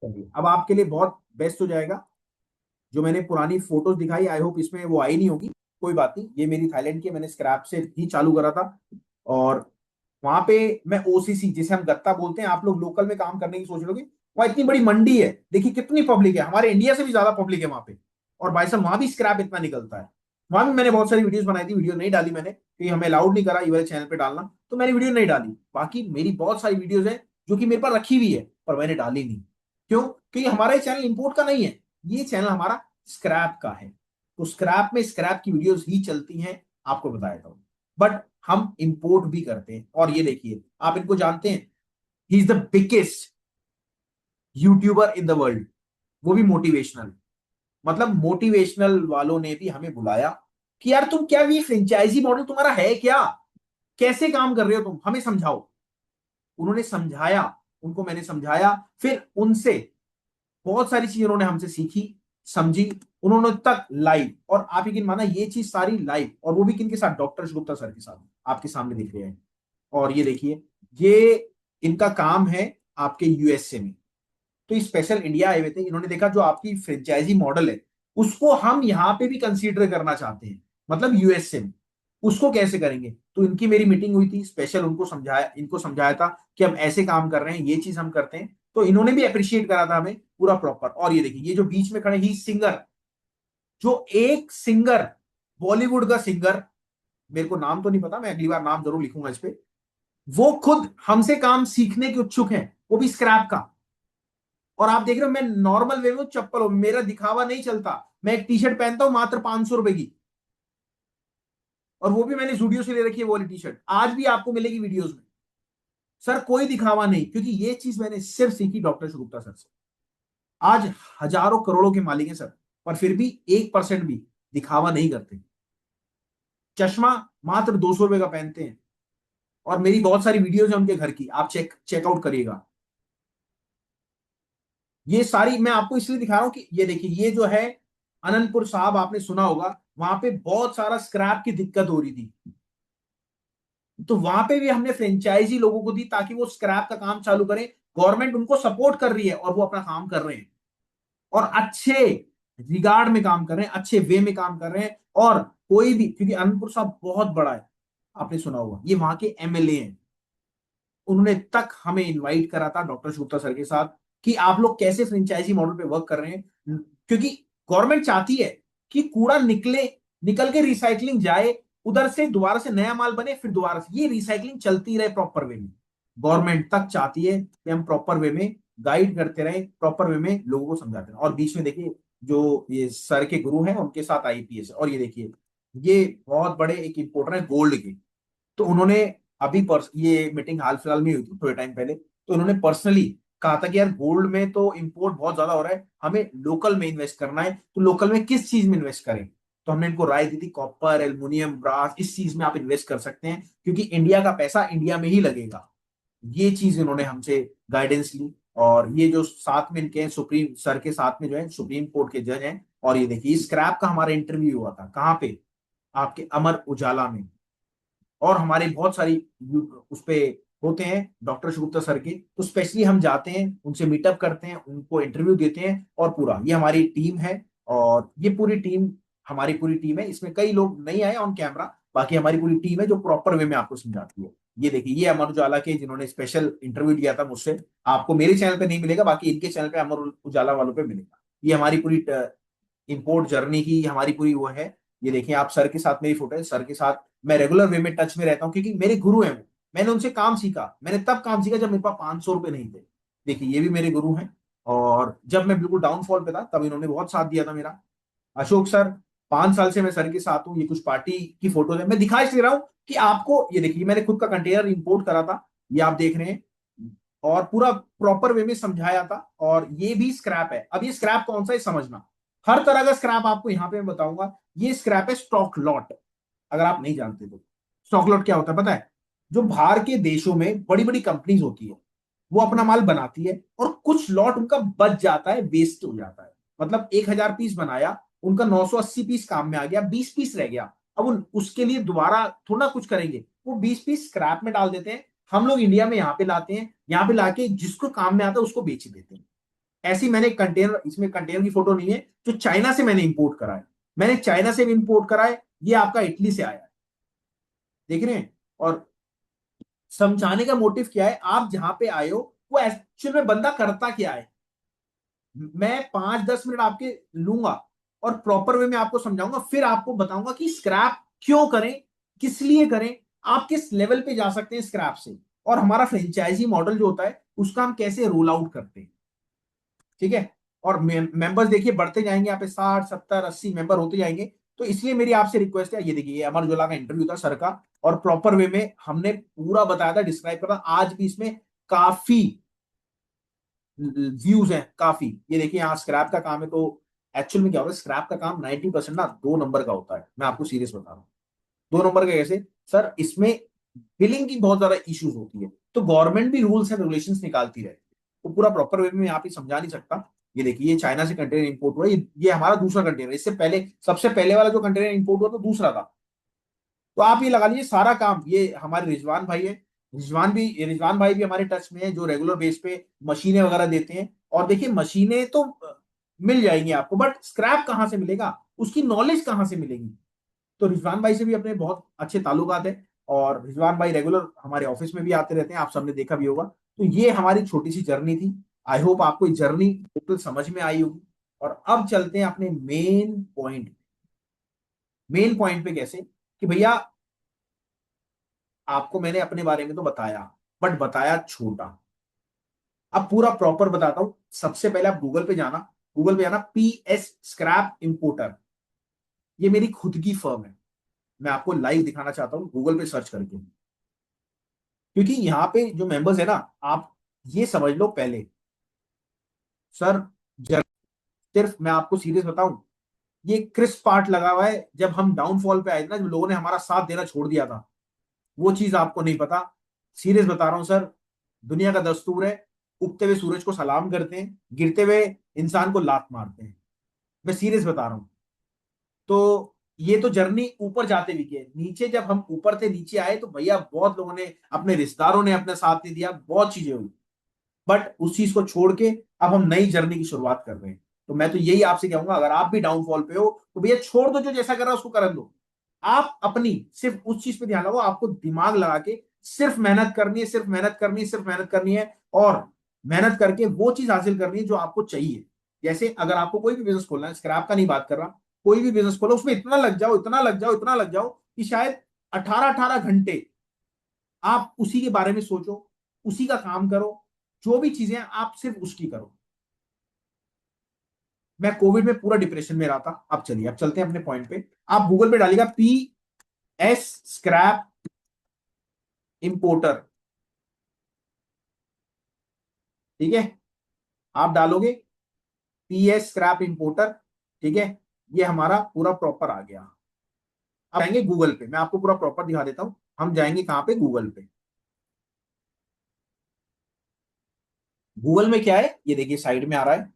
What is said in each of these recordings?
चलिए, अब आपके लिए बहुत बेस्ट हो जाएगा। जो मैंने पुरानी फोटोज दिखाई, आई होप इसमें वो आई नहीं होगी। कोई बात नहीं, ये मेरी थाईलैंड की है, मैंने स्क्रैप से ही चालू करा था। और वहां पे मैं ओसीसी, जिसे हम गत्ता बोलते हैं, आप लोग लोकल में काम करने की सोच रहे हो, वहां इतनी बड़ी मंडी है, देखिए कितनी पब्लिक है, हमारे इंडिया से भी ज्यादा पब्लिक है वहां पे। और भाई साहब वहां भी स्क्रैप इतना निकलता है। वहां भी मैंने बहुत सारी वीडियोस बनाई थी, वीडियो नहीं डाली मैंने क्योंकि हमें अलाउड नहीं करा ये वाले चैनल पे डालना, तो मैंने वीडियो नहीं डाली। बाकी मेरी बहुत सारी वीडियोस है जो कि मेरे पास रखी हुई है, पर मैंने डाली नहीं। क्यों? क्योंकि हमारा ये चैनल इंपोर्ट का नहीं है, ये चैनल हमारा स्क्रैप का है। तो स्क्रैप में स्क्रैप की वीडियोस ही चलती हैं, आपको बताया था। बट हम इंपोर्ट भी करते हैं। और ये देखिए, आप इनको जानते हैं, he is the biggest YouTuber in the world, वो भी मोटिवेशनल। मतलब मोटिवेशनल वालों ने भी हमें बुलाया कि यार तुम क्या, ये फ्रेंचाइजी मॉडल तुम्हारा है क्या, कैसे काम कर रहे हो तुम, हमें समझाओ। उन्होंने समझाया, उनको मैंने समझाया, फिर उनसे बहुत सारी चीजें उन्होंने हमसे सीखी, समझी। उन्होंने तक लाइव, और आप यकीन माना ये चीज सारी लाइव, और वो भी किनके साथ, डॉक्टर गुप्ता सर के साथ, आपके सामने दिख रहे हैं। और ये देखिए, ये इनका काम है आपके यूएसए में। तो ये स्पेशल इंडिया आए हुए थे, इन्होंने देखा जो आपकी फ्रेंचाइजी मॉडल है उसको हम यहां पे भी कंसीडर करना चाहते हैं, मतलब यूएसए में। उसको कैसे करेंगे? तो इनकी मेरी मीटिंग हुई थी, स्पेशल उनको समझाया, इनको समझाया था कि हम ऐसे काम कर रहे हैं, ये चीज हम करते हैं। तो इन्होंने भी अप्रिशिएट करा था हमें पूरा प्रॉपर। और ये देखिए, ये जो बीच में खड़े ही सिंगर, जो एक सिंगर, बॉलीवुड का सिंगर, मेरे को नाम तो नहीं पता, मैं अगली बार नाम जरूर लिखूंगा इस पे, वो खुद हमसे काम सीखने के उत्सुक हैं, वो भी स्क्रैप का। और आप देख रहे हो, मैं नॉर्मल वे में चप्पल हूं, मेरा दिखावा नहीं चलता। मैं एक टी शर्ट पहनता हूं मात्र 500 रुपए की, और वो भी मैंने जूडियो से ले रखी है, वो वाली टी शर्ट आज भी आपको मिलेगी वीडियोस में। सर कोई दिखावा नहीं, क्योंकि ये चीज मैंने सिर्फ सीखी डॉक्टर शुगुप्ता सर से। आज हजारों करोड़ों के मालिक हैं सर, पर फिर भी 1% भी दिखावा नहीं करते। चश्मा मात्र 200 रुपए का पहनते हैं। और मेरी बहुत सारी वीडियोस हैं उनके घर की, आप चेकआउट करिएगा। ये सारी मैं आपको इसलिए दिखा रहा हूं कि ये देखिए, ये जो है अनंतपुर साहब, आपने सुना होगा, वहां पे बहुत सारा स्क्रैप की दिक्कत हो रही थी। तो वहां पे भी हमने फ्रेंचाइजी लोगों को दी ताकि वो स्क्रैप का काम चालू करें। गवर्नमेंट उनको सपोर्ट कर रही है और वो अपना काम कर रहे हैं, और अच्छे रिगार्ड में काम कर रहे हैं, अच्छे वे में काम कर रहे हैं। और कोई भी, क्योंकि अनंतपुर साहब बहुत बड़ा है, आपने सुना होगा, ये वहां के एमएलए हैं। उन्होंने तक हमें इनवाइट करा था डॉक्टर गुप्ता सर के साथ कि आप लोग कैसे फ्रेंचाइजी मॉडल पे वर्क कर रहे हैं। क्योंकि गवर्नमेंट चाहती है कि कूड़ा निकले, निकल के रिसाइकलिंग जाए, उधर से दोबारा से नया माल बने, फिर दोबारा से ये रिसाइकलिंग चलती रहे प्रॉपर वे में। गवर्नमेंट तक चाहती है कि हम प्रॉपर वे में गाइड करते रहे, प्रॉपर वे में लोगों को समझाते रहे। और बीच में देखिए, जो ये सर के गुरु हैं उनके साथ आईपीएस। और ये देखिए, ये बहुत बड़े एक इंपोर्टर है गोल्ड के। तो उन्होंने अभी ये मीटिंग हाल फिलहाल में हुई थी थोड़े टाइम पहले, तो उन्होंने पर्सनली कहा था कि यार गोल्ड में तो इंपोर्ट बहुत ज्यादा हो रहा है, हमें लोकल में इन्वेस्ट करना है, तो लोकल में किस चीज में इन्वेस्ट करें? तो हमने इनको राय दी थी, कॉपर, एल्युमिनियम, ब्रास, इस चीज में आप इन्वेस्ट कर सकते हैं, क्योंकि इंडिया का पैसा इंडिया में ही लगेगा। ये चीज इन्होंने हमसे गाइडेंस ली। और ये जो साथ में इनके सुप्रीम सर के साथ में जो है सुप्रीम कोर्ट के जज हैं। और ये देखिए, स्क्रैप का हमारा इंटरव्यू हुआ था कहाँ पे, आपके अमर उजाला में। और हमारे बहुत सारी उस पे होते हैं डॉक्टर शुगुप्ता सर के, तो स्पेशली हम जाते हैं, उनसे मीटअप करते हैं, उनको इंटरव्यू देते हैं। और पूरा ये हमारी टीम है, और ये पूरी टीम हमारी पूरी टीम है, इसमें कई लोग नहीं आए ऑन कैमरा, बाकी हमारी पूरी टीम है जो प्रॉपर वे में आपको समझाती है। ये देखिए, ये अमर उजाला के जिन्होंने स्पेशल इंटरव्यू लिया था मुझसे, आपको मेरे चैनल पे नहीं मिलेगा, बाकी इनके चैनल पे अमर उजाला वालों पे मिलेगा। ये हमारी पूरी इंपोर्ट जर्नी की हमारी पूरी वो है। ये देखिए, आप सर के साथ मेरी फोटो है, सर के साथ मैं रेगुलर वे में टच में रहता हूँ, क्योंकि मेरे गुरु हैं वो। मैंने उनसे काम सीखा, मैंने तब काम सीखा जब मेरे पास 500 रुपए नहीं थे। देखिए, ये भी मेरे गुरु हैं। और जब मैं बिल्कुल डाउनफॉल पे था, तब इन्होंने बहुत साथ दिया था मेरा। अशोक सर, 5 साल से मैं सर के साथ हूँ। ये कुछ पार्टी की फोटोज है, मैं दिखा इसलिए रहा हूँ कि आपको, ये देखिए, मैंने खुद का कंटेनर इंपोर्ट करा था, ये आप देख रहे हैं। और पूरा प्रॉपर वे में समझाया था। और ये भी स्क्रैप है। अब ये स्क्रैप कौन सा है समझना, हर तरह का स्क्रैप आपको यहां पे मैं बताऊंगा। ये स्क्रैप है स्टॉक लॉट, अगर आप नहीं जानते तो। स्टॉक लॉट क्या होता है पता है? जो बाहर के देशों में बड़ी बड़ी कंपनीज होती है, वो अपना माल बनाती है, और कुछ लॉट उनका बच जाता है, वेस्ट हो जाता है। मतलब 1,000 पीस बनाया, उनका 980 पीस काम में आ गया, 20 पीस रह गया। अब उसके लिए दोबारा थोड़ा कुछ करेंगे, वो 20 पीस स्क्रैप में डाल देते हैं। हम लोग इंडिया में यहाँ पे लाते हैं, यहाँ पे लाके जिसको काम में आता है उसको बेच देते हैं। ऐसी मैंने कंटेनर, इसमें कंटेनर की फोटो नहीं है, जो चाइना से मैंने इंपोर्ट करा है। मैंने चाइना से भी इंपोर्ट करा है, ये आपका इटली से आया है। देख रहे हैं? और समझाने का मोटिव क्या है, आप जहां पे आए हो वो एक्चुअल में बंदा करता क्या है। मैं 5-10 मिनट आपके लूंगा और प्रॉपर वे में आपको समझाऊंगा, फिर आपको बताऊंगा कि स्क्रैप क्यों करें, किस लिए करें, आप किस लेवल पे जा सकते हैं स्क्रैप से, और हमारा फ्रेंचाइजी मॉडल जो होता है उसका हम कैसे रोल आउट करते हैं। ठीक है? और मेंबर्स देखिए बढ़ते जाएंगे, यहाँ पे 60-70-80 मेंबर होते जाएंगे। तो इसलिए मेरी आपसे रिक्वेस्ट है, ये देखिए ये अमर उजाला का इंटरव्यू था सर का, और प्रॉपर वे में हमने पूरा बताया था, डिस्क्राइब करा। आज भी इसमें काफी व्यूज हैं, काफी। ये देखिए यहाँ स्क्रैप का काम है, तो एक्चुअल में क्या होता है, स्क्रैप का काम 90% ना 2 नंबर का होता है। मैं आपको सीरियस बता रहा हूँ। 2 नंबर का कैसे सर? इसमें बिलिंग की बहुत ज्यादा इश्यूज होती है, तो गवर्नमेंट भी रूल्स एंड रेगुलेशंस निकालती रहती है। तो पूरा प्रॉपर वे में यहाँ पे समझा नहीं सकता। ये देखिए ये चाइना से कंटेनर इंपोर्ट हुआ, ये हमारा दूसरा कंटेनर, इससे पहले सबसे पहले वाला जो कंटेनर इंपोर्ट हुआ तो दूसरा था। तो आप ये लगा लीजिए सारा काम ये हमारे रिजवान भाई है। रिजवान भाई भी हमारे टच में है, जो रेगुलर बेस पे मशीनें वगैरह देते हैं। और देखिए मशीनें तो मिल जाएंगी आपको, बट स्क्रैप कहाँ से मिलेगा, उसकी नॉलेज कहाँ से मिलेगी। तो रिजवान भाई से भी अपने बहुत अच्छे ताल्लुकात है, और रिजवान भाई रेगुलर हमारे ऑफिस में भी आते रहते हैं, आप सबने देखा भी होगा। तो ये हमारी छोटी सी जर्नी थी। आई होप आपको ये जर्नी टोटल समझ में आई होगी। और अब चलते हैं अपने मेन पॉइंट। मेन पॉइंट पे कैसे कि भैया, आपको मैंने अपने बारे में तो बताया, बट बताया छोटा। अब पूरा प्रॉपर बताता हूं। सबसे पहले आप गूगल पे जाना, PS स्क्रैप इंपोर्टर। ये मेरी खुद की फर्म है। मैं आपको लाइव दिखाना चाहता हूं, गूगल पे सर्च करके। क्योंकि यहाँ पे जो मेंबर्स है ना, आप ये समझ लो पहले सर, जब सिर्फ मैं आपको सीरियस बताऊं, ये क्रिस्प पार्ट लगा हुआ है जब हम डाउनफॉल पे आए थे ना, जब लोगों ने हमारा साथ देना छोड़ दिया था। वो चीज आपको नहीं पता। सीरियस बता रहा हूं सर। दुनिया का दस्तूर है, उगते हुए सूरज को सलाम करते हैं, गिरते हुए इंसान को लात मारते हैं। मैं सीरियस बता रहा हूं। तो ये तो जर्नी ऊपर जाते भी किए, नीचे जब हम ऊपर से नीचे आए तो भैया बहुत लोगों ने, अपने रिश्तेदारों ने अपने साथ नहीं दिया, बहुत चीजें हुई। बट उस चीज को छोड़ के अब हम नई जर्नी की शुरुआत कर रहे हैं। तो मैं तो यही आपसे कहूंगा, अगर आप भी डाउनफॉल पे हो तो भैया छोड़ दो, जो जैसा कर रहा है उसको कर दो। आप अपनी सिर्फ उस चीज पे ध्यान लगाओ, आपको दिमाग लगा के सिर्फ मेहनत करनी है, सिर्फ मेहनत करनी है, सिर्फ मेहनत करनी है। और मेहनत करके वो चीज हासिल करनी है जो आपको चाहिए। जैसे अगर आपको कोई भी बिजनेस खोलना है, स्क्रैप का नहीं बात कर रहा, कोई भी बिजनेस खोलो, उसमें इतना लग जाओ, इतना लग जाओ, इतना लग जाओ कि शायद 18-18 घंटे आप उसी के बारे में सोचो, उसी का काम करो, जो भी चीजें आप सिर्फ उसकी करो। मैं कोविड में पूरा डिप्रेशन में रहा था। अब चलिए, अब चलते हैं अपने पॉइंट पे। आप गूगल पे डालिएगा PS स्क्रैप इंपोर्टर। ठीक है? आप डालोगे PS स्क्रैप इंपोर्टर। ठीक है? ये हमारा पूरा प्रॉपर आ गया। अब आएंगे गूगल पे, मैं आपको पूरा प्रॉपर दिखा देता हूं। हम जाएंगे कहां पे? गूगल पे। गूगल में क्या है, ये देखिए साइड में आ रहा है।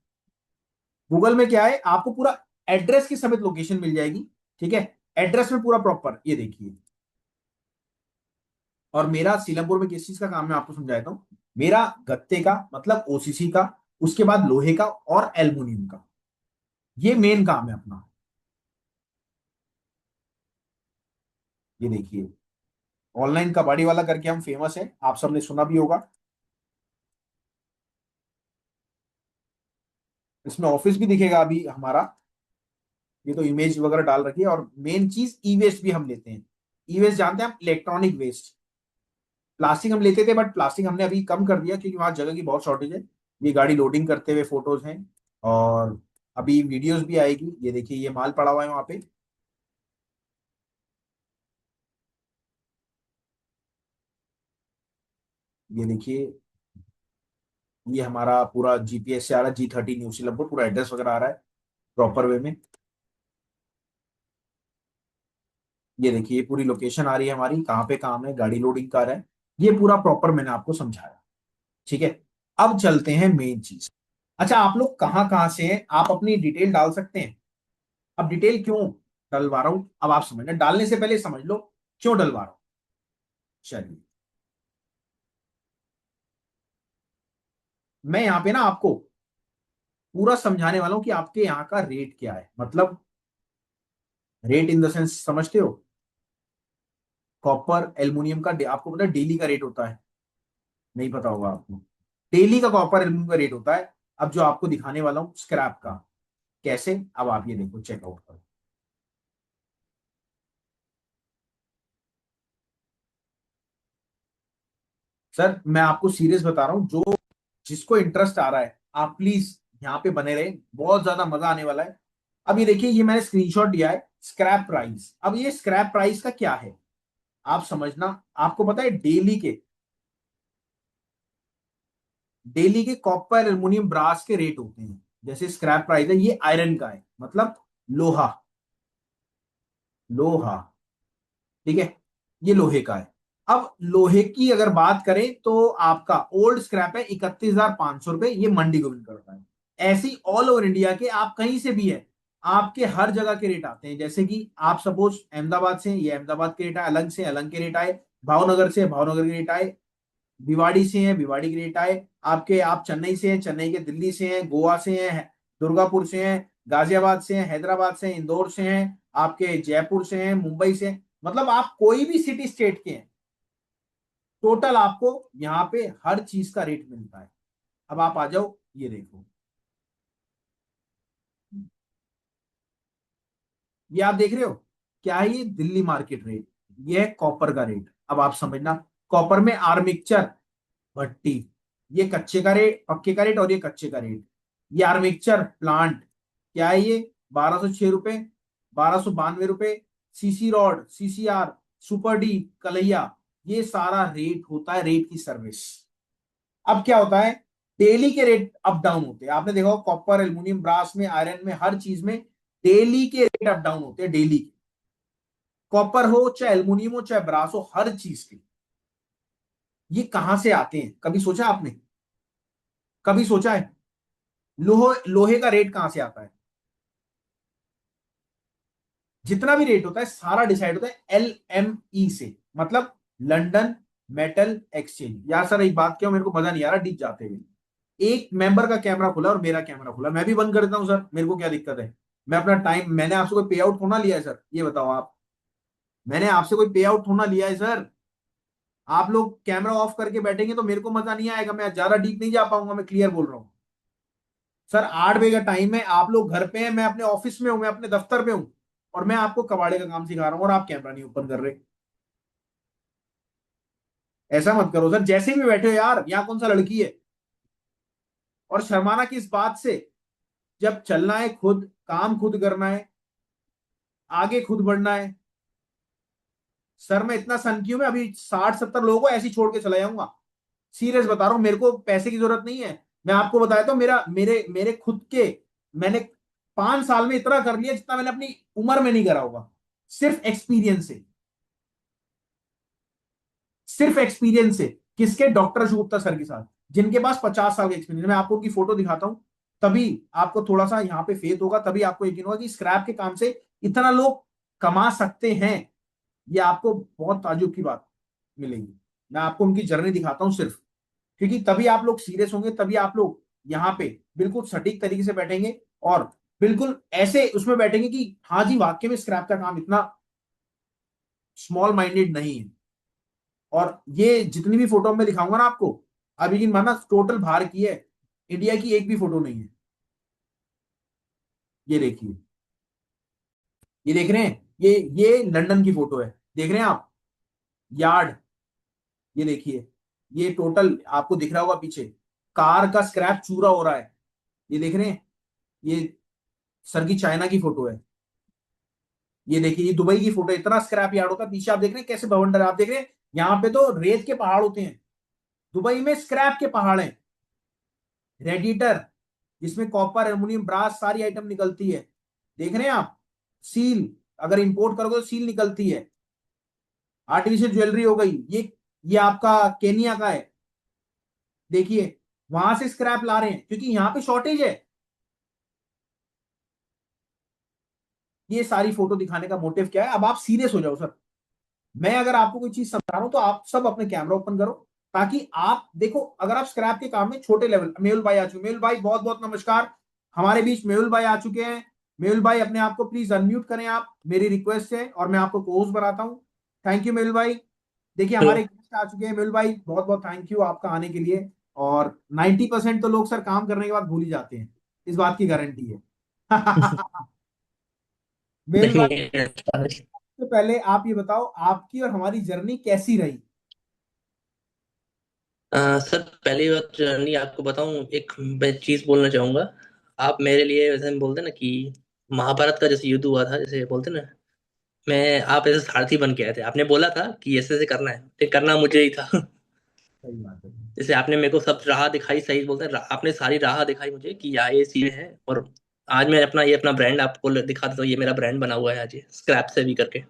गूगल में क्या है, आपको पूरा एड्रेस की समेत लोकेशन मिल जाएगी। ठीक है? एड्रेस में पूरा प्रॉपर, ये देखिए। और मेरा सीलमपुर में किस चीज का काम है आपको समझाता हूं। मेरा गत्ते का मतलब OCC का, उसके बाद लोहे का और एल्युमिनियम का, ये मेन काम है अपना। ये देखिए, ऑनलाइन कबाड़ी वाला करके हम फेमस है, आप सबने सुना भी होगा। इसमें ऑफिस भी दिखेगा अभी हमारा। ये तो इमेज वगैरह डाल रखी है। और मेन चीज ई वेस्ट भी हम लेते हैं। ई वेस्ट जानते हैं आप? Electronic waste. प्लास्टिक हम लेते थे, बट प्लास्टिक हमने अभी कम कर दिया क्योंकि वहां जगह की बहुत शॉर्टेज है। ये गाड़ी लोडिंग करते हुए फोटोज हैं, और अभी वीडियोस भी आएगी। ये देखिए ये माल पड़ा हुआ है वहां पे। ये देखिए, ये हमारा पूरा GPS से आ रहा है, G30 न्यू सीलमपुर, पूरा एड्रेस वगैरह आ रहा है प्रॉपर वे में। ये देखिए ये पूरी लोकेशन आ रही है हमारी, कहाँ पे काम है, गाड़ी लोडिंग कर रहा है। ये पूरा प्रॉपर मैंने आपको समझाया। ठीक है? अब चलते हैं मेन चीज। अच्छा, आप लोग कहाँ कहाँ से हैं, आप अपनी डिटेल डाल सकते हैं। अब डिटेल क्यों डलवा रहा हूं, अब आप समझना, डालने से पहले समझ लो क्यों डलवा रहा हूं। चलिए, मैं यहाँ पे ना आपको पूरा समझाने वाला हूं कि आपके यहाँ का रेट क्या है, मतलब रेट इन द सेंस, समझते हो? कॉपर एल्युमिनियम का आपको पता है डेली का रेट होता है, नहीं पता होगा आपको। डेली का कॉपर एल्युमिनियम का रेट होता है। अब जो आपको दिखाने वाला हूं स्क्रैप का, कैसे, अब आप ये देखो, चेकआउट करो। सर मैं आपको सीरियस बता रहा हूं, जो जिसको इंटरेस्ट आ रहा है आप प्लीज यहाँ पे बने रहे, बहुत ज्यादा मजा आने वाला है। अब ये देखिए, ये मैंने स्क्रीनशॉट लिया है, स्क्रैप प्राइस। अब ये स्क्रैप प्राइस का क्या है आप समझना। आपको पता है डेली के कॉपर एल्युमिनियम ब्रास के रेट होते हैं। जैसे स्क्रैप प्राइस है, ये आयरन का है, मतलब लोहा, लोहा, ठीक है, ये लोहे का है। अब लोहे की अगर बात करें तो आपका ओल्ड स्क्रैप है 31,500 रुपए, ये मंडी गोविंद करता है। ऐसी ऑल ओवर इंडिया के आप कहीं से भी है, आपके हर जगह के रेट आते हैं। जैसे कि आप सपोज अहमदाबाद से, ये अहमदाबाद के रेट आए, अलंग से अलंग के रेट आए, भावनगर से भावनगर के रेट आए, भिवाड़ी से हैं भिवाड़ी के रेट आए, आपके आप चेन्नई से हैं चेन्नई के, दिल्ली से हैं, गोवा से हैं, दुर्गापुर से हैं, गाजियाबाद से हैं, हैदराबाद से हैं, इंदौर से हैं, आपके जयपुर से हैं, मुंबई से हैं, मतलब आप कोई भी सिटी स्टेट के हैं, टोटल आपको यहाँ पे हर चीज का रेट मिलता है। अब आप आ जाओ, ये देखो, ये आप देख रहे हो क्या है, ये दिल्ली मार्केट रेट, ये है कॉपर का रेट। अब आप समझना, कॉपर में आर्मिक्चर भट्टी, ये कच्चे का रेट, पक्के का रेट, और ये कच्चे का रेट। ये आर्मिक्चर प्लांट क्या है, ये 1206 रुपए, 1292 रुपए। CC rod, CCR, super D, Kalaiya, ये सारा रेट होता है, रेट की सर्विस। अब क्या होता है, डेली के रेट अप डाउन होते हैं। आपने देखा होगा कॉपर एल्युमिनियम ब्रास में, आयरन में, हर चीज में डेली के रेट अप डाउन होते हैं, डेली के। कॉपर हो चाहे एल्युमिनियम हो चाहे ब्रास हो, हर चीज के। ये कहां से आते हैं, कभी सोचा आपने? कभी सोचा है लोहे का रेट कहां से आता है? जितना भी रेट होता है सारा डिसाइड होता है LME से, मतलब लंदन मेटल एक्सचेंज। यार सर एक बात क्या, मेरे को मजा नहीं आ रहा डीप जाते हुए। एक मेंबर का कैमरा खुला और मेरा कैमरा खुला, मैं भी बंद कर देता हूं सर, मेरे को क्या दिक्कत है? मैं अपना टाइम, मैंने आपसे कोई पे आउट होना लिया है सर, ये बताओ आप? मैंने आपसे कोई पे आउट होना लिया है सर? आप लोग कैमरा ऑफ करके बैठेंगे तो मेरे को मजा नहीं आएगा, मैं ज्यादा डीप नहीं जा पाऊंगा, मैं क्लियर बोल रहा हूँ। सर 8 बजे का टाइम है, आप लोग घर पे हैं, मैं अपने ऑफिस में हूं, मैं अपने दफ्तर पे हूं, और मैं आपको कबाड़े का काम सिखा रहा हूं और आप कैमरा नहीं ओपन कर रहे। ऐसा मत करो सर, जैसे भी बैठे हो यार, यहाँ कौन सा लड़की है? और शर्माना किस बात से? जब चलना है खुद, काम खुद करना है, आगे खुद बढ़ना है। सर मैं इतना सन क्यों, मैं अभी 60-70 लोगों को ऐसे ही छोड़ के चला जाऊंगा। सीरियस बता रहा हूं, मेरे को पैसे की जरूरत नहीं है। मैं आपको बताया तो, मेरा मेरे मेरे खुद के, मैंने 5 साल में इतना कर लिया जितना मैंने अपनी उम्र में नहीं करा होगा, सिर्फ एक्सपीरियंस से, सिर्फ एक्सपीरियंस से। किसके? डॉक्टर गुप्ता सर के साथ, जिनके पास 50 साल का एक्सपीरियंस। मैं आपको उनकी फोटो दिखाता हूं, तभी आपको थोड़ा सा यहाँ पे फेथ होगा, तभी आपको यकीन होगा कि स्क्रैप के काम से इतना लोग कमा सकते हैं। ये आपको बहुत ताज्जुब की बात मिलेगी। मैं आपको उनकी जर्नी दिखाता हूं सिर्फ, क्योंकि तभी आप लोग सीरियस होंगे, तभी आप लोग यहाँ पे बिल्कुल सटीक तरीके से बैठेंगे, और बिल्कुल ऐसे उसमें बैठेंगे कि हाँ जी वाकई में स्क्रैप का काम इतना स्मॉल माइंडेड नहीं है। और ये जितनी भी फोटो मैं दिखाऊंगा ना आपको, अब यकीन मानना टोटल बाहर की है, इंडिया की एक भी फोटो नहीं है। ये देखिए, ये देख रहे हैं, ये लंदन की फोटो है, देख रहे हैं आप? यार्ड, ये देखिए, ये टोटल आपको दिख रहा होगा पीछे, कार का स्क्रैप चूरा हो रहा है, ये देख रहे हैं? ये सर की चाइना की फोटो है। ये देखिए, ये दुबई की फोटो है, इतना स्क्रैप यार्ड होता है पीछे। आप देख रहे हैं कैसे बवंडर, आप देख रहे हैं यहाँ पे तो रेत के पहाड़ होते हैं, दुबई में स्क्रैप के पहाड़ हैं। रेडिटर, जिसमें कॉपर एल्युमिनियम ब्रास सारी आइटम निकलती है, देख रहे हैं आप? सील, अगर इंपोर्ट करोगे तो सील निकलती है। आर्टिफिशियल ज्वेलरी हो गई, ये आपका केनिया का है, देखिए, वहां से स्क्रैप ला रहे हैं क्योंकि यहाँ पे शॉर्टेज है। ये सारी फोटो दिखाने का मोटिव क्या है, अब आप सीरियस हो जाओ सर। मैं अगर आपको कोई चीज समझा रहा हूं तो आप सब अपने कैमरा ओपन करो, ताकि आप देखो। अगर आप स्क्रैप के काम में छोटे लेवल, मेहुल भाई आ चुके, मेहुल भाई बहुत बहुत नमस्कार। हमारे बीच मेहुल भाई आ चुके हैं। मेहुल भाई अपने आप को प्लीज अनम्यूट करें, आप, मेरी रिक्वेस्ट है, और मैं आपको कोहोस्ट बनाता हूँ। थैंक यू मेहुल भाई। देखिए हेलो। हमारे गेस्ट आ चुके हैं। मेहुल भाई बहुत बहुत थैंक यू आपका आने के लिए। और 90% तो लोग सर काम करने के बाद भूल ही जाते हैं, इस बात की गारंटी है। मेहुल भाई, नहीं, ऐसा नहीं। सबसे पहले आप ये बताओ आपकी और हमारी जर्नी कैसी रही। सर पहली बात जर्नी आपको बताऊं, एक मैं चीज बोलना चाहूंगा। आप मेरे लिए वैसे हम बोलते हैं ना कि महाभारत का जैसे युद्ध हुआ था, जैसे बोलते हैं ना, मैं आप ऐसे सारथी बन के आए थे। आपने बोला था कि ऐसे ऐसे करना है, तो करना मुझे ही था। सही बात है। जैसे आपने मेरे को सब राह दिखाई, सही बोलते हैं, आपने सारी राह दिखाई मुझे कि ये चीजें हैं। और आज मैं अपना ब्रांड आपको दिखा देता हूँ। ये मेरा ब्रांड बना हुआ है आज, ये स्क्रैप से भी करके,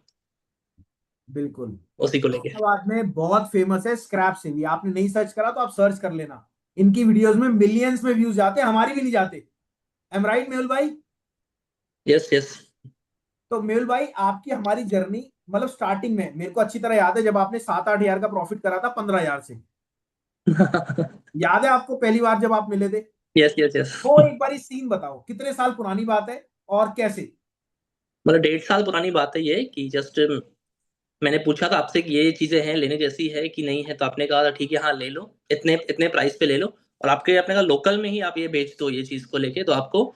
बिल्कुल। उसी को लेके। हैदराबाद में बहुत फेमस है स्क्रैप से भी, आपने नहीं सर्च करा तो आप सर्च कर लेना। इनकी वीडियोस में मिलियंस में व्यूज जाते हैं, हमारी भी नहीं जाते। एम राइट मेहुल भाई? Yes yes. तो मेहुल भाई आपकी हमारी जर्नी, मतलब स्टार्टिंग में मेरे को अच्छी तरह याद है जब आपने 7-8 हजार का प्रॉफिट करा था 15 हजार से। याद है आपको पहली बार जब आप मिले थे? Yes yes yes. तो एक बार सीन बताओ, कितने साल पुरानी बात है और कैसे? मतलब 1.5 साल पुरानी बात है ये, कि जस्ट मैंने पूछा था आपसे कि ये चीजें हैं लेने जैसी है कि नहीं है, तो आपने कहा था ठीक है हाँ ले लो, इतने इतने प्राइस पे ले लो। और आपने कहा लोकल में ही आप ये बेच दो ये चीज को लेके, तो आपको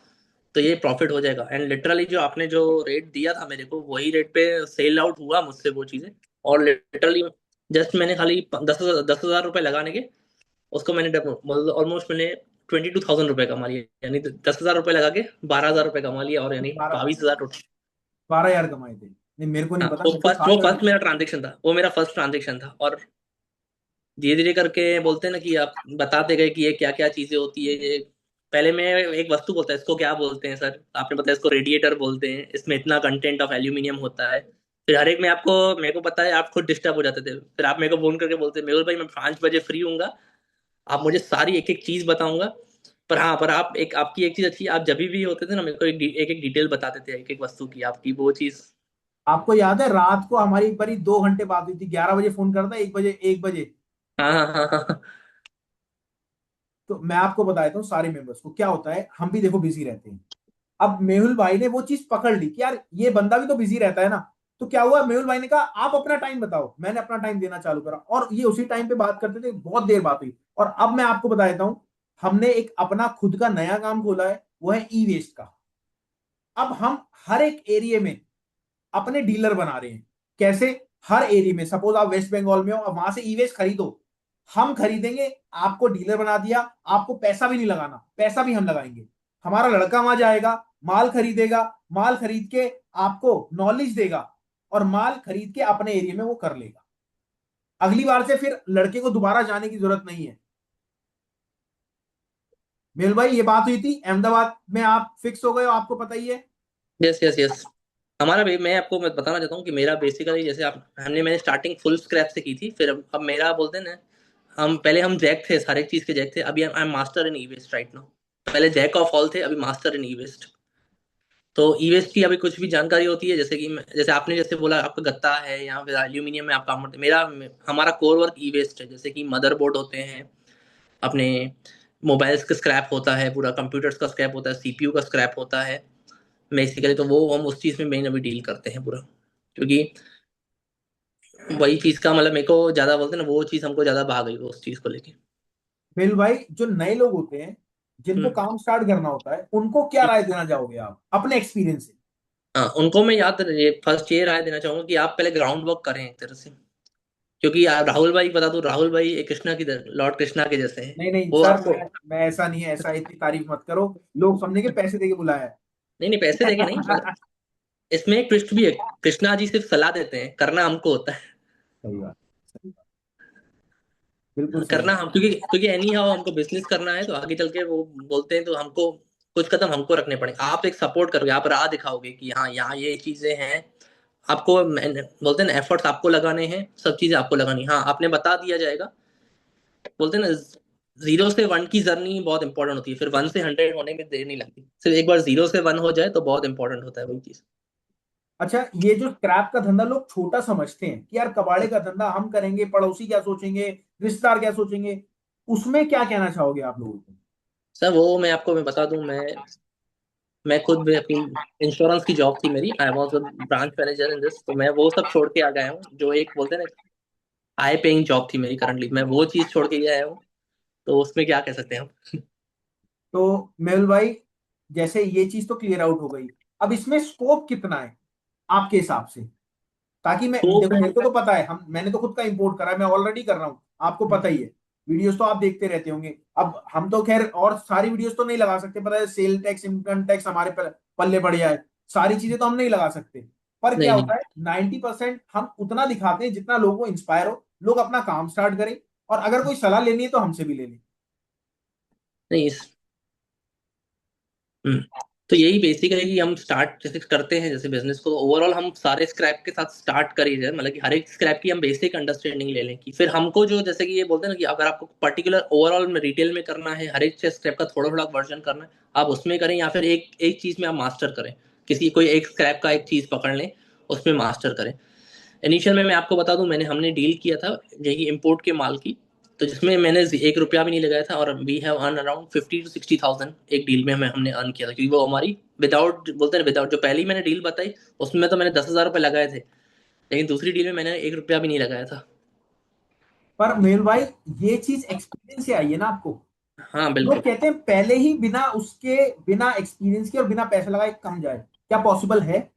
तो ये प्रॉफिट हो जाएगा। एंड लिटरली जो आपने जो रेट दिया था मेरे को, वही रेट पे सेल आउट हुआ मुझसे वो चीजें। और लिटरली जस्ट मैंने खाली 10,000 रुपये लगाने के, उसको मैंने मतलब ऑलमोस्ट मैंने 22,000 रुपये कमा लिया। यानी 10,000 रुपये लगा के 12,000 रुपये कमा लिया, और यानी 12 22,000 टोटल। 12 हजार कमाए थे? नहीं मेरे को नहीं हाँ, पता, वो मेरे को फर्स्ट वो 7 हजार। फर्स्ट मेरा ट्रांजेक्शन था, वो मेरा फर्स्ट ट्रांजेक्शन था। और धीरे धीरे करके बोलते हैं ना कि आप बताते गए कि ये क्या क्या चीजें होती है ये। पहले मैं एक वस्तु बोलता है, इसको क्या बोलते हैं सर, आपने बताया इसको रेडिएटर बोलते हैं, इसमें इतना कंटेंट ऑफ एल्यूमिनियम होता है। फिर हर एक में आपको मेरे को पता है, आप खुद डिस्टर्ब हो जाते थे। फिर आप मेरे को फोन करके बोलते मेहुल भाई मैं 5 बजे फ्री हूँगा, आप मुझे सारी एक एक चीज बताऊंगा। पर हाँ, पर आप एक आपकी एक चीज अच्छी है, आप जब भी होते थे ना मेरे को एक एक डिटेल बताते थे एक एक वस्तु की, आपकी वो चीज। आपको याद है रात को हमारी एक बारी 2 घंटे बात हुई थी, 11 बजे फोन करता, 1 बजे, 1 बजे। हाँ हाँ हाँ हाँ। तो मैं आपको बता देता हूँ सारे मेंबर्स को क्या होता है, हम भी देखो बिजी रहते हैं। अब मेहुल भाई ने वो चीज पकड़ ली कि यार ये बंदा भी तो बिजी रहता है ना। तो क्या हुआ, मेहुल भाई ने कहा आप अपना टाइम बताओ, मैंने अपना टाइम देना चालू करा, और ये उसी टाइम पे बात करते थे, बहुत देर बात हुई। और अब मैं आपको बता देता हूँ, हमने एक अपना खुद का नया काम खोला है, वो है ई वेस्ट का। अब हम हर एक एरिया में अपने डीलर बना रहे हैं। कैसे? हर एरिया में, सपोज आप वेस्ट बंगाल में हो, अब वहां से ई वेस्ट खरीदो, हम खरीदेंगे, आपको डीलर बना दिया, आपको पैसा भी नहीं लगाना, पैसा भी हम लगाएंगे। हमारा लड़का वहां जाएगा, माल खरीदेगा, माल खरीद के आपको नॉलेज देगा, और माल खरीद के अपने एरिया में वो कर लेगा। अगली बार से फिर लड़के को दोबारा जाने की जरूरत नहीं है। मेहुल भाई ये बात हुई थी अहमदाबाद में, आप फिक्स हो गए हो, आपको पता ही है। Yes yes yes. हमारा भी, मैं बताना चाहता हूँ कि मेरा बेसिकली जैसे आप मैंने स्टार्टिंग फुल स्क्रैप से की थी। फिर अब मेरा बोलते हैं ना, हम जैक थे, सारे चीज के जैक थे। अभी I am master in e waste right now. पहले जैक ऑफ ऑल थे, अभी मास्टर इन ई वेस्ट। तो ई वेस्ट की अभी कुछ भी जानकारी होती है, जैसे कि जैसे आपने जैसे बोला आपका गत्ता है या फिर एल्यूमिनियम में आप काम करते हैं, मेरा हमारा कोर वर्क ई वेस्ट है। जैसे कि मदरबोर्ड होते हैं अपने, मोबाइल्स का स्क्रैप होता है, पूरा कंप्यूटर्स का स्क्रैप होता है, सीपीयू का स्क्रैप होता है बेसिकली। तो वो हम उस चीज में मेन अभी डील करते हैं पूरा, क्योंकि वही चीज का मतलब मेरे को ज्यादा बोलते हैं ना, वो चीज हमको ज्यादा भाग गई वो उस चीज को लेके। मेहुल भाई जो नए लोग होते हैं, जिनको हम्म। काम स्टार्ट करना होता है, उनको क्या राय देना चाहोगे आप अपने एक्सपीरियंस से? हाँ, उनको मैं याद ये फर्स्ट ये राय देना चाहूंगा कि आप पहले ग्राउंड वर्क करें एक तरह से। क्योंकि यार राहुल भाई बता दूं, राहुल भाई एक कृष्णा की लॉर्ड कृष्णा के जैसे हैं। नहीं नहीं वो सर, आपको मैं ऐसा नहीं है, ऐसा इतनी तारीफ मत करो, लोग समझेंगे पैसे देके बुलाया है। नहीं नहीं, पैसे देके नहीं, पर इसमें एक ट्विस्ट भी है। कृष्णा जी सिर्फ सलाह देते हैं, करना हमको होता है। सही बात, सही बात, बिल्कुल सही करना बात। हम, क्योंकि एनी हाउ हमको बिजनेस करना है, तो आगे चल के वो बोलते हैं तो हमको कुछ कदम हमको रखने पड़ेंगे। आप एक सपोर्ट करोगे, आप राह दिखाओगे कि हाँ यहाँ ये चीजें हैं। आपको बोलते हैं ना, एफर्ट्स आपको लगाने हैं, सब चीजें आपको लगानी। हाँ, आपने बता दिया जाएगा। बोलते हैं ना, 0 से 1 की जर्नी बहुत इंपॉर्टेंट होती है, फिर 1 से 100 होने में देर नहीं लगती। सिर्फ एक बार 0 से 1 हो जाए तो बहुत इंपॉर्टेंट होता है वही चीज। अच्छा, ये जो क्रैप का धंधा लोग छोटा समझते हैं कि यार कबाड़े का धंधा हम करेंगे, पड़ोसी क्या सोचेंगे, रिश्तेदार क्या सोचेंगे, उसमें क्या कहना चाहोगे आप लोगों को? सर वो मैं आपको मैं बता दूं, मैं मैं खुद भी अपनी इंश्योरेंस की जॉब थी मेरी, I was a branch manager in this, तो मैं वो सब छोड़ के आ गया हूँ, जो एक बोलते हैं ना हाई पेइंग जॉब थी मेरी करंटली, मैं वो चीज छोड़ के ही आया हूँ। तो उसमें क्या कह सकते हैं हम। तो मेहुल भाई, जैसे ये चीज तो क्लियर आउट हो गई, अब इसमें स्कोप कितना है आपके हिसाब से? ताकि मैं, तो देखो मेरे को तो पता है, हम मैंने तो खुद का इंपोर्ट करा है, मैं ऑलरेडी कर रहा हूँ, आपको पता ही है। वीडियोस तो आप देखते रहते होंगे। अब हम तो खैर और सारी वीडियोस तो नहीं लगा सकते, पता है सेल टैक्स इनकम टैक्स हमारे पल्ले पड़ जाए, सारी चीजें तो हम नहीं लगा सकते। पर क्या नहीं नहीं होता है, 90% हम उतना दिखाते हैं जितना लोगों को इंस्पायर हो, लोग अपना काम स्टार्ट करें, और अगर कोई सलाह लेनी है तो हमसे भी ले लें। नहीं हम्म, तो यही बेसिक है कि हम स्टार्ट जैसे करते हैं जैसे बिजनेस को, ओवरऑल हम सारे स्क्रैप के साथ स्टार्ट कर ही जाए, मतलब कि हर एक स्क्रैप की हम बेसिक अंडरस्टैंडिंग ले लें, कि फिर हमको जो जैसे कि ये बोलते हैं ना कि अगर आपको पर्टिकुलर ओवरऑल में रिटेल में करना है, हर एक स्क्रैप का थोड़ा थोड़ा वर्जन करना है, आप उसमें करें, या फिर एक एक चीज में आप मास्टर करें, किसी कोई एक स्क्रैप का एक चीज पकड़ लें, उसमें मास्टर करें। इनिशियल में मैं आपको बता दूं, हमने डील किया था यही इम्पोर्ट के माल की, तो जिसमें मैंने 1 रुपया भी नहीं लगाया था, और we have earn around 50 to 60 thousand एक डील में हमने अर्न किया था, क्योंकि वो हमारी विदाउट बोलते हैं विदाउट, जो पहली मैंने डील बताई उसमें तो मैंने 10,000 रुपये लगाए थे, लेकिन दूसरी डील में मैंने 1 रुपया भी नहीं लगाया था। पर मेहुल भाई, ये चीज एक्सपीरियंस से आई है ना आपको। हाँ लोग बिल्कुल। कहते हैं पहले ही बिना उसके, बिना एक्सपीरियंस के और बिना पैसे लगाए कम जाए, क्या पॉसिबल है?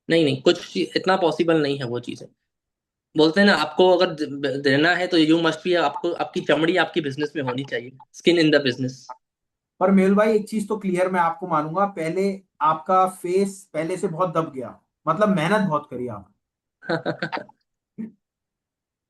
नहीं नहीं, इतना पॉसिबल नहीं है वो चीज़ें। बोलते हैं ना, आपको अगर देना है तो यू मस्ट बी, आपको आपकी चमड़ी आपकी बिजनेस में होनी चाहिए, स्किन इन द बिजनेस। पर मेहुल भाई, एक चीज तो क्लियर मैं आपको मानूंगा, पहले आपका फेस पहले से बहुत दब गया, मतलब मेहनत बहुत करी आप।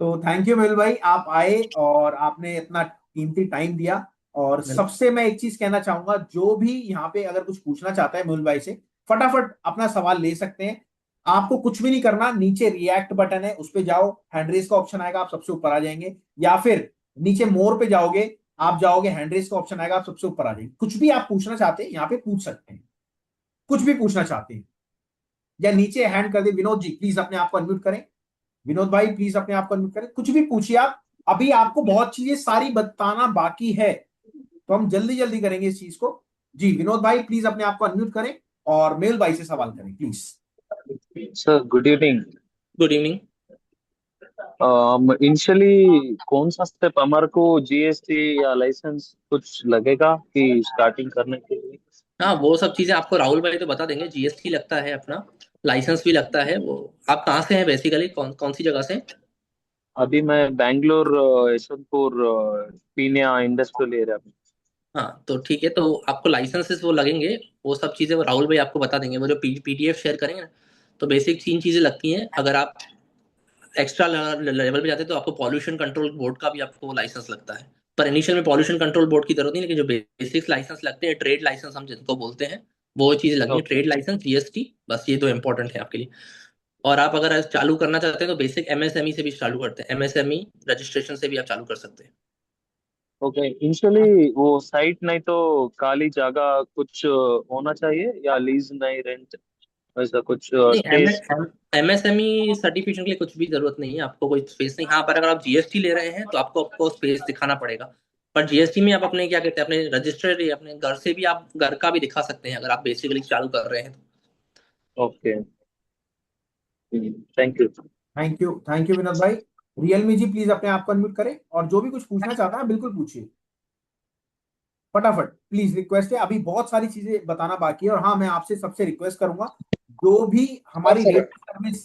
तो थैंक यू मेहुल भाई, आप आए और आपने इतना कीमती टाइम दिया। और सबसे मैं एक चीज कहना चाहूंगा, जो भी यहाँ पे अगर कुछ पूछना चाहता है मेहुल भाई से, फटाफट अपना सवाल ले सकते हैं। आपको कुछ भी नहीं करना, नीचे रिएक्ट बटन है उस पे जाओ, हैंड रेस का ऑप्शन आएगा, आप सबसे ऊपर आ जाएंगे। या फिर नीचे मोर पे जाओगे, आप जाओगे, हैंड रेस का ऑप्शन आएगा, आप सबसे ऊपर आ जाएंगे। कुछ भी आप पूछना चाहते हैं यहाँ पे पूछ सकते हैं, कुछ भी पूछना चाहते हैं। या नीचे हैंड कर दे, विनोद जी प्लीज अपने आप को अनम्यूट करें। विनोद भाई प्लीज अपने आप को अनम्यूट करें, कुछ भी पूछिए आप। अभी आपको बहुत चीजें सारी बताना बाकी है, तो हम जल्दी जल्दी करेंगे इस चीज को। जी विनोद भाई प्लीज अपने आप को अनम्यूट करें और मेल भाई से सवाल करें please. Sir good evening. Good evening. Initially कौन सा स्टेप हमारे को जीएसटी या लाइसेंस कुछ लगेगा कि स्टार्टिंग करने के लिए? हाँ वो सब चीजें आपको राहुल भाई तो बता देंगे, जीएसटी लगता है अपना, लाइसेंस भी लगता है वो। आप कहाँ से हैं बेसिकली, कौन कौन सी जगह से हैं? अभी मैं बैंगलोर यशवंतपुर पीनिया इंडस्ट्रियल एरिया में। हाँ तो ठीक है, तो आपको लाइसेंसेस वो लगेंगे, वो सब चीजें वो राहुल भाई आपको बता देंगे, वो जो पीडीएफ शेयर करेंगे ना। तो बेसिक 3 चीजें लगती हैं, अगर आप एक्स्ट्रा लेवल पे जाते हैं तो आपको पॉल्यूशन कंट्रोल बोर्ड का भी आपको लाइसेंस लगता है। पर इनिशियल में पॉल्यूशन कंट्रोल बोर्ड की जरूरत नहीं, लेकिन जो बेसिक लाइसेंस लगते हैं, ट्रेड लाइसेंस हम जिनको बोलते हैं, वो चीजें लगनी है, ओके। ट्रेड लाइसेंस, जीएसटी, बस ये दो इंपॉर्टेंट है आपके लिए। और आप अगर चालू करना चाहते हैं तो बेसिक एमएसएमई से भी चालू करते हैं, एमएसएमई रजिस्ट्रेशन से भी आप चालू कर सकते हैं। ओके, इनिशियली वो साइट नहीं तो खाली जगह कुछ होना चाहिए या लीज नहीं रेंट, ऐसा कुछ नहीं, स्पेस? एमएसएमई सर्टिफिकेशन के लिए कुछ भी जरूरत नहीं है, आपको कोई स्पेस नहीं। हाँ, पर अगर आप जीएसटी ले रहे हैं तो आपको आपको स्पेस दिखाना पड़ेगा। पर जीएसटी में आप अपने क्या कहते हैं, अपने रजिस्टर्ड या अपने घर से भी आप घर का भी दिखा सकते हैं, अगर आप बेसिकली चालू कर रहे हैं तो। Okay, thank you. Thank you Vinod भाई। रियलमी जी प्लीज अपने आप को अनम्यूट करें, और जो भी कुछ पूछना चाहता है बिल्कुल पूछिए, फटाफट प्लीज, रिक्वेस्ट है, अभी बहुत सारी चीजें बताना बाकी है। और हाँ, मैं आपसे सबसे रिक्वेस्ट करूंगा, जो भी हाँ हमारी सर। रेट सर्विस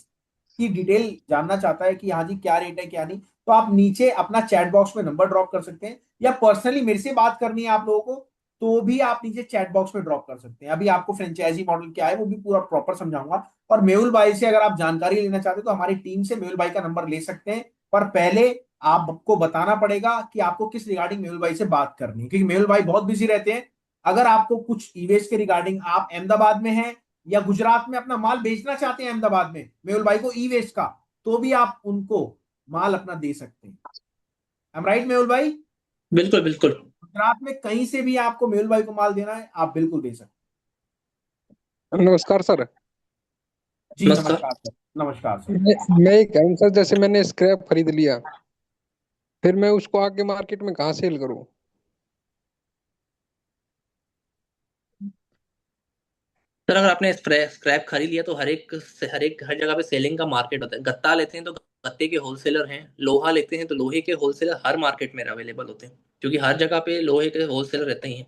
की डिटेल जानना चाहता है कि हाँ जी क्या रेट है क्या नहीं, तो आप नीचे अपना चैट बॉक्स में नंबर ड्रॉप कर सकते हैं, या पर्सनली मेरे से बात करनी है आप लोगों को, तो भी आप नीचे चैट बॉक्स में ड्रॉप कर सकते हैं। अभी आपको फ्रेंचाइजी मॉडल क्या है वो भी पूरा प्रॉपर समझाऊंगा। और मेहुल भाई से अगर आप जानकारी लेना चाहते हैं तो हमारी टीम से मेहुल भाई का नंबर ले सकते हैं। पर पहले आपको बताना पड़ेगा कि आपको किस रिगार्डिंग मेहुल भाई से बात करनी है, क्योंकि मेहुल भाई बहुत बिजी रहते हैं। अगर आपको कुछ ईवेस्ट के रिगार्डिंग, आप अहमदाबाद में हैं या गुजरात में अपना माल बेचना चाहते हैं अहमदाबाद में मेहुल भाई को ई वेस्ट का, तो भी आप उनको माल अपना दे सकते हैं। एम राइट मेहुल भाई? बिल्कुल बिल्कुल। गुजरात में कहीं से भी आपको मेहुल भाई को माल देना है, आप बिल्कुल दे सकते नमस्कार सर। हैं। जी नमस्कार। नमस्कार सर। नमस्कार सर। मैं ये कह रहा हूँ सर, जैसे मैंने स्क्रैप खरीद लिया, फिर मैं उसको आगे मार्केट में कहाँ सेल करूँ? सर अगर आपने स्क्रैप खरीद लिया तो हर जगह पे सेलिंग का मार्केट होता है। गत्ता लेते हैं तो गत्ते के होलसेलर हैं, लोहा लेते हैं तो लोहे के होलसेलर हर मार्केट में अवेलेबल होते हैं, क्योंकि हर जगह पे लोहे के होलसेलर रहते ही हैं।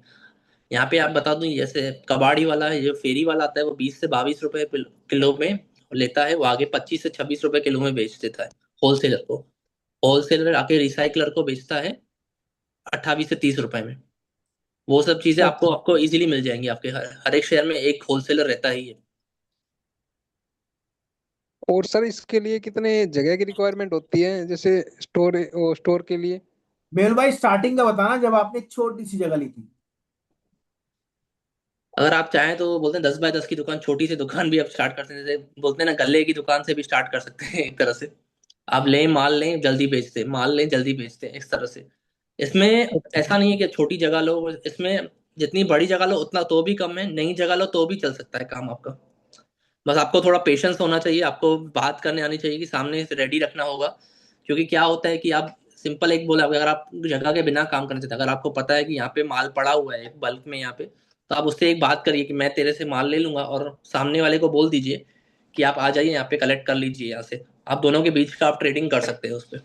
यहाँ पे आप बता दूं, जैसे कबाड़ी वाला है, जो फेरी वाला आता है, वो 20 से 22 रुपए किलो में लेता है, वो आगे 25 से 26 रुपए किलो में बेच देता है होलसेलर को। होलसेलर आके रिसाइकलर को बेचता है 28 से 30 रुपए में। वो सब चीजें आपको अच्छा। आपको इजीली मिल जाएंगी, आपके हर एक शहर में एक होलसेलर रहता ही है। और सर इसके लिए कितने जगह की रिक्वायरमेंट होती है, जैसे स्टोर के लिए? मेहुल भाई स्टार्टिंग का बताना, जब आपने छोटी सी जगह ली थी। अगर आप चाहें तो बोलते हैं 10 बाय 10 की दुकान, छोटी सी दुकान भी आप स्टार्ट कर सकते हैं, जैसे बोलते हैं ना, गल्ले की दुकान से भी स्टार्ट कर सकते हैं एक तरह से। आप लें, माल लें, जल्दी बेचते, माल लें जल्दी बेचते, इस तरह से। इसमें अच्छा। ऐसा नहीं है कि छोटी जगह लो, इसमें जितनी बड़ी जगह लो उतना तो भी कम है, नई जगह लो तो भी चल सकता है काम आपका। बस आपको थोड़ा पेशेंस होना चाहिए, आपको बात करने आनी चाहिए कि सामने से रेडी रखना होगा। क्योंकि क्या होता है कि आप सिंपल एक बोला, अगर आप जगह के बिना काम करना चाहते हैं, अगर आपको पता है कि यहाँ पे माल पड़ा हुआ है बल्क में यहाँ पे, तो आप उससे एक बात करिए कि मैं तेरे से माल ले लूंगा, और सामने वाले को बोल दीजिए कि आप आ जाइए यहाँ पे कलेक्ट कर लीजिए यहाँ से। आप दोनों के बीच का आप ट्रेडिंग कर सकते हैं उस पर।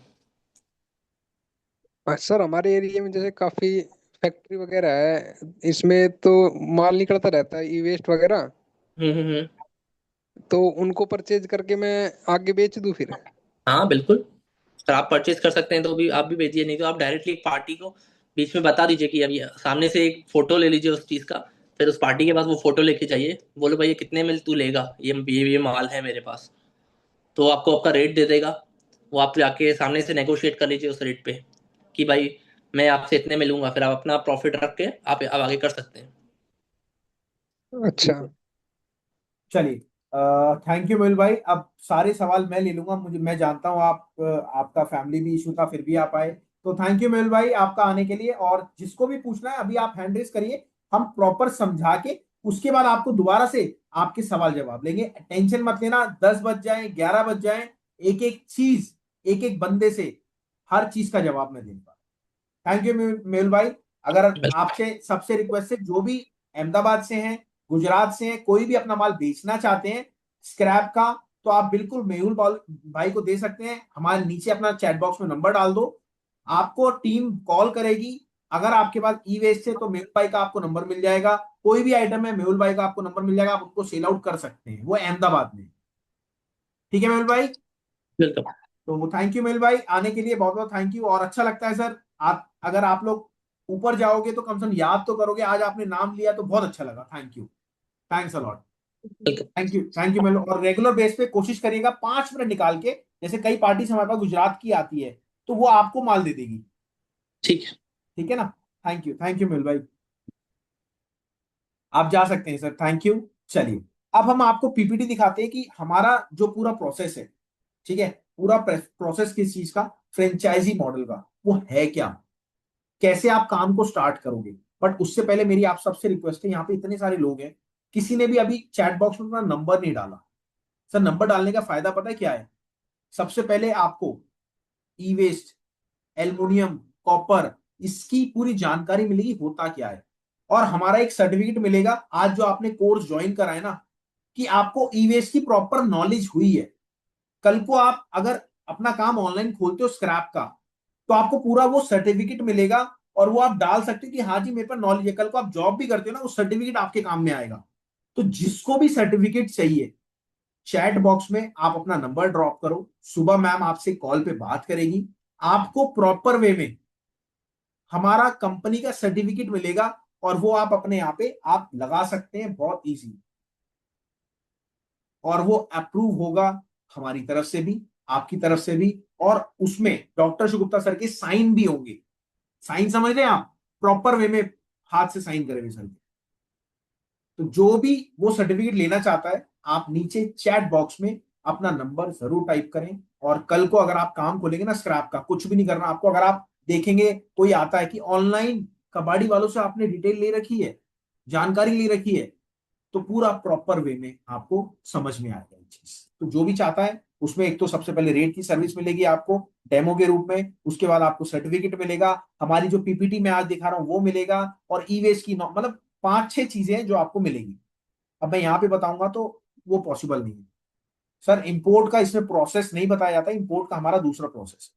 सर हमारे एरिया में जैसे काफी फैक्ट्री वगैरह है, इसमें तो माल निकलता रहता है, ई वेस्ट वगैरह। हम्म। तो उनको परचेज करके मैं आगे बेच दूं फिर? हाँ बिल्कुल। अगर आप परचेज कर सकते हैं तो भी आप भी भेजिए, नहीं तो आप डायरेक्टली एक पार्टी को बीच में बता दीजिए कि अभी सामने से एक फोटो ले लीजिए उस चीज का। फिर उस पार्टी के पास वो फोटो लेके जाइए, बोलो भाई ये कितने में तू लेगा, ये माल है मेरे पास। तो वो आपको आपका रेट दे देगा। वो आप जाके सामने से नेगोशिएट कर लीजिए उस रेट पे कि भाई मैं आपसे इतने में लूंगा, फिर आप अपना प्रॉफिट रख के आप आगे कर सकते हैं। अच्छा। चलिए, थैंक यू मेहुल भाई। अब सारे सवाल मैं ले लूंगा, मुझे मैं जानता हूँ आप आपका फैमिली भी इशू था फिर भी आप आए। तो थैंक यू मेहुल भाई आपका आने के लिए। और जिसको भी पूछना है अभी आप हैंड रेस करिए, हम प्रॉपर समझा के उसके बाद आपको दोबारा से आपके सवाल जवाब लेंगे। टेंशन मत लेना, 10 बज जाए 11 बज जाए, एक एक चीज एक एक बंदे से हर चीज का जवाब मैं दूंगा। थैंक यू मेहुल भाई। अगर आपसे सबसे रिक्वेस्ट है, जो भी अहमदाबाद से हैं, गुजरात से हैं, कोई भी अपना माल बेचना चाहते हैं स्क्रैप का, तो आप बिल्कुल मेहुल भाई को दे सकते हैं। हमारे नीचे अपना चैट बॉक्स में नंबर डाल दो, आपको टीम कॉल करेगी। अगर आपके पास ई वेस्ट है तो मेहुल भाई का आपको नंबर मिल जाएगा, कोई भी आइटम है मेहुल भाई का आपको नंबर मिल जाएगा, आप उनको सेल आउट कर सकते हैं, वो अहमदाबाद में। ठीक है मेहुल भाई। वेलकम। तो थैंक यू मेल भाई, आने के लिए बहुत बहुत थैंक यू। और अच्छा लगता है सर, आप अगर आप लोग ऊपर जाओगे तो कम से कम याद तो करोगे। आज आपने नाम लिया तो बहुत अच्छा लगा। Thank you, thanks a lot. Welcome. Thank you मेल। और रेगुलर बेस पे कोशिश करिएगा 5 मिनट निकाल के, जैसे कई पार्टीज हमारे पास गुजरात की आती है तो वो आपको माल दे देगी। ठीक है। ठीक है ना। थैंक यू मेल भाई। आप जा सकते हैं सर, थैंक यू। चलिए, अब हम आपको पीपीटी दिखाते हैं कि हमारा जो पूरा प्रोसेस है, ठीक है, पूरा प्रोसेस किस चीज का, फ्रेंचाइजी मॉडल का, वो है क्या, कैसे आप काम को स्टार्ट करोगे। बट उससे पहले मेरी आप सबसे रिक्वेस्ट है, यहाँ पे इतने सारे लोग हैं, किसी ने भी अभी चैट बॉक्स में अपना नंबर नहीं डाला। सर नंबर डालने का फायदा पता है क्या है? सबसे पहले आपको ई वेस्ट, एल्युमिनियम, कॉपर, इसकी पूरी जानकारी मिलेगी होता क्या है। और हमारा एक सर्टिफिकेट मिलेगा आज जो आपने कोर्स ज्वाइन करा है ना, कि आपको ई वेस्ट की प्रॉपर नॉलेज हुई है। कल को आप अगर अपना काम ऑनलाइन खोलते हो स्क्रैप का, तो आपको पूरा वो सर्टिफिकेट मिलेगा, और वो आप डाल सकते हो कि हाँ जी मेरे पास नॉलेज है। कल को आप जॉब भी करते हो ना, वो सर्टिफिकेट आपके काम में आएगा। तो जिसको भी सर्टिफिकेट चाहिए, चैट बॉक्स में आप अपना नंबर ड्रॉप करो, सुबह मैम आपसे कॉल पे बात करेगी, आपको प्रॉपर वे में हमारा कंपनी का सर्टिफिकेट मिलेगा, और वो आप अपने यहाँ पे आप लगा सकते हैं बहुत इजी। और वो अप्रूव होगा हमारी तरफ से भी, आपकी तरफ से भी, और उसमें डॉक्टर शुगुप्ता सर के साइन भी होंगे। साइन समझ रहे हैं आप, प्रॉपर वे में हाथ से साइन करेंगे सर। तो जो भी वो सर्टिफिकेट लेना चाहता है, आप नीचे चैट बॉक्स में अपना नंबर जरूर टाइप करें। और कल को अगर आप काम खोलेंगे ना स्क्रैप का, कुछ भी नहीं करना आपको। अगर आप देखेंगे कोई आता है कि ऑनलाइन कबाड़ी वालों से आपने डिटेल ले रखी है, जानकारी ले रखी है, तो पूरा प्रॉपर वे में आपको समझ में आएगा ये चीज। तो जो भी चाहता है उसमें, एक तो सबसे पहले रेट की सर्विस मिलेगी आपको डेमो के रूप में, उसके बाद आपको सर्टिफिकेट मिलेगा, हमारी जो पीपीटी में आज दिखा रहा हूं वो मिलेगा, और ई वेस्ट की मतलब 5-6 चीजें हैं जो आपको मिलेंगी। अब मैं यहाँ पे बताऊंगा तो वो पॉसिबल नहीं है सर। इंपोर्ट का इसमें प्रोसेस नहीं बताया जाता, इंपोर्ट का हमारा दूसरा प्रोसेस।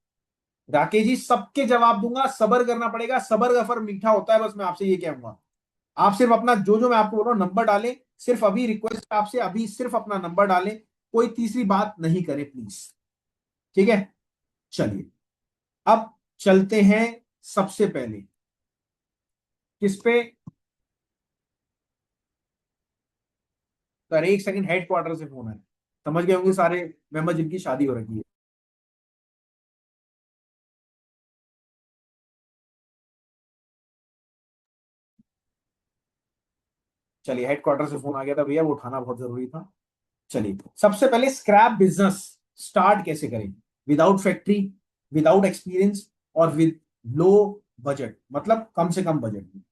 राकेश जी सबके जवाब दूंगा, सबर करना पड़ेगा, सबर का फल मीठा होता है, बस मैं आपसे ये कहूंगा। आप सिर्फ अपना जो जो मैं आपको बोल रहा हूँ नंबर डालें, सिर्फ अभी रिक्वेस्ट आपसे, अभी सिर्फ अपना नंबर डालें, कोई तीसरी बात नहीं करें प्लीज, ठीक है। चलिए अब चलते हैं सबसे पहले किस पे। सर एक सेकंड, हेडक्वार्टर से फोन है, समझ गए होंगे सारे मेंबर जिनकी शादी हो रखी है। चलिए हेडक्वार्टर से फोन आ गया था भैया, वो उठाना बहुत जरूरी था। चलिए सबसे पहले स्क्रैप बिजनेस स्टार्ट कैसे करें विदाउट फैक्ट्री, विदाउट एक्सपीरियंस और विद लो बजट, मतलब कम से कम बजट में।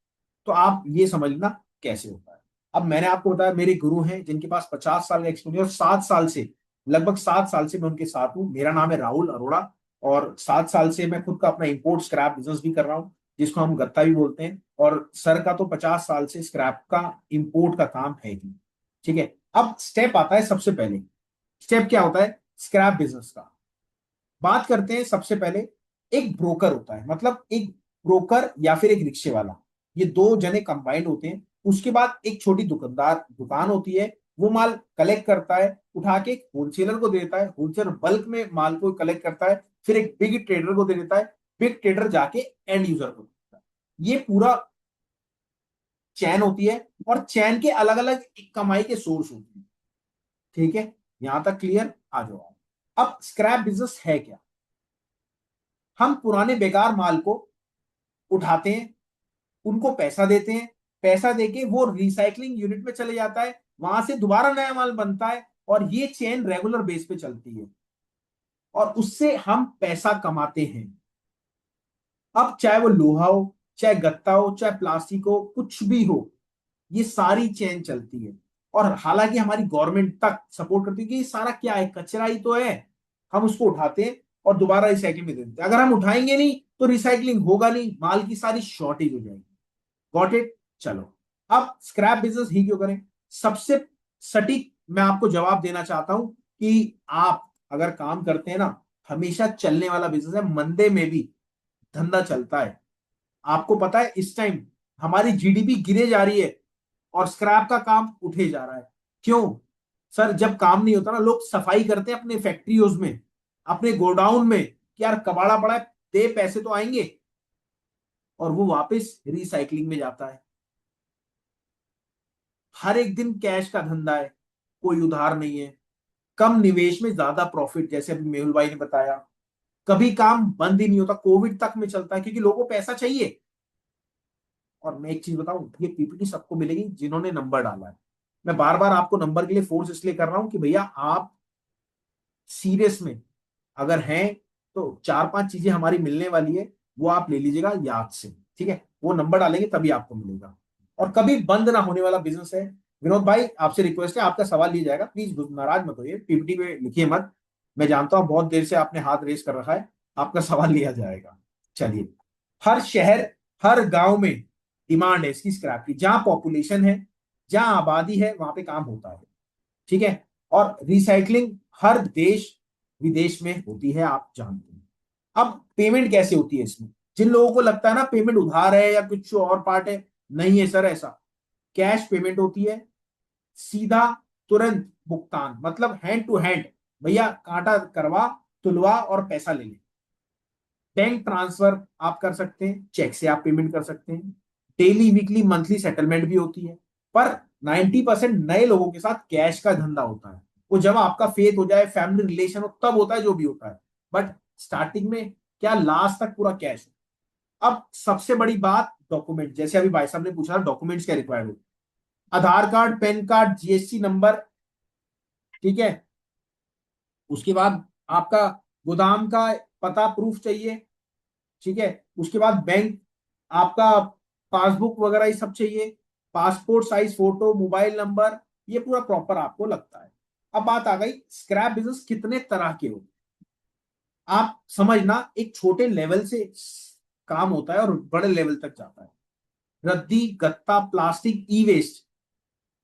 तो आप ये समझना कैसे होता है। अब मैंने आपको बताया मेरे गुरु हैं जिनके पास 50 साल का एक्सपीरियंस, और 7 साल से, लगभग 7 साल से मैं उनके साथ हूं। मेरा नाम है राहुल अरोड़ा, और 7 साल से मैं खुद का अपना इंपोर्ट स्क्रैप बिजनेस भी कर रहा हूं, जिसको हम गत्ता भी बोलते हैं। और सर का तो 50 साल से स्क्रैप का इंपोर्ट का काम है ही, ठीक है। अब स्टेप आता है, सबसे पहले स्टेप क्या होता है स्क्रैप बिजनेस का, बात करते हैं। सबसे पहले एक ब्रोकर होता है, मतलब एक ब्रोकर या फिर एक रिक्शे वाला, ये दो जने कंबाइंड होते हैं। उसके बाद एक छोटी दुकान होती है, वो माल कलेक्ट करता है, उठा के एक होलसेलर को देता है, होलसेलर बल्क में माल को कलेक्ट करता है, फिर एक बिग ट्रेडर को दे देता है, बिग ट्रेडर जाके एंड यूजर को देता है। ये पूरा चैन होती है, और चैन के अलग अलग कमाई के सोर्स होते हैं, ठीक है। यहां तक क्लियर, आ जाओ। अब स्क्रैप बिजनेस है क्या। हम पुराने बेकार माल को उठाते हैं, उनको पैसा देते हैं, पैसा देके वो रिसाइकलिंग यूनिट में चले जाता है, वहां से दोबारा नया माल बनता है, और ये चेन रेगुलर बेस पे चलती है, और उससे हम पैसा कमाते हैं। अब चाहे वो लोहा हो, चाहे गत्ता हो, चाहे प्लास्टिक हो, कुछ भी हो, ये सारी चेन चलती है। और हालांकि हमारी गवर्नमेंट तक सपोर्ट करती है कि ये सारा क्या है, कचरा ही तो है, हम उसको उठाते हैं और दोबारा रिसाइकलिंग में देते हैं। अगर हम उठाएंगे नहीं तो रिसाइकलिंग होगा नहीं, माल की सारी शॉर्टेज हो जाएगी। Got it. चलो अब स्क्रैप बिजनेस ही क्यों करें, सबसे सटीक मैं आपको जवाब देना चाहता हूं कि आप अगर काम करते हैं ना, हमेशा चलने वाला बिजनेस है, मंदे में भी धंधा चलता है। आपको पता है इस टाइम हमारी जीडीपी गिरे जा रही है, और स्क्रैप का काम उठे जा रहा है। क्यों सर, जब काम नहीं होता ना, लोग सफाई करते हैं अपने फैक्ट्रियों में, अपने गोडाउन में, कि यार कबाड़ा पड़ा है, दे पैसे तो आएंगे, और वो वापस रिसाइकलिंग में जाता है। हर एक दिन कैश का धंधा है, कोई उधार नहीं है, कम निवेश में ज्यादा प्रॉफिट, जैसे अभी मेहुल भाई ने बताया। कभी काम बंद ही नहीं होता, कोविड तक में चलता है, क्योंकि लोगों को पैसा चाहिए। और मैं एक चीज बताऊं, ये पीपीटी सबको मिलेगी जिन्होंने नंबर डाला है। मैं बार बार आपको नंबर के लिए फोर्स इसलिए कर रहा हूं कि भैया आप सीरियस में अगर हैं तो 4-5 चीजें हमारी मिलने वाली है, वो आप ले लीजिएगा याद से, ठीक है। वो नंबर डालेंगे तभी आपको मिलेगा, और कभी बंद ना होने वाला बिजनेस है। विनोद भाई आपसे रिक्वेस्ट है, आपका सवाल लिया जाएगा, प्लीज नाराज मत होइए, पीपीटी पे लिखिए मत। मैं जानता हूं बहुत देर से आपने हाथ रेस कर रखा है, आपका सवाल लिया जाएगा। चलिए, हर शहर, हर गांव में डिमांड है इसकी स्क्रैप की, जहां पॉपुलेशन है, जहां आबादी है, वहां पे काम होता है, ठीक है। और रिसाइकलिंग हर देश विदेश में होती है, आप जानते हैं। अब पेमेंट कैसे होती है इसमें, जिन लोगों को लगता है ना पेमेंट उधार है या कुछ और पार्ट है, नहीं है सर ऐसा। कैश पेमेंट होती है, सीधा तुरंत भुगतान, मतलब हैंड टू हैंड, भैया कांटा करवा, तुलवा और पैसा ले ले। बैंक ट्रांसफर आप कर सकते हैं, चेक से आप पेमेंट कर सकते हैं, डेली वीकली मंथली सेटलमेंट भी होती है। पर 90% नए लोगों के साथ कैश का धंधा होता है, वो जब आपका फेथ हो जाए, फैमिली रिलेशन हो, तब होता है जो भी होता है। बट स्टार्टिंग में क्या, लास्ट तक पूरा कैश। अब सबसे बड़ी बात डॉक्यूमेंट, जैसे अभी भाई साहब ने पूछा डॉक्यूमेंट्स क्या रिक्वायर्ड हो, Aadhaar card, PAN card, GST number, ठीक है। उसके बाद आपका गोदाम का पता प्रूफ चाहिए, ठीक है। उसके बाद बैंक, आपका पासबुक वगैरह ये सब चाहिए, passport size photo, mobile number, ये पूरा प्रॉपर आपको लगता है। अब बात आ गई स्क्रैप बिजनेस कितने तरह के होते हैं। आप समझना, एक छोटे लेवल से काम होता है और बड़े लेवल तक जाता है। रद्दी, गत्ता, plastic, e waste,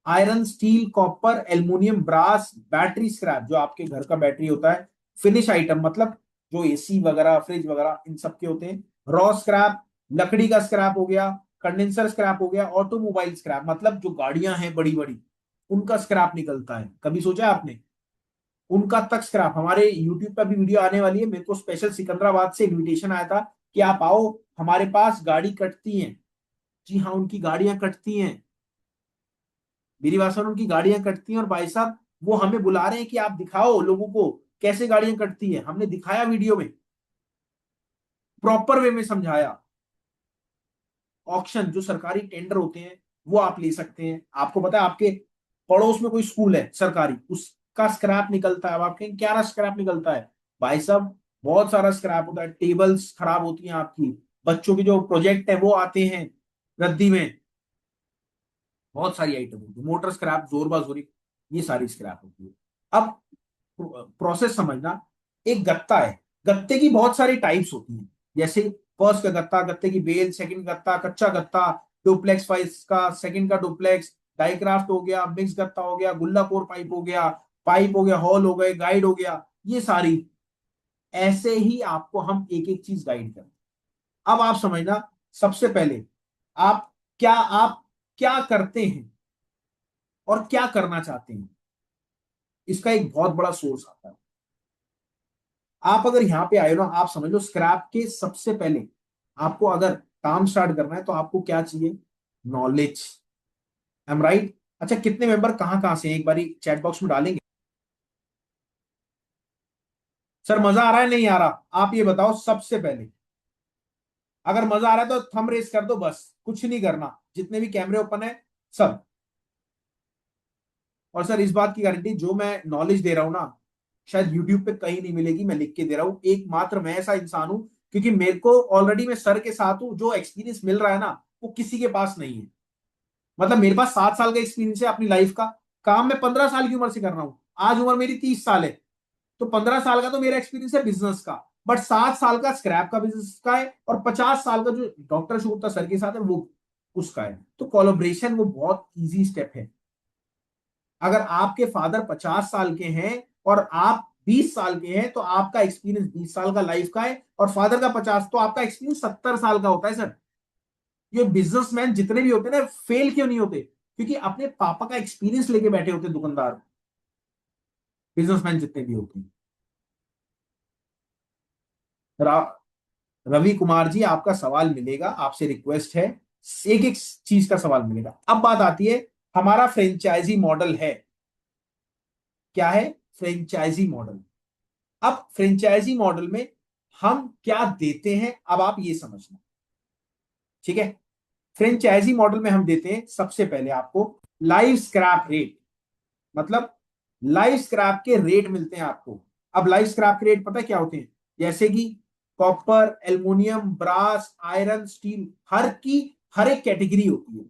iron, steel, copper, aluminium, brass, battery scrap जो आपके घर का बैटरी होता है, फिनिश आइटम मतलब जो एसी वगैरह, फ्रिज वगैरह इन सब के होते हैं, रॉ स्क्रैप, लकड़ी का स्क्रैप हो गया, कंडेंसर स्क्रैप हो गया, ऑटोमोबाइल स्क्रैप मतलब जो गाड़ियां हैं बड़ी बड़ी उनका स्क्रैप निकलता है, कभी सोचा है आपने? उनका तक स्क्रैप। हमारे यूट्यूब पर भी वीडियो आने वाली है, मेरे को स्पेशल सिकंदराबाद से इन्विटेशन आया था कि आप आओ हमारे पास, गाड़ी कटती हैं। जी हाँ, उनकी गाड़ियां कटती हैं, मेरी बात सुनो, उनकी गाड़ियां कटती हैं और भाई साहब वो हमें बुला रहे हैं कि आप दिखाओ लोगों को कैसे गाड़ियां कटती हैं। हमने दिखाया वीडियो में, प्रॉपर वे में समझाया। ऑक्शन जो सरकारी टेंडर होते हैं वो आप ले सकते हैं। आपको पता है आपके पड़ोस में कोई स्कूल है सरकारी, उसका स्क्रैप निकलता है, अब आपके क्या स्क्रैप निकलता है भाई साहब, बहुत सारा स्क्रैप होता है। टेबल्स खराब होती हैं आपकी, बच्चों के जो प्रोजेक्ट है वो आते हैं रद्दी में, बहुत सारी आइटम होती है, मोटर स्क्रैप, जोरबा जोरी, ये सारी स्क्रैप होती है। अब प्रोसेस समझना, एक गत्ता है, गत्ते की बहुत सारी टाइप्स होती हैं, जैसे फर्स्ट का गत्ता, गत्ते की बेल, सेकंड गत्ता, कच्चा गत्ता, डुप्लेक्स फाइल्स का, सेकंड का डुप्लेक्स, डाइक्राफ्ट हो गया, मिक्स गत्ता हो गया, गुल्ला कोर पाइप हो गया, हॉल हो गए, गाइड हो गया, ये सारी। ऐसे ही आपको हम एक एक चीज गाइड करें। अब आप समझना, सबसे पहले आप क्या करते हैं और क्या करना चाहते हैं, इसका एक बहुत बड़ा सोर्स आता है। आप अगर यहां पे आए हो ना, आप समझ लो स्क्रैप के सबसे पहले आपको अगर काम स्टार्ट करना है तो आपको क्या चाहिए? नॉलेज। Am right? अच्छा, कितने मेंबर कहां से हैं, एक बारी चैट बॉक्स में डालेंगे। सर मजा आ रहा है नहीं आ रहा, आप ये बताओ सबसे पहले। अगर मजा आ रहा है तो थंब रेस कर दो, बस कुछ नहीं करना, जितने भी कैमरे ओपन है सब। और सर इस बात की गारंटी, जो मैं नॉलेज दे रहा हूं ना, शायद यूट्यूब पे कहीं नहीं मिलेगी, मैं लिख के दे रहा हूं, एकमात्र मैं ऐसा इंसान हूं, क्योंकि मेरे को ऑलरेडी मैं सर के साथ हूं, जो एक्सपीरियंस मिल रहा है ना वो किसी के पास नहीं है। मतलब मेरे पास 7 साल का एक्सपीरियंस है अपनी लाइफ का, काम मैं 15 साल की उम्र से कर रहा हूं, आज उम्र मेरी 30 साल है, तो 15 साल का तो मेरा एक्सपीरियंस है बिजनेस का, बट 7 साल का स्क्रैप का बिजनेस का है, और 50 साल का जो डॉक्टर शुभता सर के साथ है वो उसका है। तो कोलैबोरेशन वो बहुत इजी स्टेप है। अगर आपके फादर 50 साल के हैं और आप 20 साल के हैं तो आपका एक्सपीरियंस 20 साल का लाइफ का है, और फादर का 50, तो आपका एक्सपीरियंस 70 साल का होता है सर। ये बिजनेसमैन जितने भी होते हैं ना, फेल क्यों नहीं होते? क्योंकि अपने पापा का एक्सपीरियंस लेके बैठे होते हैं दुकानदार, बिजनेसमैन जितने भी होते हैं। रवि कुमार जी, आपका सवाल मिलेगा, आपसे रिक्वेस्ट है, एक एक चीज का सवाल मिलेगा। अब बात आती है, हमारा फ्रेंचाइजी मॉडल है, क्या है? Franchisee model. अब फ्रेंचाइजी मॉडल में हम क्या देते हैं, अब आप ये समझना, ठीक है? फ्रेंचाइजी मॉडल में हम देते हैं सबसे पहले आपको लाइव स्क्रैप रेट, मतलब लाइव स्क्रैप के रेट मिलते हैं आपको। अब लाइव स्क्रैप के रेट पता है क्या होते हैं? जैसे कि copper, aluminium, brass, iron, steel, हर एक कैटेगरी होती है।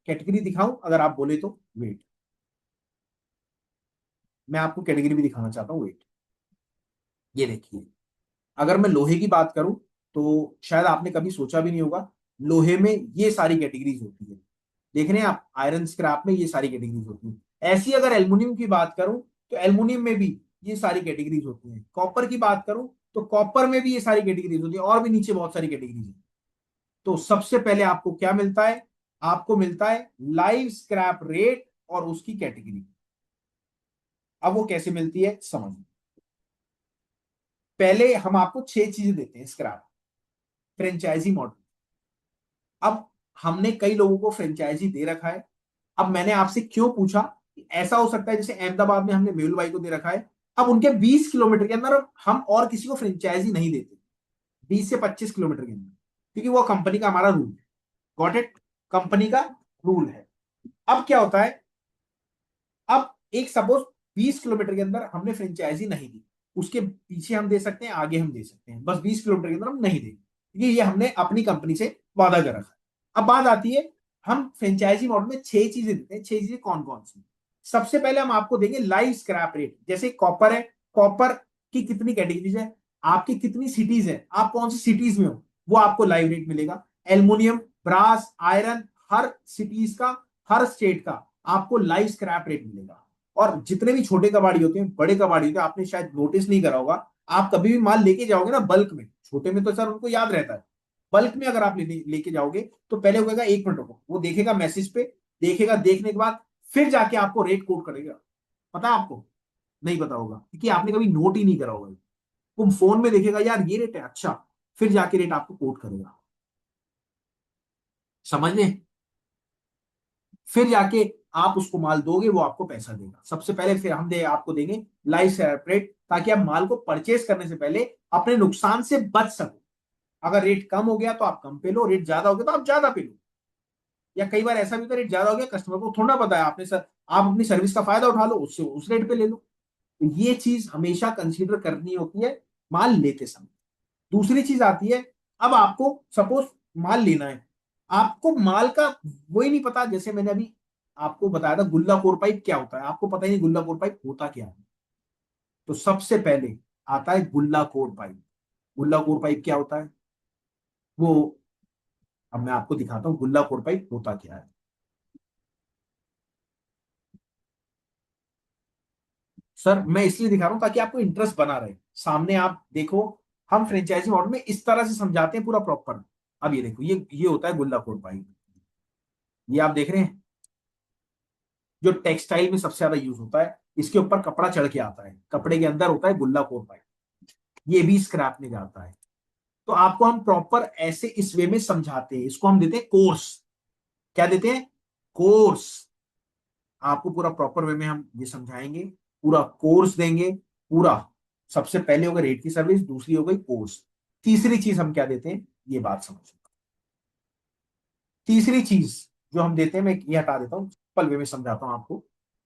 कैटेगरी दिखाऊं अगर आप बोले तो? वेट, मैं आपको कैटेगरी भी दिखाना चाहता हूं, वेट, ये देखिए। अगर मैं लोहे की बात करूं तो शायद आपने कभी सोचा भी नहीं होगा, लोहे में ये सारी कैटेगरीज होती है, देख रहे हैं आप? आयरन स्क्रैप में ये सारी कैटेगरीज होती है। ऐसी अगर एल्युमिनियम की बात करूं तो एल्युमिनियम में भी ये सारी कैटेगरीज होती हैं। कॉपर की बात करूं तो कॉपर में भी ये सारी कैटेगरीज होती है, और भी नीचे बहुत सारी कैटेगरीज है। तो सबसे पहले आपको क्या मिलता है? आपको मिलता है लाइव स्क्रैप रेट और उसकी कैटेगरी। अब वो कैसे मिलती है समझिए। पहले हम आपको 6 चीजें देते हैं स्क्रैप, फ्रेंचाइजी मॉडल। अब हमने कई लोगों को फ्रेंचाइजी दे रखा है। अब मैंने आपसे क्यों पूछा, ऐसा हो सकता है जैसे अहमदाबाद में हमने मेहुल भाई को दे रखा है, अब उनके 20 किलोमीटर के अंदर हम और किसी को फ्रेंचाइजी नहीं देते, 20 से 25 किलोमीटर के अंदर, क्योंकि वो कंपनी का हमारा रूल है। Got it? कंपनी का रूल है। अब क्या होता है, अब एक सपोज 20 किलोमीटर के अंदर हमने फ्रेंचाइजी नहीं दी, उसके पीछे हम दे सकते हैं, आगे हम दे सकते हैं, बस 20 किलोमीटर के अंदर हम नहीं देंगे, क्योंकि ये हमने अपनी कंपनी से वादा कर रखा है। अब बात आती है, हम फ्रेंचाइजी मॉडल में 6 चीजें देते हैं। 6 चीजें कौन कौन सी? सबसे पहले हम आपको देंगे लाइव स्क्रैप रेट। जैसे कॉपर है, कॉपर की कितनी कैटेगरीज है, आपकी कितनी सिटीज है, आप कौन सी सिटीज में हो, वो आपको लाइव रेट मिलेगा। एल्युमिनियम, ब्रास, आयरन, हर सिटीज का, हर स्टेट का आपको लाइव स्क्रैप रेट मिलेगा। और जितने भी छोटे कबाड़ी होते हैं, बड़े कबाड़ी होते हैं, आपने शायद नोटिस नहीं करा होगा, आप कभी भी माल लेके जाओगे ना बल्क में, छोटे में तो सर उनको याद रहता है, बल्क में अगर आप लेके जाओगे तो पहले वो कहेगा 1 मिनट रुको, वो देखेगा मैसेज पे, देखेगा, देखने के बाद फिर जाके आपको रेट कोट करेगा। पता है आपको? नहीं पता होगा क्योंकि आपने कभी नोट ही नहीं करा होगा। वो फोन में देखेगा यार ये रेट है, अच्छा, फिर जाके रेट आपको कोट करेगा। समझ लें? फिर जाके आप उसको माल दोगे, वो आपको पैसा देगा। सबसे पहले फिर हम आपको देंगे लाइव स्क्रैप रेट, ताकि आप माल को परचेस करने से पहले अपने नुकसान से बच सको। अगर रेट कम हो गया तो आप कम पे लो, रेट ज्यादा हो गया तो आप ज्यादा पे लो। या कई बार ऐसा भी होता है रेट ज्यादा हो गया, कस्टमर को थोड़ा पता है, आपने सर आप अपनी सर्विस का फायदा उठा लो, उससे उस रेट पे ले लो। तो ये चीज हमेशा कंसीडर करनी होती है माल लेते समय। दूसरी चीज आती है, अब आपको सपोज माल लेना है, आपको माल का वही नहीं पता, जैसे मैंने अभी आपको बताया था गुल्ला कोर पाइप क्या होता है, आपको पता ही नहीं गुल्ला कोर पाइप होता क्या है। तो सबसे पहले आता है गुल्ला कोर पाइप। गुल्ला कोर पाइप क्या होता है वो अब मैं आपको दिखाता हूं, गुल्ला कोर पाइप होता क्या है। सर मैं इसलिए दिखा रहा हूं ताकि आपको इंटरेस्ट बना रहे, सामने आप देखो। हम फ्रेंचाइजी मॉडल में इस तरह से समझाते हैं पूरा प्रॉपर। अब ये देखो, ये होता है गुल्ला कोर पाइप। ये आप देख रहे हैं, जो टेक्सटाइल में सबसे ज्यादा यूज होता है, इसके ऊपर कपड़ा चढ़ के आता है, कपड़े के अंदर होता है गुल्ला कोर पाइप, ये भी स्क्रैप में जाता है। तो आपको हम प्रॉपर ऐसे इस वे में समझाते हैं, इसको हम देते हैं कोर्स। क्या देते हैं? कोर्स। आपको पूरा प्रॉपर वे में हम ये समझाएंगे, पूरा कोर्स देंगे पूरा। सबसे पहले होगा रेट की सर्विस, दूसरी हो गई कोर्स, तीसरी चीज हम क्या देते हैं ये बात समझो। तीसरी चीज जो हम देते हैं, मैं ये हटा देता हूं, सिंपल वे में समझाता हूं आपको।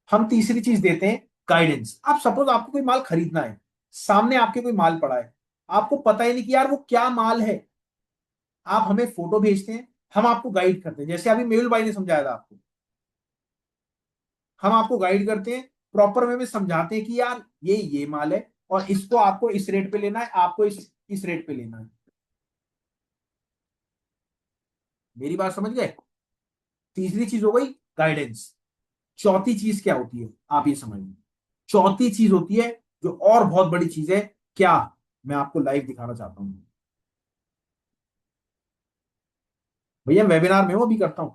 हम तीसरी चीज देते हैं गाइडेंस। आप सपोज आपको कोई माल खरीदना है, सामने आपके कोई माल पड़ा है, आपको पता ही नहीं कि यार वो क्या माल है, आप हमें फोटो भेजते हैं, हम आपको गाइड करते हैं, जैसे अभी मेहुल भाई ने समझाया था आपको, हम आपको गाइड करते हैं, प्रॉपर वे में समझाते हैं कि यार ये माल है और इसको आपको इस रेट पे लेना है, आपको इस रेट पे लेना है। मेरी बात समझ गए? तीसरी चीज हो गई गाइडेंस। चौथी चीज क्या होती है आप ये समझिए। चौथी चीज होती है जो और बहुत बड़ी चीज है, क्या, मैं आपको लाइव दिखाना चाहता हूं। भैया वेबिनार में हूं, अभी करता हूं,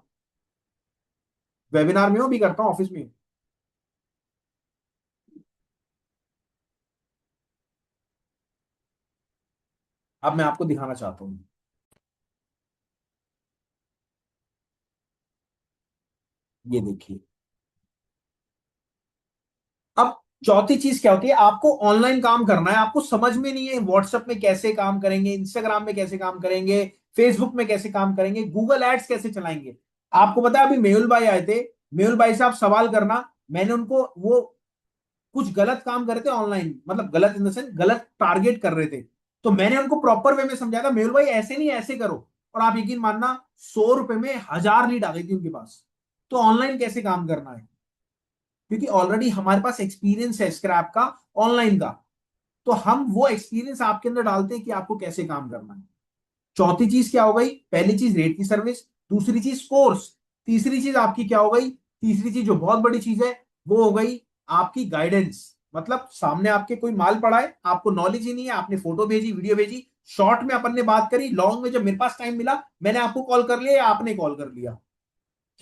वेबिनार में हूं, अभी करता हूं, ऑफिस में हूं। अब मैं आपको दिखाना चाहता हूं, ये देखिए। अब चौथी चीज क्या होती है, आपको ऑनलाइन काम करना है, आपको समझ में नहीं है व्हाट्सएप में कैसे काम करेंगे, इंस्टाग्राम में कैसे काम करेंगे, फेसबुक में कैसे काम करेंगे, गूगल एड्स कैसे चलाएंगे। आपको पता है अभी मेहुल भाई आए थे, मेहुल भाई से आप सवाल करना, मैंने उनको वो कुछ गलत काम कर रहे थे ऑनलाइन, मतलब गलत इन द सेंस गलत टारगेट कर रहे थे, तो मैंने उनको प्रॉपर वे में समझाया था, मेहुल भाई ऐसे नहीं ऐसे करो। और आप यकीन मानना, 100 रुपए में 1000 लीड आ गई थी उनके पास। तो ऑनलाइन कैसे काम करना है, क्योंकि ऑलरेडी हमारे पास एक्सपीरियंस है स्क्रैप का, ऑनलाइन का, तो हम वो एक्सपीरियंस आपके अंदर डालते हैं कि आपको कैसे काम करना है। चौथी चीज क्या हो गई, पहली चीज रेट की सर्विस, दूसरी चीज कोर्स, तीसरी चीज आपकी क्या हो गई, तीसरी चीज जो बहुत बड़ी चीज है वो हो गई आपकी गाइडेंस। मतलब सामने आपके कोई माल पड़ा है, आपको नॉलेज ही नहीं है, आपने फोटो भेजी, वीडियो भेजी, शॉर्ट में अपन ने बात करी, लॉन्ग में जब मेरे पास टाइम मिला मैंने आपको कॉल कर लिया या आपने कॉल कर लिया,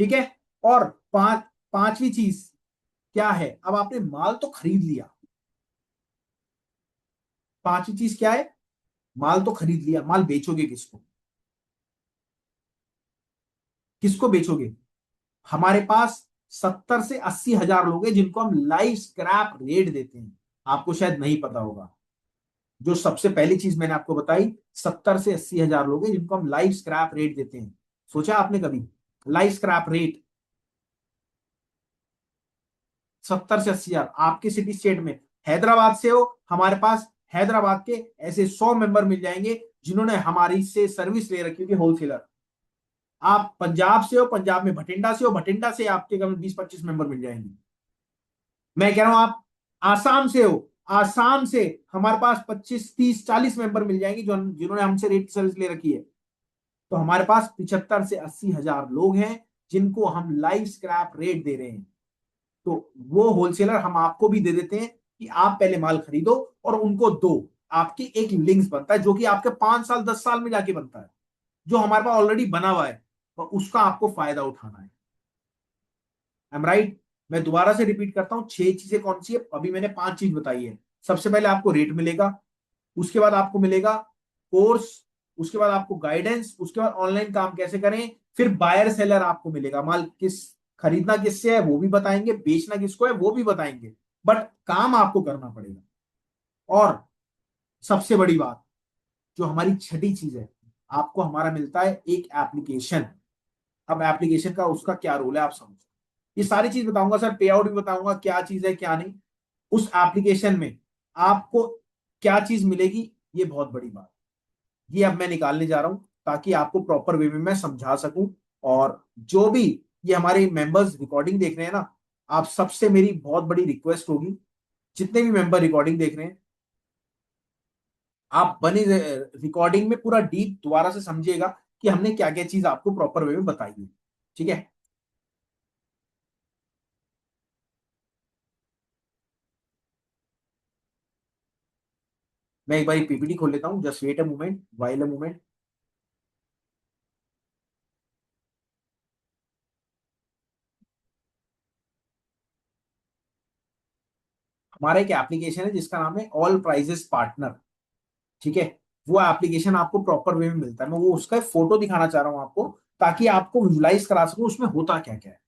ठीक है। और पांचवी चीज क्या है, अब आपने माल तो खरीद लिया, पांचवी चीज क्या है, माल तो खरीद लिया, माल बेचोगे किसको, किसको बेचोगे। हमारे पास 70 से 80 हजार लोग हैं जिनको हम लाइव स्क्रैप रेट देते हैं, आपको शायद नहीं पता होगा। जो सबसे पहली चीज मैंने आपको बताई, 70 से 80 हजार लोग हैं जिनको हम लाइव स्क्रैप रेट देते हैं। सोचा आपने कभी लाइव स्क्रैप रेट 70 से 80 हजार, आपके सिटी स्टेट में हैदराबाद से हो, हमारे पास हैदराबाद के ऐसे 100 मेंबर मिल जाएंगे जिन्होंने हमारी से सर्विस ले रखी होगी होलसेलर। आप पंजाब से हो, पंजाब में भटिंडा से हो, भटिंडा से आपके करीब 20-25 मेंबर मिल जाएंगे। मैं कह रहा हूं आप आसाम से हो, आसाम से हमारे पास 25-30-40 मेंबर मिल जाएंगे जो जिन्होंने हमसे रेट सर्विस ले रखी है। तो हमारे पास 75 से 80 हजार लोग हैं जिनको हम लाइव स्क्रैप रेट दे रहे हैं। तो वो होलसेलर हम आपको भी दे देते हैं कि आप पहले माल खरीदो और उनको दो। आपकी एक लिंक्स बनता है जो कि आपके 5 साल 10 साल में जाके बनता है, जो हमारे पास ऑलरेडी बना हुआ है, और उसका आपको फायदा उठाना है। I am right? मैं दोबारा से रिपीट करता हूं, 6 चीजें कौन सी है? अभी मैंने 5 चीज बताई है। सबसे पहले आपको रेट मिलेगा, उसके बाद आपको मिलेगा कोर्स, उसके बाद आपको गाइडेंस, उसके बाद ऑनलाइन काम कैसे करें, फिर बायर सेलर आपको मिलेगा, माल किस खरीदना किससे है वो भी बताएंगे, बेचना किसको है वो भी बताएंगे, बट काम आपको करना पड़ेगा। और सबसे बड़ी बात, जो हमारी छठी चीज है, आपको हमारा मिलता है एक एप्लीकेशन। अब एप्लीकेशन का उसका क्या रोल है आप समझो। ये सारी चीज बताऊंगा सर, पे आउट भी बताऊंगा क्या चीज है क्या नहीं। उस एप्लीकेशन में आपको क्या चीज मिलेगी, ये बहुत बड़ी बात, ये अब मैं निकालने जा रहा हूं ताकि आपको प्रॉपर वे में मैं समझा सकूं। और जो भी ये हमारे मेंबर्स रिकॉर्डिंग देख रहे हैं ना, आप सबसे मेरी बहुत बड़ी रिक्वेस्ट होगी, जितने भी मेंबर रिकॉर्डिंग देख रहे हैं, आप बने रिकॉर्डिंग में पूरा डीप दोबारा से समझिएगा कि हमने क्या क्या चीज आपको प्रॉपर वे में बताई है। ठीक है? मैं एक बार पीपीटी खोल लेता हूं, just wait a moment, while a moment. हमारा एक एप्लीकेशन है जिसका नाम है ऑल प्राइजेस पार्टनर। ठीक है? वो एप्लीकेशन आपको प्रॉपर वे में मिलता है, मैं वो उसका फोटो दिखाना चाह रहा हूं आपको, ताकि आपको विजुलाइज करा सकूं उसमें होता क्या क्या है,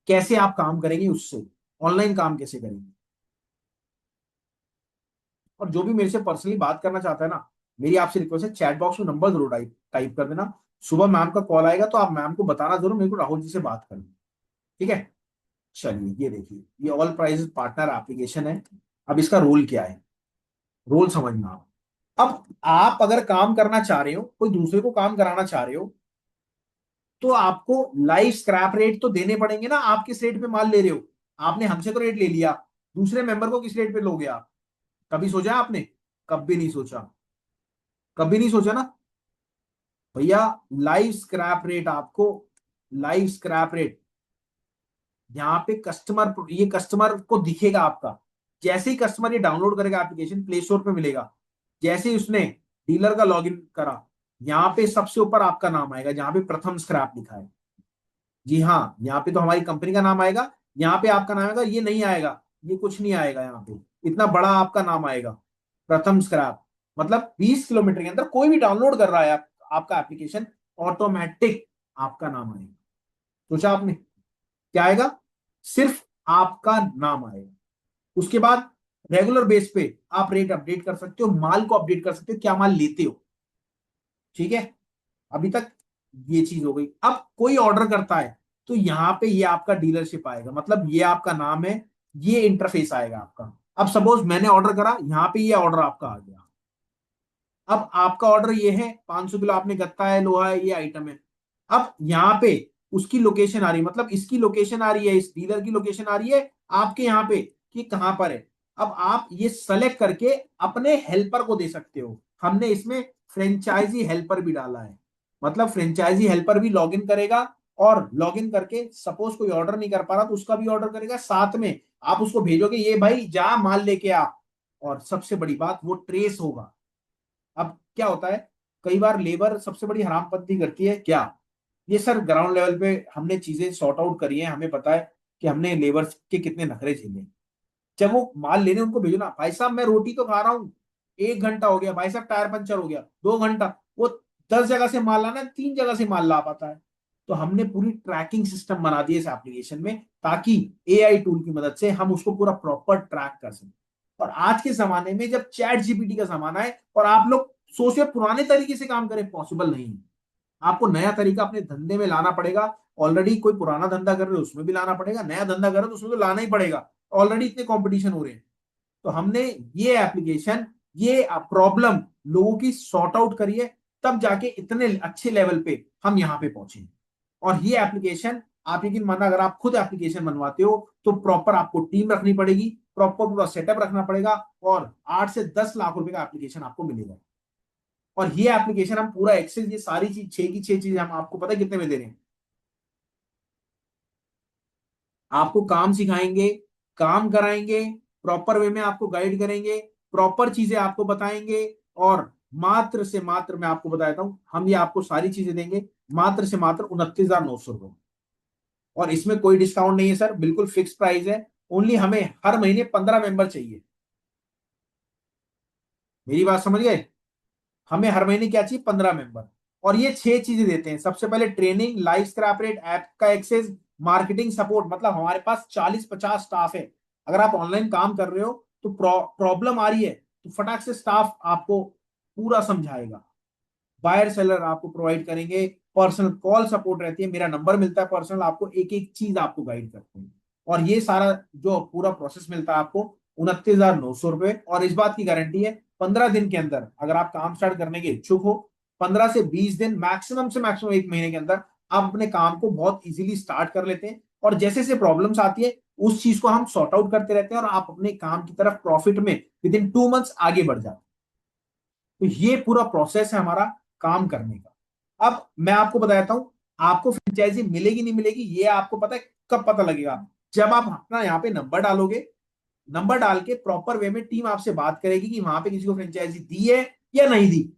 कैसे आप काम करेंगे उससे, ऑनलाइन काम कैसे करेंगे। और जो भी मेरे से पर्सनली बात करना चाहता है ना, मेरी आपसे रिक्वेस्ट है, चैट बॉक्स में नंबर जरूर टाइप टाइप कर देना। सुबह मैम का कॉल आएगा तो आप मैम को बताना जरूर मेरे को राहुल जी से बात करनी। ठीक है? चलिए, ये देखिए, ये ऑल प्राइजेस पार्टनर एप्लीकेशन है। अब इसका रोल क्या है, रोल समझना आप। अब आप अगर काम करना चाह रहे हो, कोई दूसरे को काम कराना चाह रहे हो, तो आपको लाइव स्क्रैप रेट तो देने पड़ेंगे ना। आप किस रेट पे माल ले रहे हो? आपने हमसे तो रेट ले लिया, दूसरे मेंबर को किस रेट पे लोगे आप? कभी सोचा आपने? कभी नहीं सोचा, कभी नहीं सोचा ना भैया। लाइव स्क्रैप रेट आपको, लाइव स्क्रैप रेट यहाँ पे कस्टमर, ये कस्टमर को दिखेगा आपका। जैसे ही कस्टमर ये डाउनलोड करेगा एप्लीकेशन, प्ले स्टोर पे मिलेगा, जैसे ही उसने डीलर का लॉगिन करा, यहाँ पे सबसे ऊपर आपका नाम आएगा जहां पे प्रथम स्क्रैप लिखा है। जी हाँ, यहाँ पे तो हमारी कंपनी का नाम आएगा, यहाँ पे आपका नाम आएगा, ये नहीं आएगा, ये कुछ नहीं आएगा यहाँ पे, इतना बड़ा आपका नाम आएगा, प्रथम स्क्रैप। मतलब 20 किलोमीटर के अंदर कोई भी डाउनलोड कर रहा है आपका एप्लीकेशन, ऑटोमेटिक आपका नाम आएगा। सोचा आपने क्या आएगा? सिर्फ आपका नाम आएगा। उसके बाद रेगुलर बेस पे आप रेट अपडेट कर सकते हो, माल को अपडेट कर सकते हो, क्या माल लेते हो। ठीक है? अभी तक ये चीज हो गई। अब कोई ऑर्डर करता है तो यहाँ पे ये आपका डीलरशिप आएगा, मतलब ये आपका नाम है, ये इंटरफेस आएगा आपका। अब सपोज मैंने ऑर्डर करा, यहाँ पे ये ऑर्डर आपका आ गया। अब आपका ऑर्डर ये है, 500 किलो आपने गत्ता है, लोहा है, ये आइटम है। अब यहाँ पे उसकी लोकेशन आ रही है, मतलब इसकी लोकेशन आ रही है, इस डीलर की लोकेशन आ रही है आपके यहाँ पे कि कहां पर है। अब आप ये सेलेक्ट करके अपने हेल्पर को दे सकते हो। हमने इसमें फ्रेंचाइजी हेल्पर भी डाला है, मतलब फ्रेंचाइजी हेल्पर भी लॉगिन करेगा, और लॉगिन करके सपोज कोई ऑर्डर नहीं कर पा रहा तो उसका भी ऑर्डर करेगा, साथ में आप उसको भेजोगे ये भाई जा माल लेके आ। और सबसे बड़ी बात, वो ट्रेस होगा। अब क्या होता है, कई बार लेबर सबसे बड़ी हरामपंती करती है क्या, ये सर ग्राउंड लेवल पे हमने चीजें सॉर्ट आउट करी है, हमें पता है कि हमने लेबर के कितने नखरे झेले। जब वो माल लेने उनको भेजो ना, भाई साहब मैं रोटी तो खा रहा हूँ, 1 घंटा हो गया, भाई साहब टायर पंचर हो गया 2 घंटा, वो 10 जगह से माल लाना, 3 जगह से माल ला पाता है। तो हमने पूरी ट्रैकिंग सिस्टम बना दिया इस एप्लीकेशन में, ताकि एआई टूल की मदद से हम उसको पूरा प्रॉपर ट्रैक कर सकें। और आज के जमाने में जब चैट जीपीटी का जमाना है और आप लोग सोचे पुराने तरीके से काम करें, पॉसिबल नहीं है। आपको नया तरीका अपने धंधे में लाना पड़ेगा। ऑलरेडी कोई पुराना धंधा कर रहे हो उसमें भी लाना पड़ेगा, नया धंधा कर रहे हो तो उसमें तो लाना ही पड़ेगा। ऑलरेडी इतने कंपटीशन हो रहे हैं। तो हमने ये एप्लीकेशन, ये प्रॉब्लम लोगों की सॉर्ट आउट करी है, तब जाके इतने अच्छे लेवल पे हम यहाँ पे पहुंचे। और ये एप्लीकेशन, आप यकीन मानना, अगर आप खुद एप्लीकेशन बनवाते हो तो प्रॉपर आपको टीम रखनी पड़ेगी, प्रॉपर पूरा सेटअप रखना पड़ेगा, और 8 से 10 लाख रुपए का एप्लीकेशन आपको मिलेगा। और ये एप्लीकेशन हम पूरा एक्सेस, ये सारी चीज 6 की 6 चीजें हम आपको पता है कितने में दे रहे हैं? आपको काम सिखाएंगे, काम कराएंगे, प्रॉपर वे में आपको गाइड करेंगे, प्रॉपर चीजें आपको बताएंगे। और मात्र से मात्र मैं आपको बता देता हूं, हम ये आपको सारी चीजें देंगे मात्र से मात्र 29,900 रुपये। और इसमें कोई डिस्काउंट नहीं है सर, बिल्कुल फिक्स प्राइस है। ओनली हमें हर महीने 15 मेंबर चाहिए। मेरी बात समझ गए? हमें हर महीने क्या चाहिए? 15 मेंबर। और ये 6 चीजें देते हैं। सबसे पहले training, live scrap rate, app का एक्सेस, मार्केटिंग सपोर्ट। मतलब हमारे पास 40-50 स्टाफ है। अगर आप ऑनलाइन काम कर रहे हो तो प्रॉब्लम आ रही है तो फटाक से स्टाफ आपको पूरा समझाएगा। बायर सेलर आपको प्रोवाइड करेंगे, पर्सनल कॉल सपोर्ट रहती है, मेरा नंबर मिलता है पर्सनल, आपको एक एक चीज आपको गाइड करते हैं। और ये सारा जो पूरा प्रोसेस मिलता है आपको 29,900 रुपये। और इस बात की गारंटी है 15 दिन के अंदर अगर आप काम स्टार्ट करने के इच्छुक हो, 15 से 20 दिन मैक्सिमम से मैक्सिमम एक महीने के अंदर आप अपने काम को बहुत इजीली स्टार्ट कर लेते हैं। और जैसे जैसे प्रॉब्लम्स आती है उस चीज को हम सॉर्ट आउट करते रहते हैं और आप अपने काम की तरफ प्रॉफिट में विद इन 2 मंथ्स आगे बढ़ जाते हैं। तो ये पूरा प्रोसेस है हमारा काम करने का। अब मैं आपको बताता हूं, आपको फ्रेंचाइजी मिलेगी नहीं मिलेगी ये आपको पता है कब पता लगेगा? जब आप अपना यहाँ पे नंबर डालोगे, नंबर डाल के प्रॉपर वे में टीम आपसे बात करेगी कि वहां पे किसी को फ्रेंचाइजी दी है या नहीं दी।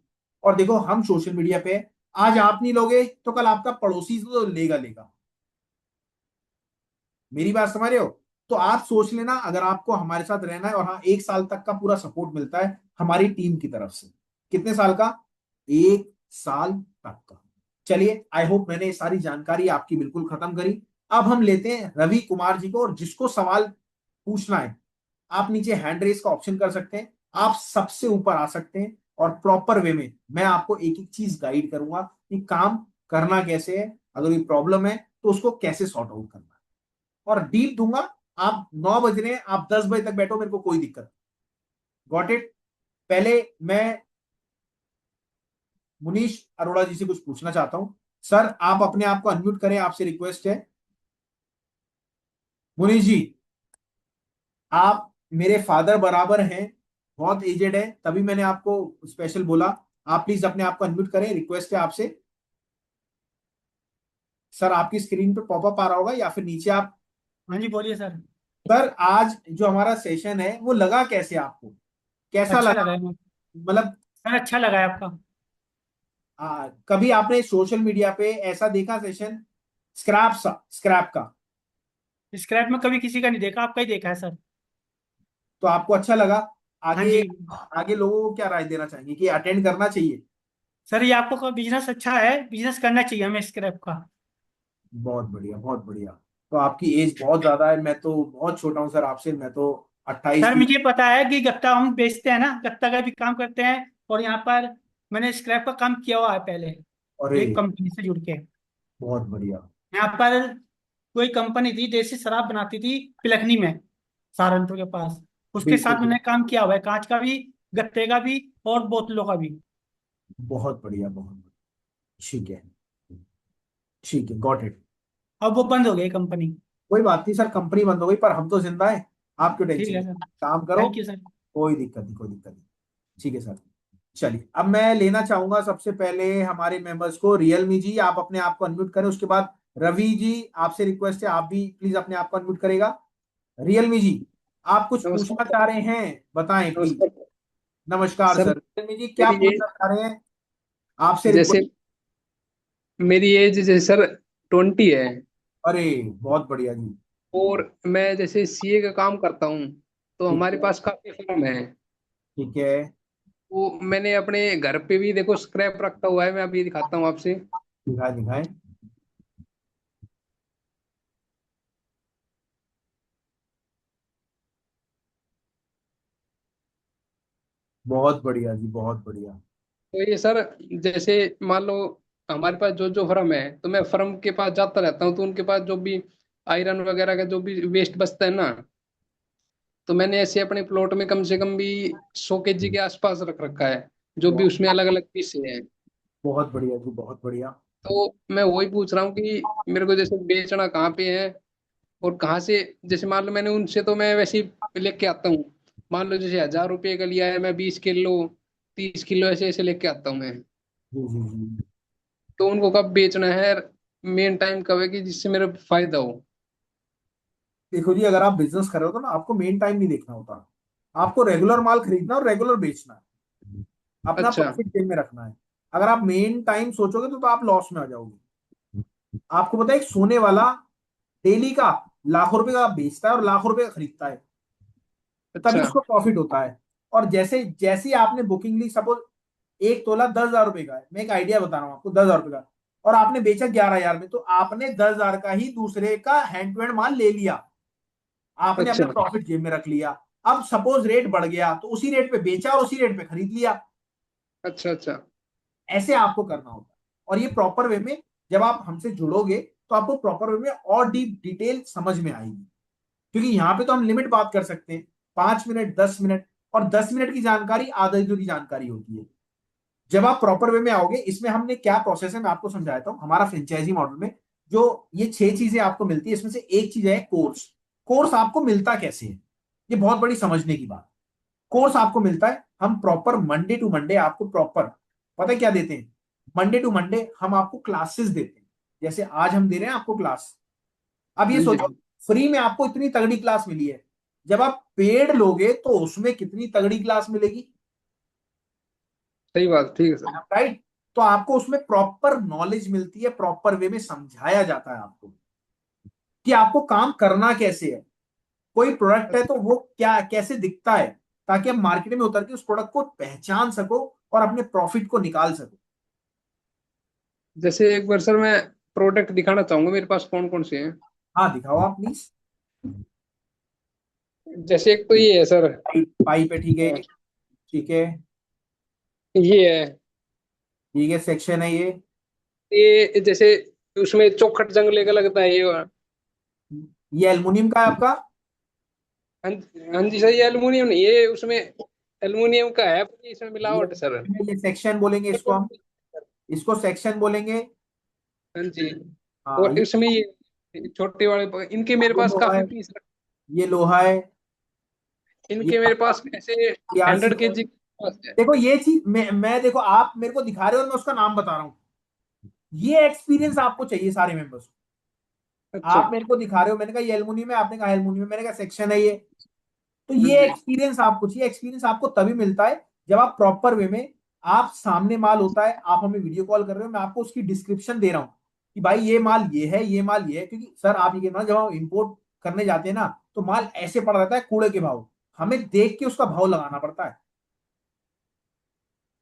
और देखो हम सोशल मीडिया पे, आज आप नहीं लोगे तो कल आपका पड़ोसी तो लेगा लेगा। मेरी बात समझ रहे हो? तो आप सोच लेना, अगर आपको हमारे साथ रहना है, और हाँ 1 साल तक का पूरा सपोर्ट मिलता है हमारी टीम की तरफ से। कितने साल का? 1 साल तक का। चलिए, आई होप मैंने ये सारी जानकारी आपकी बिल्कुल खत्म करी। अब हम लेते हैं रवि कुमार जी को, और जिसको सवाल पूछना है आप नीचे हैंड रेस का ऑप्शन कर सकते हैं, आप सबसे ऊपर आ सकते हैं। और प्रॉपर वे में मैं आपको एक एक चीज गाइड करूंगा कि काम करना कैसे है, अगर कोई प्रॉब्लम है तो उसको कैसे सॉर्ट आउट करना है। और डीप दूंगा। आप 9 बज रहे हैं, आप 10 बजे तक बैठो, मेरे को कोई दिक्कत। Got it? पहले मैं मुनीश अरोड़ा जी से कुछ पूछना चाहता हूं। सर आप अपने आप को अनम्यूट करें, आपसे रिक्वेस्ट है। मुनीश जी, आप मेरे फादर बराबर हैं, बहुत एजेड है, तभी मैंने आपको स्पेशल बोला। आप प्लीज अपने आप को अनम्यूट करें, रिक्वेस्ट है आपसे। सर आपकी स्क्रीन पे पॉपअप आ रहा होगा या फिर नीचे आप। हाँ जी, बोलिए सर। सर आज जो हमारा सेशन है वो लगा कैसे आपको? कैसा अच्छा लगा? लगा है मतलब सर, अच्छा लगा है आपका। कभी आपने सोशल मीडिया पे ऐसा देखा सेशन स्क्रैप का? स्क्रैप में कभी किसी का नहीं देखा, आपका ही देखा है सर। तो आपको अच्छा लगा? हाँ आगे जी। आगे लोगों को क्या राय देना चाहेंगे कि अटेंड करना चाहिए? सर ये आपको का बिजनेस अच्छा है, बिजनेस करना चाहिए हमें स्क्रैप का। बहुत बढ़िया, बहुत बढ़िया। तो आपकी एज बहुत ज्यादा है, मैं तो बहुत छोटा हूँ सर आपसे, मैं तो 28 सर 30। मुझे पता है कि गत्ता हम बेचते हैं ना, गत्ता का भी काम करते हैं। और यहाँ पर मैंने स्क्रैप का काम किया हुआ है पहले, अरे एक कंपनी से जुड़ के। बहुत बढ़िया। यहाँ पर कोई कंपनी थी, देसी शराब बनाती थी पिलखनी में, सहारनपुर के पास। उसके बिल्कुल साथ बिल्कुल। मैंने काम किया हुआ है, कांच का भी, गत्ते का भी और बोतलों का भी। बहुत बढ़िया, बहुत बढ़िया। ठीक है, ठीक है, गॉट इट। अब वो बंद हो गई कंपनी। कोई बात नहीं सर, कंपनी बंद हो गई पर हम तो जिंदा है। आप क्यों ठीक टेंशन है लें? सर। काम करो। Thank you sir. कोई दिक्कत नहीं, कोई दिक्कत नहीं। ठीक है सर। चलिए, अब मैं लेना चाहूंगा सबसे पहले हमारे मेंबर्स को। रियलमी जी, आप अपने आप को अनम्यूट करें। उसके बाद रवि जी, आपसे रिक्वेस्ट है, आप भी प्लीज अपने आप को अनम्यूट करेगा। रियलमी जी, आप कुछ पूछना नमस्कार। चाह रहे हैं, बताएं प्लीज। नमस्कार नमस्कार सर। सर, रियलमी जी क्या मेरी एज पूछना चाह रहे हैं? आपसे जैसे रिक्वेस्ट। मेरी एज जैसे सर 20 है। अरे बहुत बढ़िया जी। और मैं जैसे सीए का काम करता हूँ, तो ठीक हमारे है, पास काफी फर्म है। ठीक है। वो मैंने अपने घर पे भी देखो स्क्रैप रखा हुआ है, मैं अभी दिखाता हूँ आपसे। दिखाए दिखाए। बहुत बढ़िया जी, बहुत बढ़िया। तो ये सर, जैसे मान लो हमारे पास जो जो फर्म है, तो मैं फर्म के पास जाता रहता हूँ, तो उनके पास जो भी आयरन वगैरह का जो भी वेस्ट बचता है ना, तो मैंने ऐसे अपने प्लॉट में कम से कम भी 100 केजी के आसपास रख रखा है, जो भी बहुत उसमें अलग अलग पीस हैं। बहुत बढ़िया जी, बहुत बढ़िया। तो मैं वही पूछ रहा हूँ कि मेरे को जैसे बेचना कहाँ पे है, और कहाँ से। जैसे मान लो मैंने उनसे, तो मैं वैसे ही लेके आता हूँ। मान लो जैसे 1000 रुपये का लिया है, मैं 20 किलो 30 किलो ऐसे ऐसे लेके आता हूँ मैं। जी जी जी। तो उनको कब बेचना है, मेन टाइम कब है कि जिससे मेरा फायदा हो। देखो जी, अगर आप बिजनेस कर रहे हो तो ना आपको मेन टाइम नहीं देखना होता, आपको रेगुलर माल खरीदना और रेगुलर बेचना है, अपना अच्छा प्रॉफिट जेब में रखना है। अगर आप मेन टाइम सोचोगे तो आप लॉस में आ जाओगे। आपको पता है, एक सोने वाला डेली का लाखों रुपए का बेचता है और लाखों रुपए का खरीदता है, तभी अच्छा उसको प्रॉफिट होता है। और जैसे जैसे ही आपने बुकिंग ली, सपोज 1 तोला 10,000 रुपए का है, मैं एक आइडिया बता रहा हूँ आपको, 10,000 रुपए का, और आपने बेचा 11,000 में, तो आपने 10,000 का ही दूसरे का हैंड टू हैंड माल ले लिया, आपने अपना अच्छा प्रॉफिट जेब में रख लिया। अब सपोज रेट बढ़ गया तो उसी रेट पे बेचा और उसी रेट पे खरीद लिया। अच्छा अच्छा। ऐसे आपको करना होता है। और ये प्रॉपर वे में जब आप हमसे जुड़ोगे तो आपको प्रॉपर वे में और डीप डिटेल समझ में आएगी, क्योंकि यहाँ पे तो हम लिमिट बात कर सकते हैं, 5 मिनट, 10 मिनट, और 10 मिनट की जानकारी आधा अधूरी जानकारी होती है। जब आप प्रॉपर वे में आओगे, इसमें हमने क्या प्रोसेस है मैं आपको समझाता हूँ। हमारा फ्रेंचाइजी मॉडल में जो ये 6 चीजें आपको मिलती है, इसमें से एक चीज है कोर्स। कोर्स आपको मिलता कैसे है, ये बहुत बड़ी समझने की बात। कोर्स आपको मिलता है, हम प्रॉपर मंडे टू मंडे आपको प्रॉपर पता है क्या देते हैं, मंडे टू मंडे हम आपको क्लासेस देते हैं। जैसे आज हम दे रहे हैं आपको क्लास, अब ये हाँ जी सोचो, फ्री में आपको इतनी तगड़ी क्लास मिली है, जब आप पेड लोगे तो उसमें कितनी तगड़ी क्लास मिलेगी, सही बात, ठीक है सर। राइट। तो आपको उसमें प्रॉपर नॉलेज मिलती है, प्रॉपर वे में समझाया जाता है आपको कि आपको काम करना कैसे है। कोई प्रोडक्ट है तो वो क्या कैसे दिखता है, ताकि आप मार्केट में उतर के उस प्रोडक्ट को पहचान सको और अपने प्रॉफिट को निकाल सको। जैसे एक बार सर मैं प्रोडक्ट दिखाना चाहूंगा, मेरे पास कौन कौन से हैं। हाँ दिखाओ आप प्लीज। जैसे एक तो ये है सर। पाइप है, ठीक है, ठीक है, ये है। ठीक है, सेक्शन है ये। ये जैसे उसमें चौखट जंगले का लगता है ये वाला। ये एल्युमिनियम का है आपका। हाँ हाँ जी सर, ये एल्युमिनियम नहीं, ये उसमें एल्युमिनियम का है पर ये इसमें ये मिलावट है सर। ये सेक्शन बोलेंगे इसको हम, इसको सेक्शन बोलेंगे। हाँ जी। हाँ और इसमें ये छोटे वाले इनके मेरे ये पास लोहा काफी है, पीस। ये लोहा है, ये इनके मेरे पास ऐसे PRC 100 है। केजी है। देखो ये चीज मैं देखो, आप मेरे को दिखा रहे हो और मैं उसका नाम बता रहा हूँ। ये एक्सपीरियंस आपको चाहिए सारे मेंबर्स। अच्छा। आप मेरे को दिखा रहे हो, मैंने कहा ये एल्युमिनियम है, आपने कहा एल्युमिनियम, मैंने कहा सेक्शन है ये। तो हाँ ये जी। एक्सपीरियंस आपको चाहिए। एक्सपीरियंस आपको तभी मिलता है जब आप प्रॉपर वे में, आप सामने माल होता है, आप हमें वीडियो कॉल कर रहे हो, मैं आपको उसकी डिस्क्रिप्शन दे रहा हूँ कि भाई ये माल ये है, ये माल ये है। क्योंकि सर आप ये कहना, जब हम इंपोर्ट करने जाते हैं ना तो माल ऐसे पड़ा रहता है कूड़े के भाव, हमें देख के उसका भाव लगाना पड़ता है,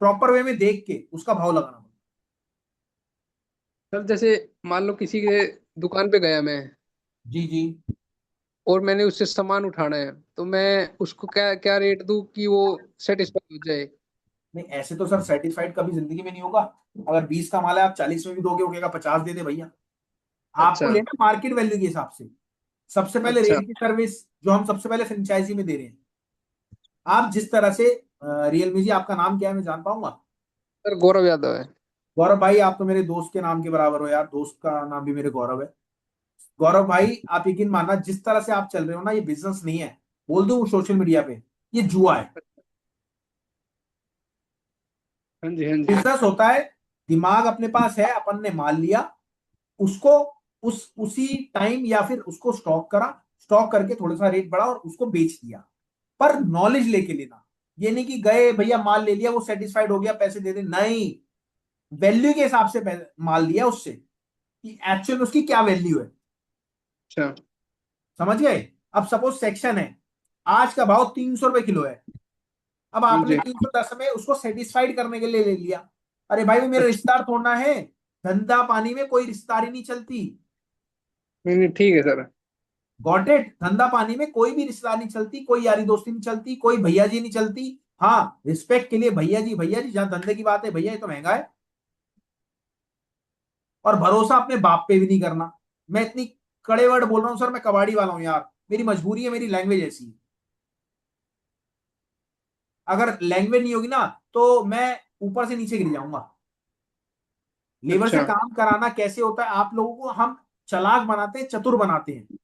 प्रॉपर वे में देख के उसका भाव लगाना पड़ता सर जैसे मान लो किसी के दुकान पे गया मैं, है। जी जी। और मैंने उससे सामान उठाना है, तो मैं उसको क्या क्या रेट दूं कि वो सेटिस्फाई हो जाए। नहीं ऐसे तो सर सेटिस्फाइड कभी जिंदगी में नहीं होगा। अगर 20 का माल है, आप 40 में भी दोगे, वो कहेगा 50 दे दे भैया। आपको अच्छा लेना मार्केट वैल्यू के हिसाब से। सबसे पहले अच्छा। रेट की सर्विस जो हम सबसे पहले फ्रेंचाइजी में दे रहे हैं। आप जिस तरह से रियलमी जी, आपका नाम क्या है मैं जान पाऊंगा। सर गौरव यादव है। गौरव भाई, आप तो मेरे दोस्त के नाम के बराबर हो यार, दोस्त का नाम भी मेरे गौरव है। गौरव भाई, आप यकीन मानना, जिस तरह से आप चल रहे हो ना, ये बिजनेस नहीं है, बोल दूं सोशल मीडिया पे, ये जुआ है। हाँ जी हाँ जी। बिजनेस होता है, दिमाग अपने पास है, अपन ने माल लिया, उसको उसी टाइम या फिर उसको स्टॉक करा, स्टॉक करके थोड़ा सा रेट बढ़ा और उसको बेच दिया। पर नॉलेज लेके लेना, ये नहीं कि गए भैया माल ले लिया, वो सेटिस्फाइड हो गया पैसे दे दे, नहीं। वैल्यू के हिसाब से माल लिया उससे, कि एक्चुअल में उसकी क्या वैल्यू है। अच्छा। समझ गए। अब सपोज सेक्शन है, आज का भाव 300 रुपए किलो है, अब हाँ आपने जी। 310 में उसको सेटिस्फाइड करने के लिए ले लिया। अरे भाई वो मेरा अच्छा। रिश्तेदार थोड़ना है, धंधा पानी में कोई रिश्तेदारी नहीं चलती। नहीं नहीं, ठीक है सर। Got it. धंधा पानी में कोई भी रिश्तेदार नहीं चलती, कोई यारी दोस्ती नहीं चलती, कोई भैया जी नहीं चलती। हाँ, रिस्पेक्ट के लिए भैया जी, भैया जी, जहां धंधे की बात है भैया ये तो महंगा है। और भरोसा अपने बाप पे भी नहीं करना। मैं इतनी कड़े वर्ड बोल रहा हूं सर, मैं कबाड़ी वाला हूं यार, मेरी मजबूरी है, मेरी लैंग्वेज ऐसी है। अगर लैंग्वेज नहीं होगी ना तो मैं ऊपर से नीचे गिर जाऊंगा। लेबर से अच्छा। काम कराना कैसे होता है, आप लोगों को हम चालाक बनाते हैं, चतुर बनाते हैं।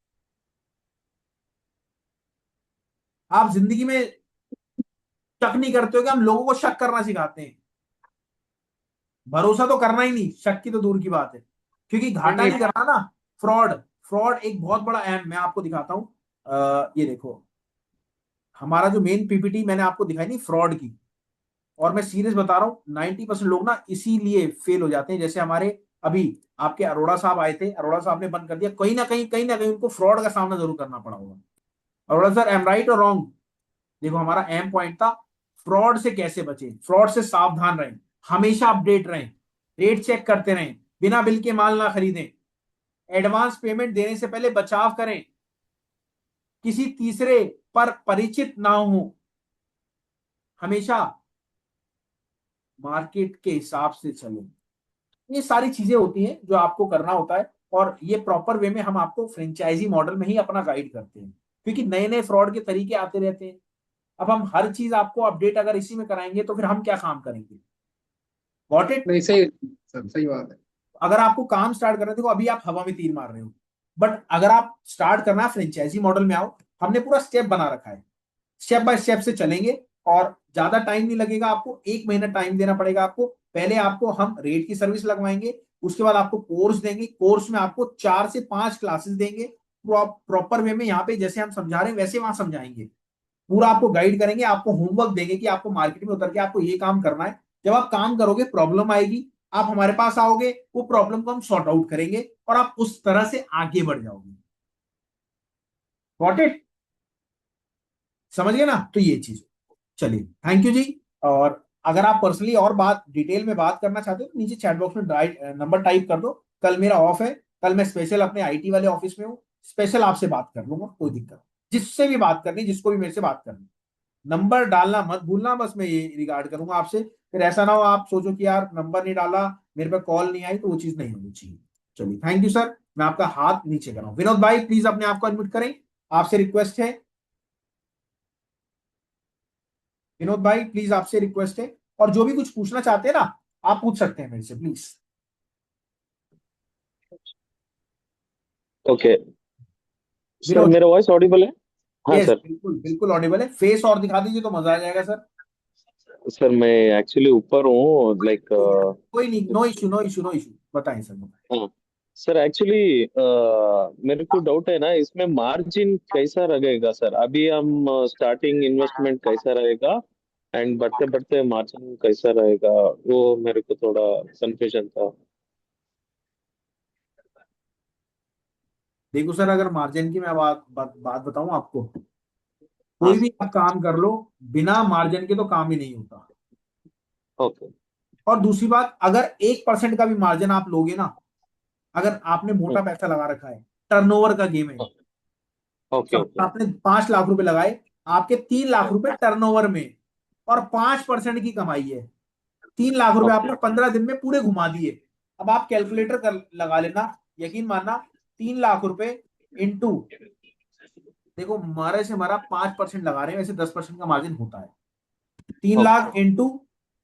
आप जिंदगी में शक नहीं करते हो कि हम लोगों को शक करना सिखाते हैं। भरोसा तो करना ही नहीं, शक की तो दूर की बात है, क्योंकि नहीं घाटा नहीं। नहीं करना ना। फ्रॉड, फ्रॉड एक बहुत बड़ा अहम, मैं आपको दिखाता हूँ। ये देखो, हमारा जो मेन पीपीटी मैंने आपको दिखाई नहीं फ्रॉड की, और मैं सीरियस बता रहा हूँ 90% लोग ना इसीलिए फेल हो जाते हैं। जैसे हमारे अभी आपके अरोड़ा साहब आए थे, अरोड़ा साहब ने बंद कर दिया, कहीं ना कहीं उनको फ्रॉड का सामना जरूर करना पड़ा होगा। अरोड़ा सर, एम राइट और रॉन्ग? देखो, हमारा अहम पॉइंट था फ्रॉड से कैसे बचे, फ्रॉड से सावधान रहें, हमेशा अपडेट रहें, रेट चेक करते रहें, बिना बिल के माल ना खरीदें, एडवांस पेमेंट देने से पहले बचाव करें, किसी तीसरे पर परिचित ना हो, हमेशा मार्केट के हिसाब से चलें। ये सारी चीजें होती हैं जो आपको करना होता है, और ये प्रॉपर वे में हम आपको फ्रेंचाइजी मॉडल में ही अपना गाइड करते हैं, क्योंकि नए नए फ्रॉड के तरीके आते रहते हैं। अब हम हर चीज आपको अपडेट अगर इसी में कराएंगे तो फिर हम क्या काम करेंगे? Got it? नहीं, सही सर, सही बात है। अगर आपको काम स्टार्ट करना है, देखो अभी आप हवा में तीर मार रहे हो, बट अगर आप स्टार्ट करना फ्रेंचाइजी मॉडल में आओ, हमने पूरा स्टेप बना रखा है, स्टेप बाय स्टेप से चलेंगे, और ज्यादा टाइम नहीं लगेगा आपको, 1 महीना टाइम देना पड़ेगा आपको। पहले आपको हम रेट की सर्विस लगवाएंगे, उसके बाद आपको कोर्स देंगे, कोर्स में आपको 4 से 5 क्लासेस देंगे प्रॉपर वे में, यहाँ पे जैसे हम समझा रहे हैं वैसे वहां समझाएंगे, पूरा आपको गाइड करेंगे, आपको होमवर्क देंगे कि आपको मार्केट में उतर के आपको ये काम करना है। जब आप काम करोगे, प्रॉब्लम आएगी, आप हमारे पास आओगे, वो प्रॉब्लम को हम सॉर्ट आउट करेंगे, और आप उस तरह से आगे बढ़ जाओगे। Got it? समझ गए ना? तो ये चीज, चलिए थैंक यू जी। और अगर आप पर्सनली और बात डिटेल में बात करना चाहते हो तो नीचे चैट बॉक्स में नंबर टाइप कर दो। कल मेरा ऑफ है, कल मैं स्पेशल अपने आईटी वाले ऑफिस में हूँ, स्पेशल आपसे बात कर लूंगा, कोई दिक्कत नहीं। जिससे भी बात करनी, जिसको भी मेरे से बात करनी, नंबर डालना मत भूलना, बस मैं ये रिगार्ड करूंगा आपसे। फिर ऐसा ना हो आप सोचो कि यार नंबर नहीं डाला, मेरे पे कॉल नहीं आई, तो वो चीज नहीं होनी चाहिए। चलिए थैंक यू सर, मैं आपका हाथ नीचे कर रहा हूँ। विनोद भाई प्लीज अपने आप को अनम्यूट करें, आपसे रिक्वेस्ट है। विनोद भाई प्लीज आपसे रिक्वेस्ट है, और जो भी कुछ पूछना चाहते हैं ना, आप पूछ सकते हैं मेरे से प्लीज। ओके सर, विनोद, मेरा वॉइस ऑडिबल है? हाँ यस सर। बिल्कुल बिल्कुल ऑडिबल है, फेस और दिखा दीजिए तो मजा आ जाएगा सर। सर मैं एक्चुअली ऊपर हूँ, लाइक कोई नहीं, no issue no issue no issue, बताएं सर बताएं। हाँ सर, एक्चुअली मेरे को डाउट है ना, इसमें मार्जिन कैसा रहेगा सर? अभी हम स्टार्टिंग इन्वेस्टमेंट कैसा रहेगा, एंड बढ़ते बढ़ते मार्जिन कैसा रहेगा, वो मेरे को थोड़ा कंफ्यूजन था। देखो सर, अगर मार्जिन की मैं बात बताऊं आपको, हाँ कोई भी सर। आप काम कर लो, बिना मार्जिन के तो काम ही नहीं होता। ओके। और दूसरी बात, अगर 1% का भी मार्जिन आप लोगे ना, अगर आपने मोटा पैसा लगा रखा है, टर्नओवर का गेम है, ओके सब ओके। आपने 5 लाख रुपए लगाए, आपके 3 लाख रुपए टर्नओवर में, और 5% की कमाई है, 3 लाख रुपए ओके। आपने 15 दिन में पूरे घुमा दिए। अब आप कैलकुलेटर कर लगा लेना, यकीन मानना, 3 लाख रुपए इंटू, देखो मारे से मारा 5% लगा रहे हैं, वैसे 10% का मार्जिन होता है, 3 लाख इंटू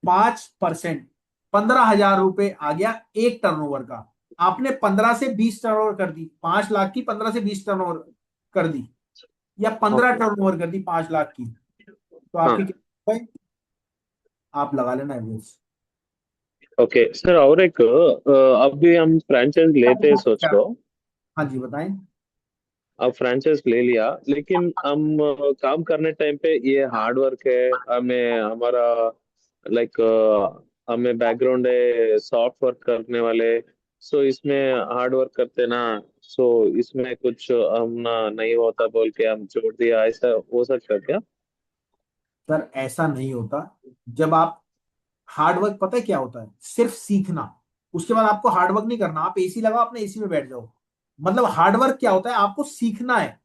5%, 15,000 रुपए आ गया एक टर्नओवर का। आपने 15 से 20 टर्नओवर कर दी, 5 लाख की 15 से 20 टर्नओवर कर दी, या 15 ओके। टर्नओवर कर दी 5 लाख की, तो आपके हाँ। कितने हुए? आप लगा लेना एवरेज। ओके सर, और एक अभी हम फ्रैंचाइज लेते हैं सोच लो। हाँ जी बताएं। अब फ्रैंचाइज ले लिया, लेकिन हम काम करने टाइम पे ये हार्ड वर्क है, हमें हमारा लाइक हमें बैकग्राउंड है सॉफ्ट वर्क करने वाले। सो इसमें हार्ड वर्क करते ना, सो इसमें कुछ हम ना नहीं होता बोल के हम छोड़ दिया, ऐसा हो सकता है क्या? सर ऐसा नहीं होता, जब आप हार्ड वर्क, पता है क्या होता है, सिर्फ सीखना, उसके बाद आपको हार्ड वर्क नहीं करना, आप एसी लगाओ अपने एसी में बैठ जाओ। मतलब हार्ड वर्क क्या होता है, आपको सीखना है।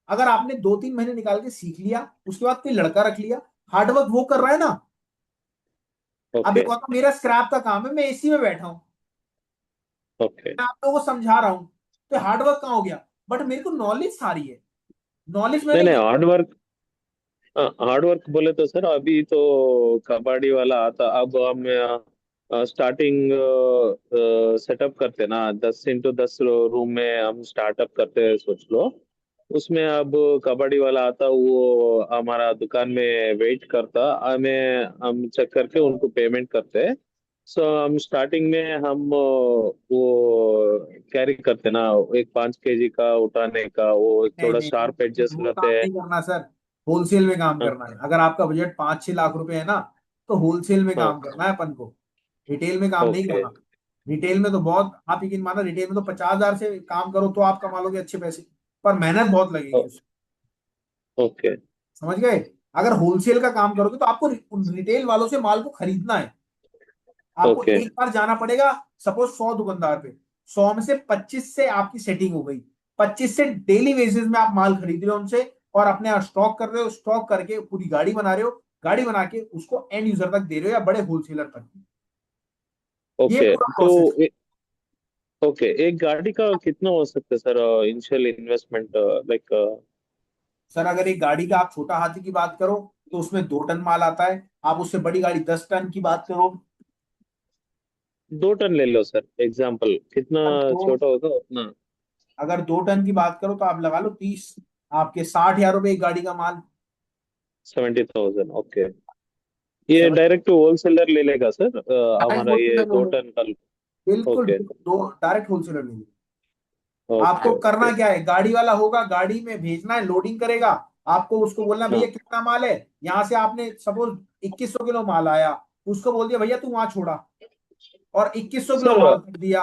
अगर आपने 2-3 महीने निकाल के सीख लिया, उसके बाद कोई लड़का रख लिया, हार्ड वर्क वो कर रहा है ना। अब ओके। एक होता मेरा स्क्रैप का काम है, मैं एसी में बैठा हूं, ओके। मैं आप लोगों को समझा रहा हूं, तो हार्ड वर्क कहाँ हो गया? बट मेरे को नॉलेज सारी है, नॉलेज नहीं मैंने नहीं, हार्ड वर्क बोले तो सर अभी तो कबड्डी वाला आता, अब हम स्टार्टिंग सेटअप करते ना, 10x10 रूम में हम स्टार्टअप करते हैं सोच लो। उसमें अब कबड्डी वाला आता, वो हमारा दुकान में वेट करता, हमें हम चेक करके उनको पेमेंट करते हैं। सो हम स्टार्टिंग में हम वो कैरी करते ना, एक 5 kg का उठाने का, वो एक नहीं थोड़ा नहीं नहीं, शार्प एडजस्ट वो काम रहते हैं। नहीं करना सर। होलसेल में काम हाँ। करना है। अगर आपका बजट 5-6 लाख रुपए है ना, तो होलसेल में हाँ। काम करना है अपन को। रिटेल में काम नहीं ओके। करना। रिटेल में तो बहुत, आप यकीन माना, रिटेल में तो 50,000 से काम करो तो आप कमा लोगे अच्छे पैसे। पर मेहनत बहुत लगेगी उसमें। ओके। समझ गए? अगर होलसेल का काम करोगे तो आपको उन रिटेल वालों से माल को खरीदना है। आपको ओके। एक बार जाना पड़ेगा। सपोज 100 दुकानदार पे, 100 में से 25 से आपकी सेटिंग हो गई। 25 से डेली बेसिस में आप माल खरीद रहे हो उनसे, और अपने यहाँ स्टॉक कर रहे हो। स्टॉक करके पूरी गाड़ी बना रहे हो। गाड़ी बना के उसको एंड यूजर तक दे रहे हो, या बड़े होलसेलर तक। ये ओके। पूरा तो प्रोसेस। ओके, एक गाड़ी का कितना हो सकता है sir initial investment, like? Sir अगर एक गाड़ी का आप छोटा हाथी की बात करो, तो उसमें 2 टन माल आता है। आप उससे बड़ी गाड़ी 10 टन की बात करो। 2 टन ले लो सर, एग्जाम्पल कितना तो छोटा होगा उतना। अगर 2 टन की बात करो तो आप लगा लो 30, आपके 60,000 रुपए एक गाड़ी का माल। 70,000, ओके। ये समझ? डायरेक्ट होलसेलर ले लेगा सर, डायरेक्ट हमारा ये होलसेलर ले दो लो। टन का? बिल्कुल ओके। बिल्कुल, दो डायरेक्ट होलसेलर ले लो। ओके। आपको करना ओके। क्या है, गाड़ी वाला होगा, गाड़ी में भेजना है, लोडिंग करेगा। आपको उसको बोलना, भैया हाँ। कितना माल है। यहाँ से आपने सपोज 2100 किलो माल आया, उसको बोल दिया भैया तू वहां छोड़ा, और 2100 किलो सर। माल कर दिया।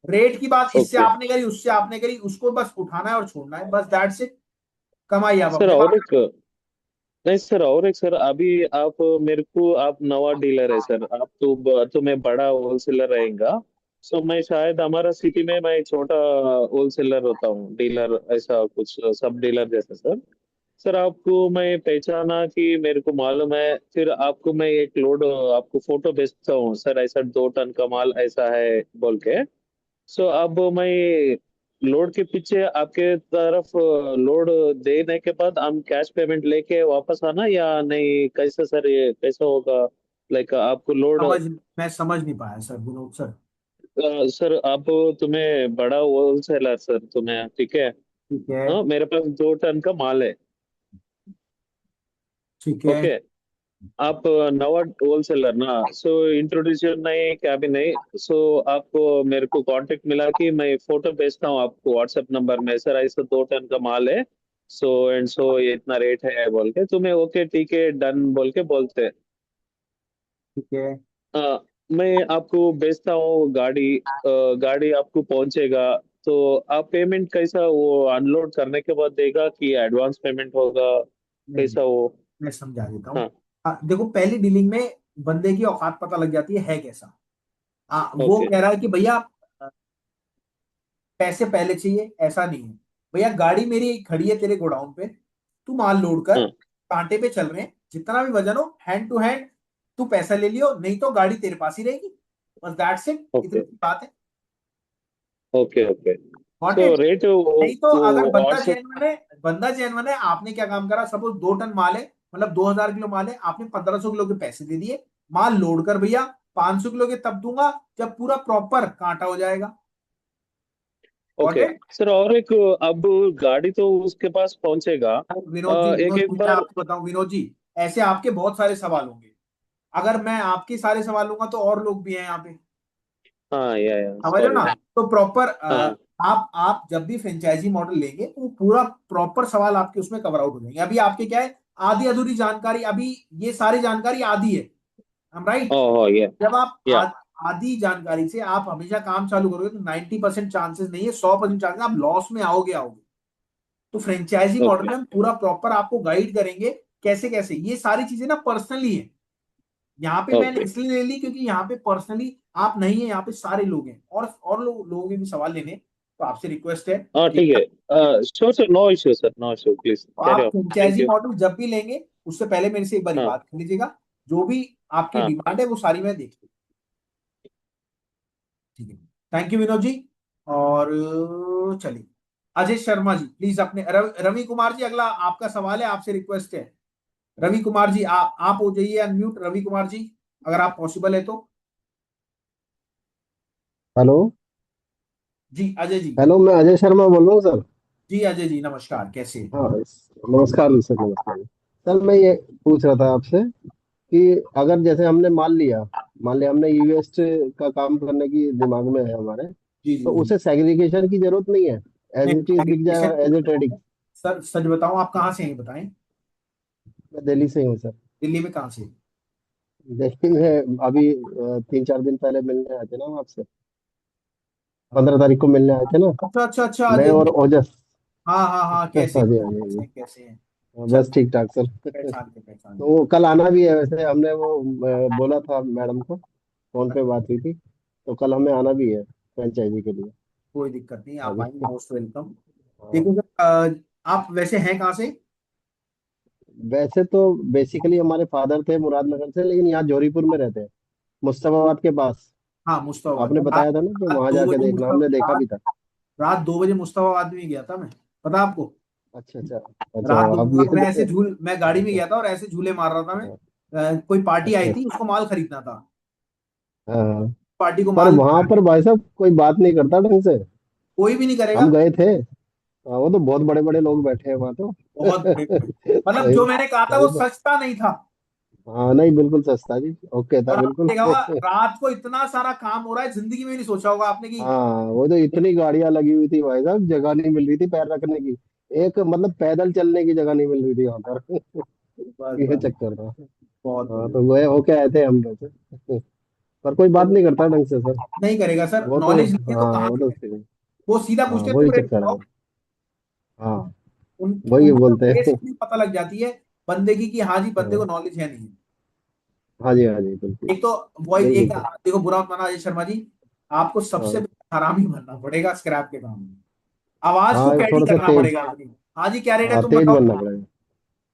रेट की बात इससे ओके। आपने करी, उससे आपने करी, उसको बस उठाना है और छोड़ना है, बस दैट्स इट। कमाई आप सर अपने और पास। एक, नहीं सर, और एक सर, अभी आप मेरे को, आप नवा डीलर है सर, आप तो मैं बड़ा होलसेलर रहेगा। सो मैं शायद हमारा सिटी में मैं छोटा होलसेलर होता हूँ, डीलर ऐसा कुछ, सब डीलर जैसा सर। सर आपको मैं पहचाना कि मेरे को मालूम है, फिर आपको मैं एक लोड, आपको फोटो भेजता हूँ सर, ऐसा 2 टन का माल ऐसा है बोल के। सो अब मैं लोड के पीछे आपके तरफ लोड देने के बाद हम कैश पेमेंट लेके वापस आना या नहीं, कैसे सर, ये कैसे होगा? लाइक आपको लोड, समझ मैं समझ नहीं पाया सर, विनोद सर। सर आप, तुम्हें बड़ा होलसेलर सर तुम्हें, ठीक है? ठीक है। हाँ, मेरे पास 2 टन का माल है। ठीक है। ओके। आप नवा होलसेलर ना, सो इंट्रोड्यूस नहीं क्या भी नहीं। सो आपको मेरे को कांटेक्ट मिला कि मैं फोटो भेजता हूँ आपको व्हाट्सएप नंबर में, सर ऐसा 2 टन का माल है, सो एंड सो ये इतना रेट है बोल के, तुम्हें ओके ठीक है डन बोल के बोलते हैं। ठीक है। मैं आपको भेजता हूँ गाड़ी, गाड़ी आपको पहुंचेगा। तो आप पेमेंट कैसा, वो अनलोड करने के बाद देगा कि एडवांस पेमेंट होगा, नहीं नहीं, कैसा वो? मैं समझा देता हूँ। हाँ। देखो, पहली डीलिंग में बंदे की औकात पता लग जाती है कैसा। वो ओके। कह रहा है कि भैया पैसे पहले चाहिए, ऐसा नहीं है। भैया गाड़ी मेरी खड़ी है तेरे गोडाउन पे, तू माल लोड कर। हाँ। कांटे पे चल रहे हैं, जितना भी वजन हो हैंड टू हैंड, तू पैसा ले लियो, नहीं तो गाड़ी तेरे पास ही रहेगी। बस दैट्स इट, इतनी ओके। सी बात है। Okay. Okay. Got so it? Rate वो नहीं तो अगर बंदा व्हाट्सएप। जेन्युइन है, बंदा जेन्युइन है, आपने क्या काम करा, सपोज 2 टन माल है, मतलब 2,000 किलो माल है, आपने 1,500 किलो के पैसे दे दिए। माल लोड कर भैया, 500 किलो के तब दूंगा जब पूरा प्रॉपर कांटा हो जाएगा। Got okay it? सर, और एक, अब गाड़ी तो उसके पास पहुंचेगा, विनोद जी, एक विनोद एक जी, मैं बार। आपको बताऊं विनोद जी, ऐसे आपके बहुत सारे सवाल होंगे। अगर मैं आपके सारे सवाल लूंगा तो और लोग भी हैं यहाँ पे। हाँ, या समझ रहे हो सॉरी। ना? तो प्रॉपर, हाँ। आप जब भी फ्रेंचाइजी मॉडल लेंगे तो वो पूरा प्रॉपर सवाल आपके उसमें कवर आउट हो जाएंगे। अभी आपके क्या है, आधी अधूरी जानकारी अभी, ये सारी जानकारी आधी है। राइट? ओह या। जब आप या। आधी जानकारी से आप हमेशा काम चालू करोगे तो 90% चांसेस नहीं है, 100% चांसेस आप लॉस में आओगे आओगे। तो फ्रेंचाइजी मॉडल ओके। में हम पूरा प्रॉपर आपको गाइड करेंगे, कैसे कैसे ये सारी चीजें ना पर्सनली है। यहाँ पे मैंने ओके। इसलिए ले ली क्योंकि यहाँ पे पर्सनली आप नहीं है, यहाँ पे सारे लोग हैं, और लोगों के भी सवाल लेने। तो आपसे रिक्वेस्ट है हाँ कि ठीक है, sure sir, no issue sir, no issue, please carry आप on. Thank franchise you. Model जब भी लेंगे, उससे पहले मेरे से एक बार हाँ। बात कर लीजिएगा। जो भी आपकी हाँ। डिमांड है वो सारी मैं देख लूँ। ठीक है। Thank you Vinod ji. और चलिए, अजय शर्मा जी प्लीज अपने, रवि कुमार जी अगला आपका सवाल है, आपसे रिक्वेस्ट है। रवि कुमार जी, आप हो जाइए अनम्यूट, रवि कुमार जी, अगर आप पॉसिबल है तो। हेलो। जी अजय जी। हेलो, मैं अजय शर्मा बोल रहा हूँ सर। जी अजय जी, नमस्कार, कैसे हैं? हाँ, नमस्कार सर, नमस्कार। सर मैं ये पूछ रहा था आपसे कि अगर जैसे हमने माल लिया, मान लिया हमने ई वेस्ट का काम करने की दिमाग में है हमारे, जी जी तो जी। उसे सेग्रीगेशन की जरूरत नहीं है, एज नहीं, इट इज बिक जाएगा segregation- as a trading. Sir सच बताऊं, आप कहाँ से हैं ये बताएं। मैं दिल्ली से ही हूँ सर। दिल्ली में कहाँ से? दिल्ली में अभी 3-4 दिन पहले मिलने आए थे ना हम आपसे, हाँ 15 तारीख को मिलने आए थे ना, अच्छा अच्छा अच्छा, मैं और ओजस। हाँ हाँ हाँ, कैसे हाँ जी, हाँ जी, हाँ कैसे जी। हैं, कैसे हैं? हाँ, चल, बस ठीक ठाक सर। पहचान के पहचान तो के। वो कल आना भी है, वैसे हमने वो बोला था मैडम को, फोन पे बात हुई थी, तो कल हमें आना भी है फ्रेंचाइजी के लिए। कोई दिक्कत नहीं, हाँ आप जी। आइए, मोस्ट वेलकम। हाँ, देखो सर, आप वैसे हैं कहाँ से? वैसे तो बेसिकली हमारे फादर थे मुरादनगर से, लेकिन यहाँ जौहरीपुर में रहते हैं, मुस्तफाबाद के पास। हाँ मुश्ताबाद आपने में। रात बताया था ना कि रात वहां दो जाके बजे देखना, हमने देखा रात भी था। रात 2 बजे मुश्ताबाद में गया था मैं, पता आपको? अच्छा अच्छा। अच्छा, रात आप मैं ये ऐसे मैं गाड़ी में अच्छा गया था और ऐसे झूले मार रहा था मैं। कोई पार्टी आई अच्छा। थी, उसको माल खरीदना था। हाँ हाँ। पार्टी को पर माल वहां पर भाई साहब कोई बात नहीं करता ढंग से। कोई भी नहीं करेगा। हम गए थे। हाँ, वो तो बहुत बड़े बड़े लोग बैठे हैं वहां तो। बहुत बड़े बड़े। मतलब वही जो मैंने कहा था वही वो तो। सस्ता नहीं था। हाँ नहीं, बिल्कुल सस्ता जी, ओके था और आपने बिल्कुल। देखा होगा रात को इतना सारा काम हो रहा है, जिंदगी में नहीं सोचा होगा आपने कि हाँ, वो तो इतनी गाड़ियां लगी हुई थी भाई साहब, जगह नहीं मिल रही थी पैर रखने की, एक मतलब पैदल चलने की जगह नहीं मिल रही थी वहां पर। बस ये बस, चक्कर था। बहुत हाँ, बढ़िया। तो गए होके आए थे हम वैसे। पर कोई बात नहीं करता ढंग से सर। नहीं करेगा सर, वो तो नॉलेज नहीं है तो हाँ, कहाँ वो तो करेगा। वो सीधा हाँ, पूछते हैं, वही तुम रेट चक्कर बताओ। है। हाँ, वही उनको तो बोलते हैं। बेसिकली पता लग जाती है बंदे की कि हाँ जी, बंदे को हाँ नॉलेज है नहीं है। हाँ जी, हाँ जी, बिल्कुल एक तो वॉइस बिल्कुल एक, सर। देखो बुरा मत माना अजय शर्मा जी, आपको सबसे हाँ पहले हरामी बनना पड़ेगा स्क्रैप के काम में। आवाज को हाँ, कैडी थोड़ा सा करना तेज। पड़ेगा अपनी। हाँ जी, क्या रेट है हाँ, तुम तेज बताओ। बनना पड़ेगा।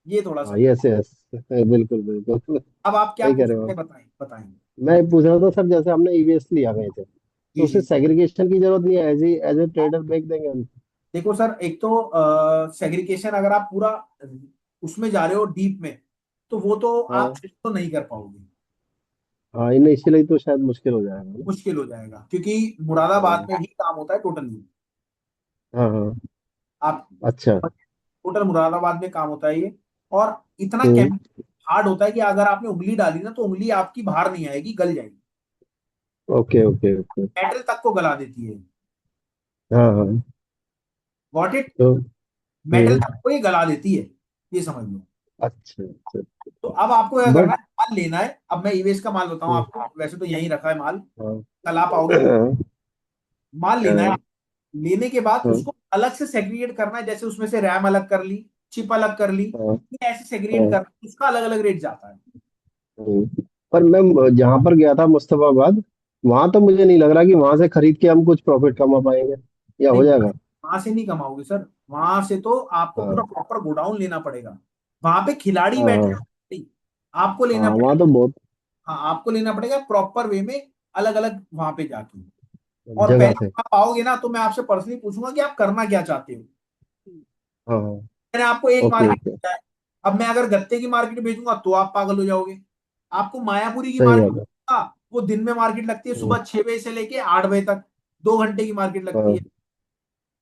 ये थोड़ा सा। हाँ, यस यस। बिल्कुल बिल्कुल। अब आप क्या सही कह पूछ रहे हो रहे आप। थे, बताएं बताएं। मैं पूछ रहा था सर, जैसे हमने ईवीएस लिया गए थे, तो जी उसे जी। सेग्रीगेशन की जरूरत नहीं है, एज ए ट्रेडर बेच देंगे हम। देखो सर, एक तो सेग्रीगेशन अगर आप पूरा उसमें जा रहे हो डीप में, तो वो तो आप हाँ तो नहीं कर पाओगे। हाँ, इनिशियली तो शायद मुश्किल हो जाएगा ना। मुश्किल हो जाएगा, क्योंकि मुरादाबाद हाँ में ही काम होता है टोटली। हाँ हाँ। आप अच्छा। टोटल मुरादाबाद में काम होता है ये। और इतना हम्म। केमिकल हार्ड होता है कि अगर आपने उंगली डाली ना, तो उंगली आपकी बाहर नहीं आएगी, गल जाएगी। Okay okay okay. मेटल तक को गला देती है। हाँ हाँ। Got it. तो मेटल हम्म। तक को ये गला देती है, ये समझ लो। अच्छा अच्छा। तो अब आपको क्या करना बट है, माल लेना है। अब मैं ईवेस का माल बताऊं आपको, वैसे तो यहीं रखा है माल, हाँ कल आप आओगे तो हाँ माल लेना है। हाँ लेने के बाद हाँ उसको अलग से सेग्रीगेट करना है, जैसे उसमें से रैम अलग कर ली, चिप अलग कर ली, हाँ ये ऐसे सेग्रीगेट हाँ। करना, उसका अलग अलग रेट जाता है। पर मैं जहाँ पर गया था मुस्तफाबाद, वहां तो मुझे नहीं लग रहा कि वहां से खरीद के हम कुछ प्रॉफिट कमा पाएंगे, या नहीं, हो जाएगा। वहां से नहीं कमाओगे सर। वहां से तो आपको पूरा हाँ प्रॉपर गोडाउन लेना पड़ेगा। वहां पे खिलाड़ी हाँ बैठे हाँ हैं, आपको लेना हाँ, वहाँ पड़ेगा। तो बहुत हाँ, आपको लेना पड़ेगा प्रॉपर वे में, अलग अलग वहां पे जाके। और जगह पहले से। आप आओगे ना, तो मैं आपसे पर्सनली पूछूंगा कि आप करना क्या चाहते हो। हाँ हाँ। मैंने आपको एक ओके मार्केट ओके। भेजा है। अब मैं अगर गत्ते की मार्केट भेजूंगा तो आप पागल हो जाओगे। आपको मायापुरी की सही मार्केट बात है। भेजूंगा, वो दिन में मार्केट लगती है, हाँ सुबह 6 बजे से लेके 8 बजे तक, 2 घंटे की मार्केट लगती है। हाँ।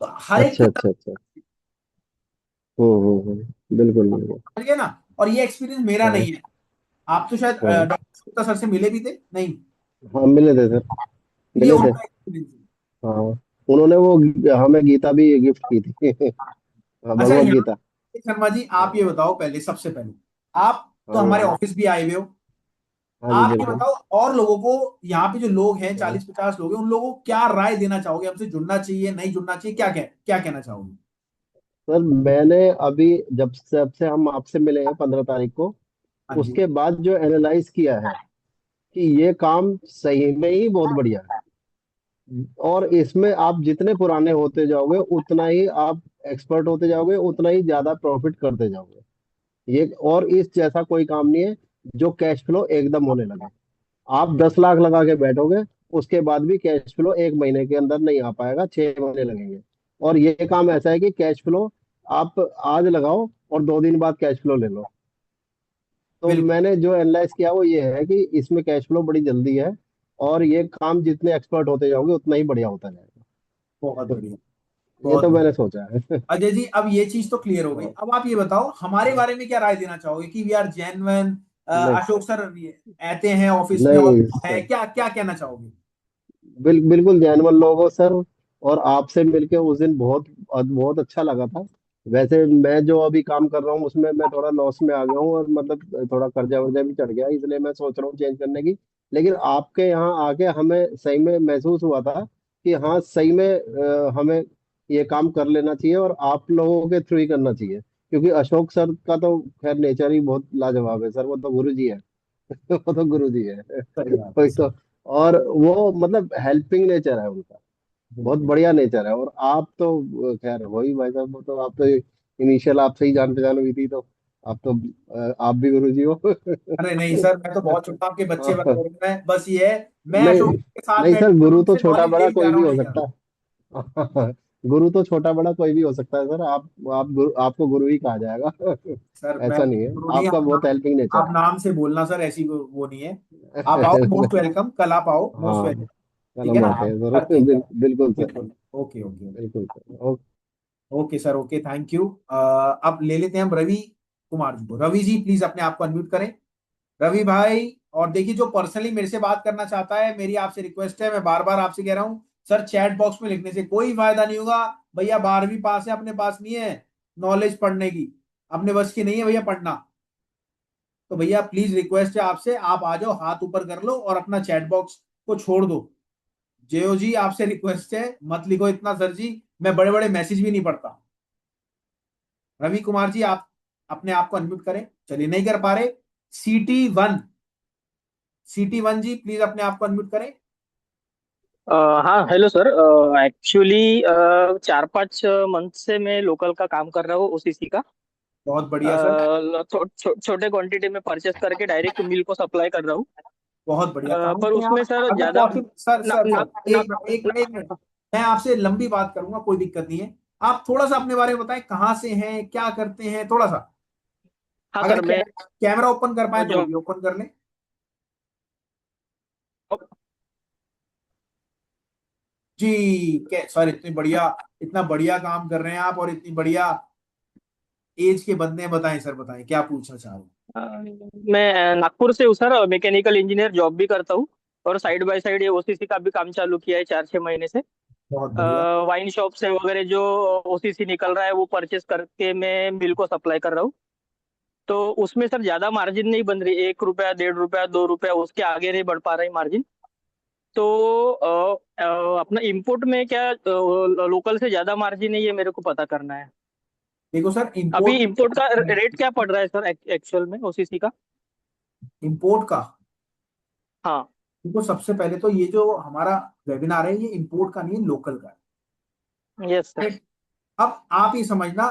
तो हर एक अच्छा की अच्छा अच्छा। बिल्कुल बिल्कुल। समझ गए ना। और ये एक्सपीरियंस मेरा हाँ नहीं है। आप तो शायद हाँ डॉक्टर गुप्ता सर से मिले भी थे नहीं? हाँ, मिले थे सर, ये मिले थे। उनका एक्सपीरियंस है। हाँ, उन्होंने वो हमें गीता भी गिफ्ट की थी। हाँ, अच्छा, भगवत यहाँ गीता। पे शर्मा जी, आप ये हाँ बताओ पहले, सबसे पहले आप तो हाँ जी, हाँ हमारे जी। ऑफिस भी आए हुए हो। हाँ जी आप ये बिल्कुल। बताओ, और लोगों को, यहाँ पे जो लोग हैं हाँ। 40-50 लोग हैं, उन लोगों को क्या राय देना चाहोगे? हमसे जुड़ना चाहिए, नहीं जुड़ना चाहिए, क्या कहना चाहोगे? सर मैंने अभी जब से हम आपसे मिले हैं 15 तारीख को, हाँ जी। उसके बाद जो एनालाइज किया है कि ये काम सही में ही बहुत बढ़िया है, और इसमें आप जितने पुराने होते जाओगे उतना ही आप एक्सपर्ट होते जाओगे, उतना ही ज्यादा प्रॉफिट करते जाओगे। ये और इस जैसा कोई काम नहीं है जो कैश फ्लो एकदम होने लगे। आप 10 लाख लगा के बैठोगे, उसके बाद भी कैश फ्लो 1 महीने के अंदर नहीं आ पाएगा, 6 महीने लगेंगे। और ये काम ऐसा है कि कैश फ्लो आप आज लगाओ और 2 दिन बाद कैश फ्लो ले लो। तो बिल्कुल। मैंने जो एनालाइज किया वो ये है कि इसमें कैश फ्लो बड़ी जल्दी है, और ये काम जितने एक्सपर्ट होते जाओगे उतना ही बढ़िया होता जाएगा। बहुत बढ़िया। ये बहुत तो बढ़िया। मैंने सोचा है। अजय जी, अब ये चीज तो क्लियर हो गई। हाँ अब आप ये बताओ, हमारे हाँ। बारे में क्या राय देना चाहोगे कि वी आर जेन्युइन, नहीं अशोक सर आते हैं ऑफिस में और नहीं है, सर, क्या क्या कहना चाहोगे? बिल्कुल जेन्युइन लोग हो सर। और आपसे मिलके उस दिन बहुत बहुत अच्छा लगा था। वैसे मैं जो अभी काम कर रहा हूँ उसमें मैं थोड़ा लॉस में आ गया हूँ, और मतलब थोड़ा कर्जा वर्जा भी चढ़ गया, इसलिए मैं सोच रहा हूँ चेंज करने की। लेकिन आपके यहाँ आके हमें सही में महसूस हुआ था कि हाँ सही में हमें ये काम कर लेना चाहिए, और आप लोगों के थ्रू ही करना चाहिए, क्योंकि अशोक सर का तो खैर नेचर ही बहुत लाजवाब है सर, वो तो गुरु जी है। वो तो गुरु जी है। सही बात है वही सर। तो। और वो मतलब हेल्पिंग नेचर है उनका, बहुत बिल्कुल। बढ़िया नेचर है। और आप तो खैर वही भाई साहब, वो तो आप तो इनिशियल आपसे ही जान पहचान हुई थी, तो आप तो आप भी गुरु जी हो। अरे नहीं सर, मैं तो बहुत छोटा आपके बच्चे बन हाँ, रहे हैं, बस ये है मैं नहीं अशोक के साथ नहीं बैठ सर, कर गुरु तो उनसे छोटा नॉलेज ले बड़ा ही जा कोई रहा भी हूँ, हो नहीं सकता है। गुरु तो छोटा बड़ा कोई भी हो सकता है सर। आप गुरु, आपको गुरु ही कहा जाएगा। सर मैं ऐसा नहीं है, गुरु नहीं, आपका आप बहुत हेल्पिंग नेचर आप है। नाम से बोलना सर, ऐसी वो नहीं है। आप आओ, मोस्ट वेलकम, कल आप आओ, मोस्ट हाँ, वेलकम। कल ठीक है हम ना, आते आप हैं सर। करते हैं क्या? बिल्कुल सर। बिल्कुल। Okay okay. बिल्कुल sir. Okay sir, okay, thank you. अब ले लेते हैं हम रवि कुमार जी को। रवि जी प्लीज अपने आप को अनम्यूट करें। रवि भाई, और देखिए जो पर्सनली मेरे से बात करना चाहता है, मेरी आपसे रिक्वेस्ट है, मैं बार बार आपसे कह रहा हूं सर, चैट बॉक्स में लिखने से कोई फायदा नहीं होगा। भैया 12वीं पास है, अपने पास नहीं है नॉलेज पढ़ने की, अपने बस की नहीं है भैया पढ़ना। तो भैया प्लीज रिक्वेस्ट है आपसे, आप आ जाओ, हाथ ऊपर कर लो और अपना चैट बॉक्स को छोड़ दो। जयो जी आपसे रिक्वेस्ट है, मत लिखो इतना सर जी, मैं बड़े बड़े मैसेज भी नहीं पढ़ता। रवि कुमार जी आप अपने आप को अनम्यूट करें। चलिए, नहीं कर पा रहे। CT1, CT1 जी प्लीज अपने आप को अनम्यूट करें। हाँ हेलो सर। एक्चुअली 4-5 मंथ से मैं लोकल का काम कर रहा हूँ ओसीसी का। बहुत बढ़िया सर। छोटे क्वांटिटी में परचेस करके डायरेक्ट मिल को सप्लाई कर रहा हूँ। बहुत बढ़िया, कहाँ पर से हैं उसमें आप? सर अगर ज्यादा पॉसिबल, सर ना, सर ना, सर ना, एक मिनट, मैं आपसे लंबी बात करूंगा, कोई दिक्कत नहीं है। आप थोड़ा सा अपने बारे में बताएं, कहाँ से हैं, क्या करते हैं, थोड़ा सा। हाँ अगर सर मैं कैमरा ओपन कर पाए तो वो जो भी ओपन कर लें। जी, सर इतनी बढ़िया, इतना बढ़िया काम कर रहे हैं आप, और इतनी बढ़िया एज के बंदे हैं। बताएं सर, बताएं क्या पूछना चाह रहे हैं। अ, मैं नागपुर से हूँ सर, मैकेनिकल इंजीनियर जॉब भी करता हूँ। और साइड बाय साइड ये ओसीसी का भी काम चालू किया है 4-6 महीने से। बहुत बढ़िया। वाइन शॉप से वगैरह जो ओसीसी निकल रहा है वो परचेस करके मैं मिल को सप्लाई कर रहा हूँ। तो उसमें सर ज्यादा मार्जिन नहीं बन रही, 1 रुपया 1.5 रुपया 2 रुपया उसके आगे नहीं बढ़ पा रही मार्जिन। तो अपना इंपोर्ट में क्या लोकल से ज्यादा मार्जिन है, ये मेरे को पता करना है। देखो सर, अभी इंपोर्ट, इंपोर्ट का रेट क्या पड़ रहा है सर एक्चुअल में ओसीसी का? इंपोर्ट का, हाँ। देखो सबसे पहले तो ये जो हमारा वेबिनार है, ये इंपोर्ट का नहीं है, लोकल का यस सर। है। अब आप ये समझना,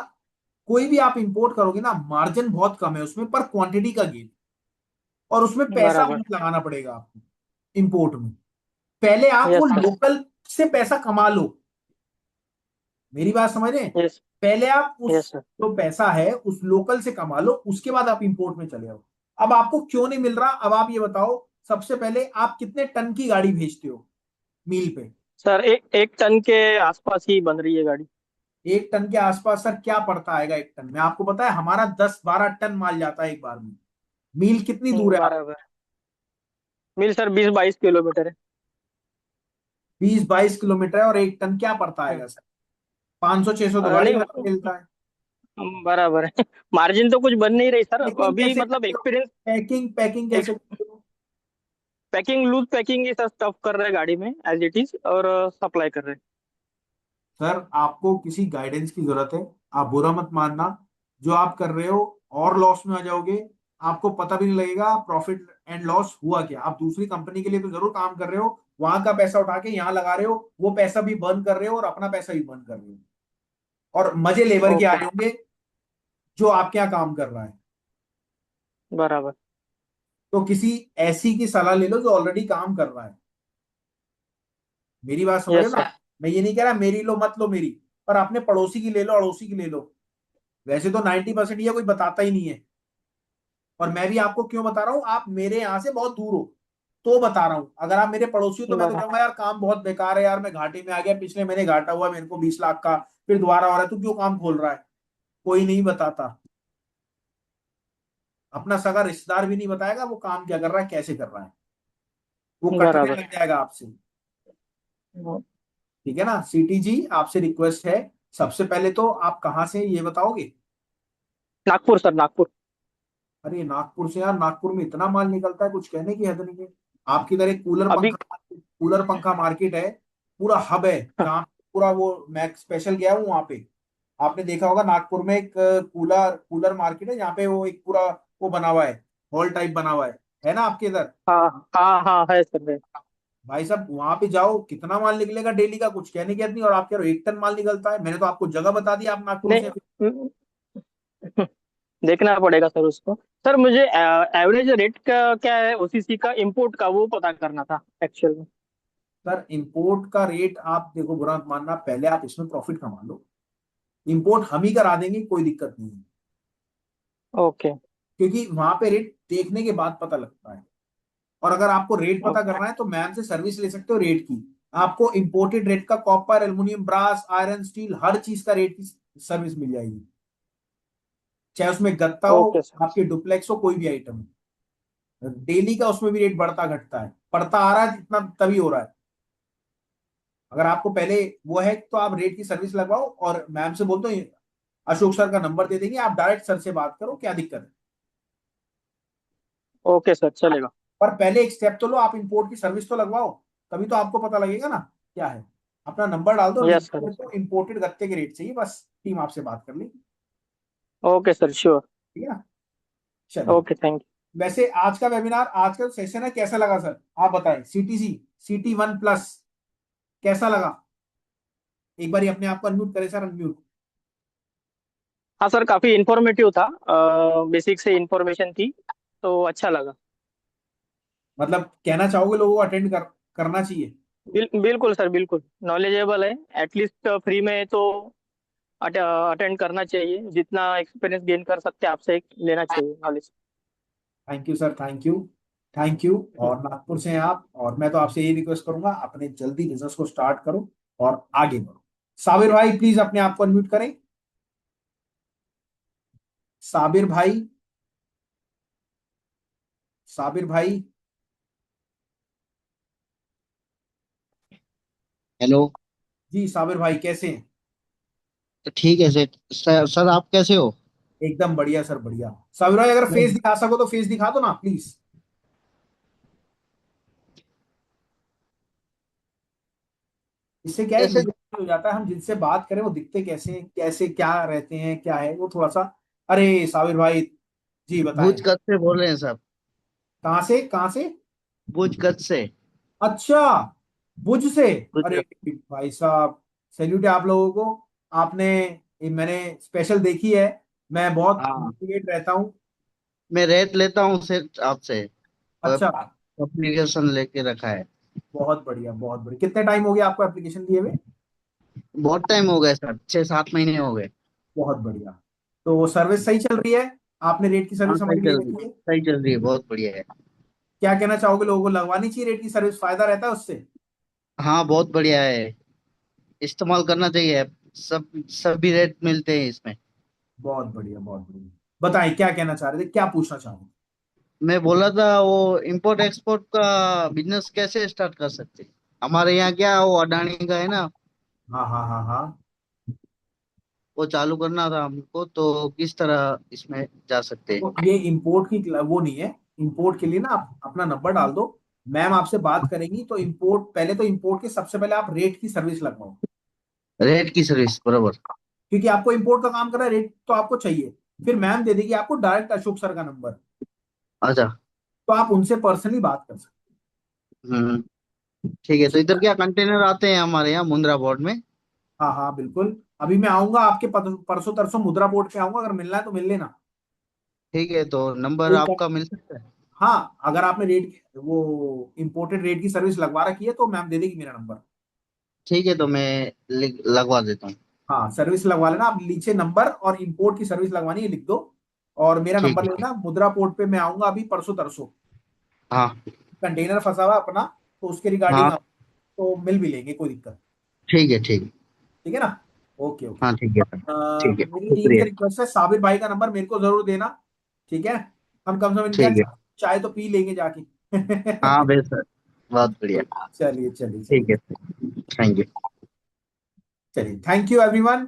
कोई भी आप इंपोर्ट करोगे ना, मार्जिन बहुत कम है उसमें, पर क्वांटिटी का गेन, और उसमें पैसा बराबर। बहुत लगाना पड़ेगा आपको इंपोर्ट में। पहले आप वो यस सर। लोकल से पैसा कमा लो, मेरी बात समझ रहे हैं? यस। पहले आप उस यस सर। जो पैसा है उस लोकल से कमा लो, उसके बाद आप इंपोर्ट में चले आओ। अब आपको क्यों नहीं मिल रहा, अब आप ये बताओ। सबसे पहले आप कितने टन की गाड़ी भेजते हो मील पे? सर एक टन के आसपास ही बन रही है गाड़ी। 1 टन के आसपास सर, क्या पड़ता आएगा 1 टन में? आपको पता है हमारा 10-12 टन माल जाता है एक बार में। मील कितनी दूर है? बराबर। मिल सर 20-22 किलोमीटर है। 20-22 किलोमीटर है, और 1 टन क्या पड़ता हम्म। आएगा सर? 500-600 तो गाड़ी नहीं वाला मिलता है। बराबर है। मार्जिन तो कुछ बन नहीं रही सर, पैकिंग अभी कैसे मतलब करते हो? एक्सपीरियंस। पैकिंग पैकिंग कैसे करते हो? पैकिंग लूज पैकिंग ये सब स्टफ कर रहे हैं गाड़ी में एज इट इज, और सप्लाई कर रहे हैं। सर आपको किसी गाइडेंस की जरूरत है, आप बुरा मत मानना। जो आप कर रहे हो, और लॉस में आ जाओगे, आपको पता भी नहीं लगेगा प्रॉफिट एंड लॉस हुआ क्या। आप दूसरी कंपनी के लिए तो जरूर काम कर रहे हो, वहां का पैसा उठा के यहाँ लगा रहे हो, वो पैसा भी बर्न कर रहे हो और अपना पैसा भी बर्न कर रहे हो, और मजे लेबर के आ ओके। रहे होंगे जो आपके यहाँ काम कर रहा है। बराबर। तो किसी ऐसी की सलाह ले लो जो ऑलरेडी काम कर रहा है। मेरी बात समझ रहे यस हो सर। ना? मैं ये नहीं कह रहा मेरी लो मत लो मेरी, पर अपने पड़ोसी की ले लो, अड़ोसी की ले लो। वैसे तो 90% ये कोई बताता ही नहीं है, और मैं भी आपको क्यों बता रहा हूं, आप मेरे यहाँ से बहुत दूर हो तो बता रहा हूं। अगर आप मेरे पड़ोसी हो तो मैं तो बराबर। कहूंगा यार काम बहुत बेकार है यार, मैं घाटे में आ गया, पिछले महीने घाटा हुआ मेरे को 20 लाख का, फिर दोबारा हो रहा है, तू क्यों काम खोल रहा है? कोई नहीं बताता। अपना सगा रिश्तेदार भी नहीं बताएगा वो काम क्या कर रहा है, कैसे कर रहा है, वो कटने बराबर। लग जाएगा आपसे। ठीक है ना। सीटी जी आपसे रिक्वेस्ट है, सबसे पहले तो आप कहाँ से ये बताओगे? नागपुर सर, नागपुर। अरे नागपुर से यार, नागपुर में इतना माल निकलता है, कुछ कहने की हद नहीं है। आपकी इधर एक अभी कूलर पंखा मार्केट है, पूरा हब है जहाँ पूरा वो, मैं स्पेशल गया हूँ वहां पे। आपने देखा होगा नागपुर में एक कूलर कूलर मार्केट है जहाँ पे वो एक पूरा वो बना हुआ है, हॉल टाइप बना हुआ है ना आपके इधर? हाँ हाँ हाँ है सर, है। भाई साहब वहां पे जाओ, कितना माल निकलेगा डेली का, कुछ कहने की हद नहीं। और आपके यहाँ 1 टन माल निकलता है। मैंने तो आपको जगह बता दी, आप नागपुर से। नहीं, देखना पड़ेगा सर उसको। सर मुझे एवरेज रेट का क्या है ओसीसी का, इंपोर्ट का, वो पता करना था एक्चुअल में। सर इंपोर्ट का रेट आप देखो, बुरा मत मानना, पहले आप इसमें प्रॉफिट कमा लो। इंपोर्ट हम ही करा देंगे, कोई दिक्कत नहीं है, ओके। क्योंकि वहां पे रेट देखने के बाद पता लगता है। और अगर आपको रेट पता करना है तो मैम से सर्विस ले सकते हो रेट की। आपको इंपोर्टेड रेट का copper, aluminium, brass, iron, steel, हर चीज का रेट की सर्विस मिल जाएगी, चाहे उसमें गत्ता हो, ओके सर। आपके डुप्लेक्स हो, कोई भी आइटम हो। डेली का उसमें भी रेट बढ़ता घटता है, पड़ता आ रहा है जितना तभी हो रहा है। अगर आपको पहले वो है तो आप रेट की सर्विस लगवाओ, और मैम से बोल दो, अशोक सर का नंबर दे देंगे, आप डायरेक्ट सर से बात करो, क्या दिक्कत है। ओके सर, चलेगा। पर पहले एक स्टेप तो लो, आप इंपोर्ट की सर्विस तो लगवाओ, तभी तो आपको पता लगेगा ना क्या है। अपना नंबर डाल दो, लिख यस सर। दो, इंपोर्टेड गत्ते के रेट चाहिए, बस टीम आपसे बात कर ली। Okay sir, sure. ठीक है ना। चलिए, ओके, थैंक वैसे आज का वेबिनार, आज का सेशन है, कैसा लगा सर आप बताएं? सीटीसी CT1+ कैसा लगा? एक बार अपने आप को अनम्यूट करें सर, अनम्यूट। हाँ सर, काफी इंफॉर्मेटिव था। बेसिक से इंफॉर्मेशन थी, तो अच्छा लगा। मतलब कहना चाहोगे लोगों को अटेंड करना चाहिए? बिल्कुल सर, बिल्कुल नॉलेजेबल है। एटलीस्ट फ्री में तो अटेंड करना चाहिए। जितना एक्सपीरियंस गेन कर सकते हैं आपसे, लेना चाहिए knowledge. Thank you sir, thank you, thank you. और नागपुर से हैं आप, और मैं तो आपसे यही रिक्वेस्ट करूंगा, अपने जल्दी बिजनेस को स्टार्ट करो और आगे बढ़ो। साबिर भाई प्लीज अपने आप को अनम्यूट करें। साबिर भाई, साबिर भाई। हेलो। जी साबिर भाई कैसे हैं? तो ठीक है सर आप कैसे हो? एकदम बढ़िया सर, बढ़िया। साबिर भाई अगर फेस दिखा सको तो फेस दिखा दो ना प्लीज। इससे क्या है, कैसे? विजुअल हो जाता है, हम जिनसे बात करें वो दिखते कैसे हैं, कैसे क्या रहते हैं, क्या है वो थोड़ा सा। अरे साबिर भाई जी बताएं। भूज कच्छ से बोल रहे हैं सर। कहाँ से, कहाँ से? भूज कच्छ से। अच्छा, भुज से। अरे गुजरात। भाई साहब, सैल्यूट है आप लोगों को। आपने, मैंने स्पेशल देखी है, मैं बहुत हाँ, मोटिवेट रहता हूँ। मैं रेट लेता हूँ सिर्फ आपसे। अच्छा, एप्लीकेशन लेके रखा है। बहुत बढ़िया, बहुत बढ़िया। कितने टाइम हो गया आपको एप्लीकेशन दिए हुए? बहुत टाइम हो गए सर, 6-7 महीने हो गए। बहुत बढ़िया। तो सर्विस सही चल रही है? आपने रेट की हाँ, सर्विस सही हमारी ले चल रही रखी है। सही चल रही है, बहुत बढ़िया है। क्या कहना चाहोगे, लोगों को लगवानी चाहिए रेट की सर्विस, फायदा रहता है उससे? हाँ, बहुत बढ़िया है। इस्तेमाल करना चाहिए। सब सभी रेट मिलते हैं इसमें। बहुत बढ़िया, बहुत बढ़िया। बताएं क्या कहना चाह रहे थे, क्या पूछना चाह रहे थे? मैं बोला था वो इम्पोर्ट एक्सपोर्ट का बिजनेस कैसे स्टार्ट कर सकते हैं? हमारे यहाँ क्या वो अडानी का है ना, हाँ हाँ हाँ हाँ। वो चालू करना था हमको, तो किस तरह इसमें जा सकते हैं? तो ये इंपोर्ट की वो नहीं है। इंपोर्ट के लिए ना आप अपना नंबर डाल दो, मैम आपसे बात करेंगी। तो इंपोर्ट, पहले तो इंपोर्ट के सबसे पहले आप रेट की सर्विस लगवाओ, रेट की सर्विस बराबर। क्योंकि आपको इंपोर्ट का काम करना है, रेट तो आपको चाहिए। फिर मैम दे देगी आपको डायरेक्ट अशोक सर का नंबर, अच्छा। तो आप उनसे पर्सनली बात कर सकते हम्म। ठीक है, तो इधर क्या कंटेनर आते हैं हमारे यहाँ मुंद्रा पोर्ट में? हैं। हाँ हाँ बिल्कुल। अभी मैं आऊंगा आपके परसों तरसों मुद्रा पोर्ट पे आऊंगा, अगर मिलना है तो मिल लेना। ठीक है, तो नंबर एक, आपका मिल सकता है? हाँ अगर आपने रेट वो इंपोर्टेड रेट की सर्विस लगवा रखी है तो मैम दे देगी मेरा नंबर। ठीक है, तो मैं लगवा देता हूँ। हाँ सर्विस लगवा लेना, आप नीचे नंबर और इंपोर्ट की सर्विस लगवानी है लिख दो, और मेरा ठीक नंबर है, ठीक। लेना। मुद्रा पोर्ट पे मैं आऊंगा अभी परसों तरसों, हाँ कंटेनर फंसा हुआ अपना, तो उसके रिगार्डिंग हाँ। आप, तो मिल भी लेंगे, कोई दिक्कत। ठीक है, ठीक। ठीक है ना। Okay okay. हाँ, ठीक है सर। ठीक है, मेरी टीम से शुक्रिया। रिक्वेस्ट है, साबिर भाई का नंबर मेरे को जरूर देना। ठीक है। हम कम से कम क्या, ठीक है। चाय तो पी लेंगे जाके। हाँ बेस सर, बहुत बढ़िया। चलिए चलिए ठीक चलिए। है, थैंक यू। चलिए थैंक यू एवरीवन।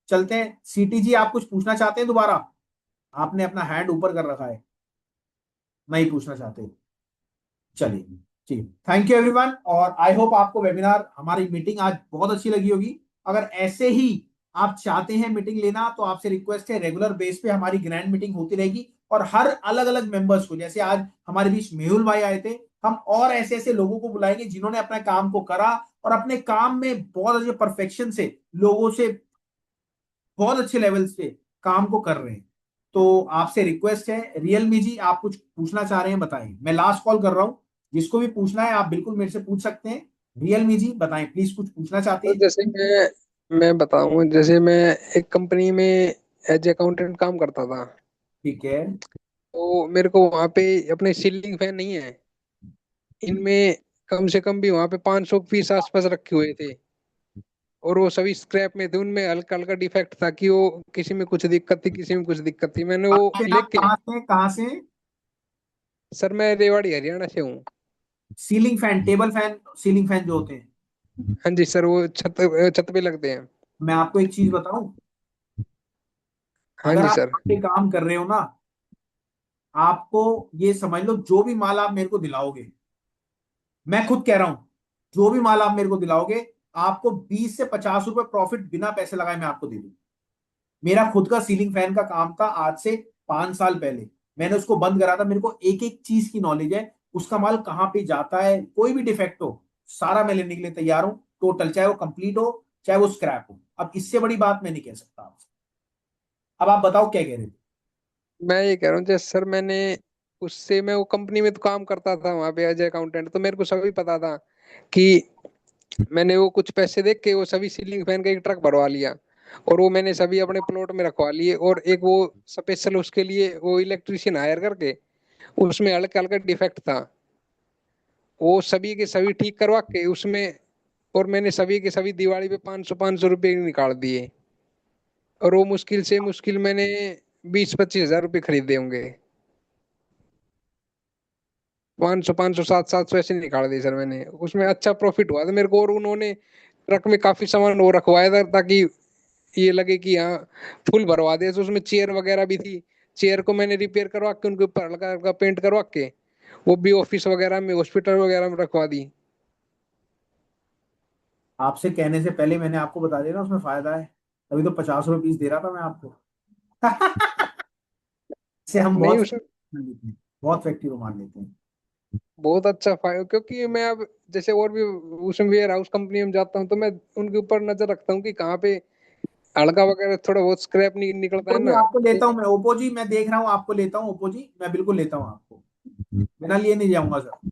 चलते हैं। सीटी जी आप कुछ पूछना चाहते हैं दोबारा? आपने अपना हैंड ऊपर कर रखा है, नहीं पूछना चाहते? चलिए ठीक है। थैंक यू एवरीवन, और आई होप आपको वेबिनार, हमारी मीटिंग आज बहुत अच्छी लगी होगी। अगर ऐसे ही आप चाहते हैं मीटिंग लेना, तो आपसे रिक्वेस्ट है, रेगुलर बेस पे हमारी ग्रैंड मीटिंग होती रहेगी, और हर अलग अलग मेंबर्स को, जैसे आज हमारे बीच मेहुल भाई आए थे, हम और ऐसे ऐसे लोगों को बुलाएंगे जिन्होंने अपने काम को करा और अपने काम में बहुत अच्छे परफेक्शन से लोगों से बहुत अच्छे लेवल्स पे काम को कर रहे हैं। तो आपसे रिक्वेस्ट है, रियलमी जी आप कुछ पूछना चाह रहे हैं, बताएं। मैं लास्ट कॉल कर रहा हूं, जिसको भी पूछना है आप बिल्कुल मेरे से पूछ सकते हैं। रियलमी जी बताएं प्लीज, कुछ पूछना चाहते तो हैं? जैसे मैं बताऊं, जैसे मैं एक कंपनी में एज अकाउंटेंट काम करता था। ठीक है। तो मेरे को वहाँ पे अपने सीलिंग फैन नहीं है, इनमें कम से कम भी वहाँ पे 500 पीस आसपास रखे हुए थे, और वो सभी स्क्रैप में थे। उनमें हल्का हल्का डिफेक्ट था कि वो किसी में कुछ दिक्कत थी, किसी में कुछ दिक्कत थी। मैंने वो आपके नाम लेके, कहाँ से, कहाँ से? सर मैं रेवाड़ी हरियाणा से हूँ। Ceiling fan, table fan, ceiling fan जो होते हैं। हाँ जी सर, वो छत छत पे लगते हैं। मैं आपको एक चीज बताऊं, हाँ अगर जी आप सर। ये काम कर रहे हो ना, आपको ये समझ लो, जो भी माल आप मेरे को दिलाओगे, मैं खुद कह रहा हूं, जो भी माल आप मेरे को दिलाओगे, आपको 20 से 50 रुपए प्रॉफिट बिना पैसे लगाए मैं आपको दे दूंगा। मेरा खुद का सीलिंग फैन का काम था, आज से 5 साल पहले मैंने उसको बंद करा था। मेरे को एक एक चीज की नॉलेज है, उसका माल कहाँ पे जाता है, कोई भी डिफेक्ट हो सारा मैं लेने के लिए तैयार हूं, टोटल, चाहे वो कंप्लीट हो चाहे वो स्क्रैप हो। अब इससे बड़ी बात मैं नहीं कह सकता आपसे। अब आप बताओ क्या कह रहे थे? मैं ये कह रहा हूँ, जैसे सर मैंने उससे, मैं वो कंपनी में तो काम करता था वहां पे एज अकाउंटेंट, तो मेरे को सभी पता था कि मैंने वो कुछ पैसे देख के वो सभी सीलिंग फैन का एक ट्रक भरवा लिया, और वो मैंने सभी अपने प्लॉट में रखवा लिए। और एक वो स्पेशल उसके लिए वो इलेक्ट्रिशियन हायर करके, उसमें हल्का हल्का डिफेक्ट था, वो सभी के सभी ठीक करवा के उसमें, और मैंने सभी के सभी दिवाली पे 500 निकाल दिए। और वो मुश्किल से मुश्किल मैंने 20-25 हजार रुपये खरीदे होंगे। 500 700 ऐसे निकाल दिए सर मैंने, उसमें अच्छा प्रॉफिट हुआ था मेरे को। और उन्होंने ट्रक में काफी सामान वो रखवाया था, ताकि ये लगे कि हाँ फुल भरवा दिया। तो उसमें चेयर वगैरह भी थी, चेयर को मैंने रिपेयर करवा के उनके ऊपर हल्का हल्का पेंट करवा के वो भी ऑफिस वगैरह में, हॉस्पिटल वगैरह में रखवा दी। आपसे कहने से पहले मैंने आपको बता दिया ना, उसमें फायदा है। अभी तो 50 रुपए पीस दे रहा था मैं आपको। इससे हम नहीं बहुत उसमें लेते हैं, बहुत फैक्ट्री को मान लेते हैं। बहुत अच्छा फायदा, क्योंकि मैं अब जैसे और भी उसमें वेयर हाउस कंपनी में जाता हूँ, तो मैं उनके ऊपर नजर रखता हूँ कि कहाँ पे हल्का वगैरह थोड़ा बहुत स्क्रैप निकलता है ओप्पो जी ना। आपको तो लेता हूँ मैं, ओप्पो जी मैं देख रहा हूँ आपको लेता हूँ, ओप्पो जी मैं बिल्कुल लेता हूँ आपको, बिना लिए नहीं जाऊंगा सर।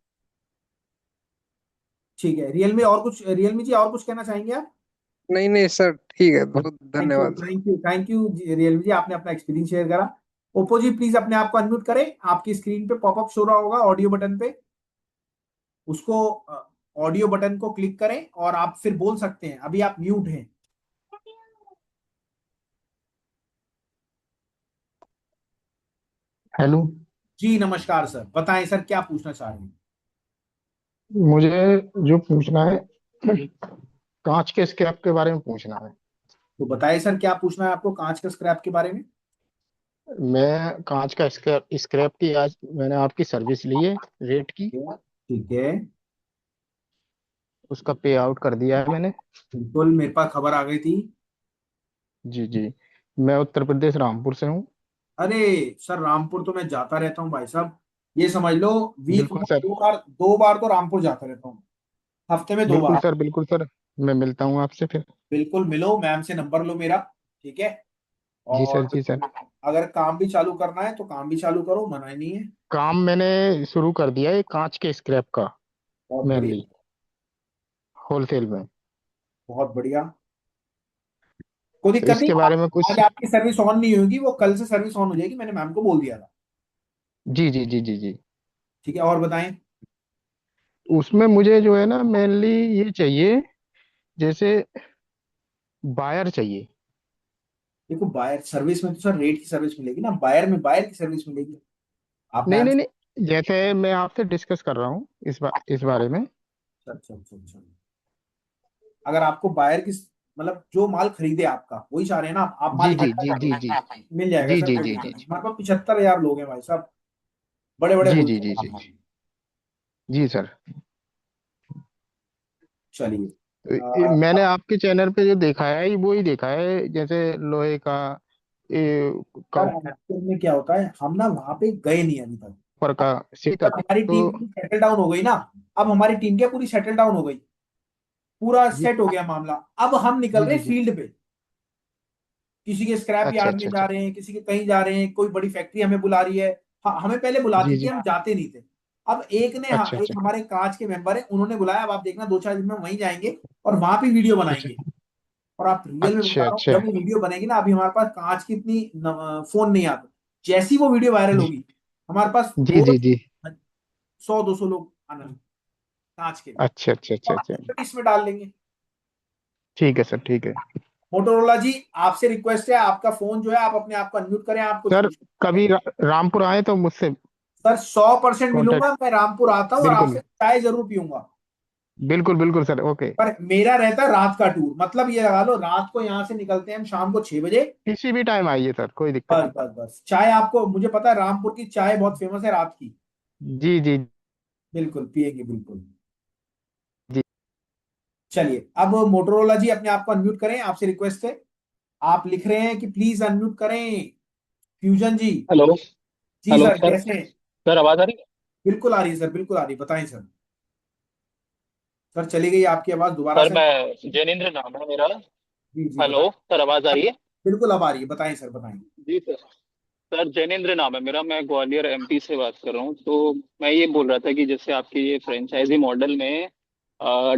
ठीक है रियलमी, और कुछ, रियलमी जी और कुछ कहना चाहेंगे आप? नहीं नहीं सर, ठीक है, बहुत थैंक यू धन्यवाद sir. Thank you thank you Realme G, आपने अपना एक्सपीरियंस शेयर करा। ओप्पो जी प्लीज अपने आप को अनम्यूट करें, आपकी स्क्रीन पे पॉपअप शो रहा होगा ऑडियो बटन पे, उसको ऑडियो बटन को क्लिक करें और आप फिर बोल सकते हैं, अभी आप म्यूट हैं। हेलो। जी नमस्कार सर, बताएं सर क्या पूछना चाह रहे हैं? मुझे जो पूछना है, कांच के स्क्रैप के बारे में पूछना है। तो बताएं सर क्या पूछना है आपको कांच के स्क्रैप के बारे में? मैं कांच का स्क्रैप स्क्रैप की आज मैंने आपकी सर्विस ली है, रेट की। ठीक है। उसका पे आउट कर दिया है मैंने। बिल्कुल मेरे पास खबर आ गई थी। जी जी। मैं उत्तर प्रदेश रामपुर से हूँ। अरे सर रामपुर तो मैं जाता रहता हूँ भाई साहब, ये समझ लो वीक में बिल्कुल सर। 2 बार, 2 बार तो रामपुर जाता रहता हूँ, हफ्ते में दो बिल्कुल बार सर, बिल्कुल सर। मैं मिलता हूँ आपसे फिर। बिल्कुल मिलो, मैम से नंबर लो मेरा, ठीक है? जी सर, और जी सर। अगर काम भी चालू करना है तो काम भी चालू करो, मना ही नहीं है। काम मैंने शुरू कर दिया है कांच के स्क्रैप का, बहुत बढ़िया, मेनली होलसेल में। बहुत बढ़िया। कोई तो दिक्कत नहीं, इसके बारे में आज कुछ। आपकी सर्विस ऑन नहीं होगी, वो कल से सर्विस ऑन हो जाएगी, मैंने मैम को बोल दिया था। जी जी जी जी जी। ठीक है और बताएं। उसमें मुझे जो है ना, मेनली ये चाहिए, जैसे बायर चाहिए। देखो बायर सर्विस में तो सर रेट की सर्विस मिलेगी ना, बायर में बायर की सर्विस मिलेगी। आप नहीं मैम नहीं से। नहीं, जैसे मैं आपसे डिस्कस कर रहा हूँ इस बारे में। अच्छा अच्छा अच्छा। अगर आपको बायर की मतलब जो माल खरीदे आपका वही चाह रहे हैं ना आप माल जी जी इकट्ठा जी कर जी रहे जी हैं, मिल जाएगा जी सर, जी कोई जी दिक्कत जी नहीं। हमारे पास 75,000 लोग हैं भाई साहब, बड़े बड़े जी जी जी होलसेल। जी जी सर। चलिए। मैंने आपके चैनल पे जो देखा है वो ही देखा है, जैसे लोहे का, ये सर कॉपर एक्चुअल में क्या होता है, हम ना वहां पे गए नहीं अभी तक। का, जब सिकत हमारी तो। टीम पूरी सेटल डाउन हो गई ना, अब हमारी टीम क्या पूरी सेटल डाउन हो गई, पूरा जी सेट हो गया मामला। अब हम निकल जी रहे जी हैं जी। फील्ड पे, किसी के स्क्रैप अच्छा यार्ड अच्छा में जा अच्छा। रहे हैं, किसी के कहीं जा रहे हैं, कोई बड़ी फैक्ट्री हमें बुला रही है। हमें पहले बुलाती जी थी, जी। हम जाते नहीं थे। अब एक ने, हाँ, अच्छा एक अच्छा हमारे कांच के मेंबर है, उन्होंने बुलाया। अब आप देखना 2-4 दिन में वहीं जाएंगे और वहां पे वीडियो अच्छा बनाएंगे। और आप रियल में अच्छा बता रहा हूँ, अच्छा। जब वो वीडियो बनेगी ना, अभी हमारे पास कांच की इतनी फोन नहीं आते, जैसी वो वीडियो वायरल जी होगी हमारे पास जी जी रोज जी। 100-200 लोग आना कांच के, अच्छा अच्छा अच्छा और अच्छा। इसमें डाल लेंगे। ठीक है सर, ठीक है। मोटोरोला जी, आपसे रिक्वेस्ट है, आपका फोन जो है आप अपने आप को अनम्यूट करें, आप कुछ सर पूछ। कभी रामपुर आए तो मुझसे सर 100% मिलूंगा, कांटेक्ट। मैं रामपुर आता हूँ और बिल्कुल आपसे चाय जरूर पीऊंगा। बिल्कुल बिल्कुल सर, ओके। पर मेरा रहता है रात का टूर, मतलब ये लगा लो रात को यहाँ से निकलते हैं हम शाम को 6 बजे। किसी भी टाइम आइए सर, कोई दिक्कत बस नहीं। बस बस, चाय आपको, मुझे पता है रामपुर की चाय बहुत फेमस है रात की। जी जी बिल्कुल पिएंगे बिल्कुल। जी। चलिए, अब मोटोरोला जी अपने आप को अनम्यूट करें, आपसे रिक्वेस्ट है। आप लिख रहे हैं कि प्लीज अनम्यूट करें, फ्यूजन जी। हेलो। जी हेलो सर, सर। कैसे हैं? सर आवाज आ रही है? बिल्कुल आ रही है सर, बिल्कुल आ रही है, बताएं सर। सर चली गई आपकी आवाज, दोबारा सर से। मैं जैनेन्द्र नाम है मेरा। जी जी बताएं। हेलो सर, आवाज आ रही है? बिल्कुल अब आ रही है, बताएं सर, बताएं। जी सर। सर जैनेन्द्र नाम है मेरा, मैं ग्वालियर एमपी से बात कर रहा हूँ। तो मैं ये बोल रहा था कि जैसे आपके ये फ्रेंचाइजी मॉडल में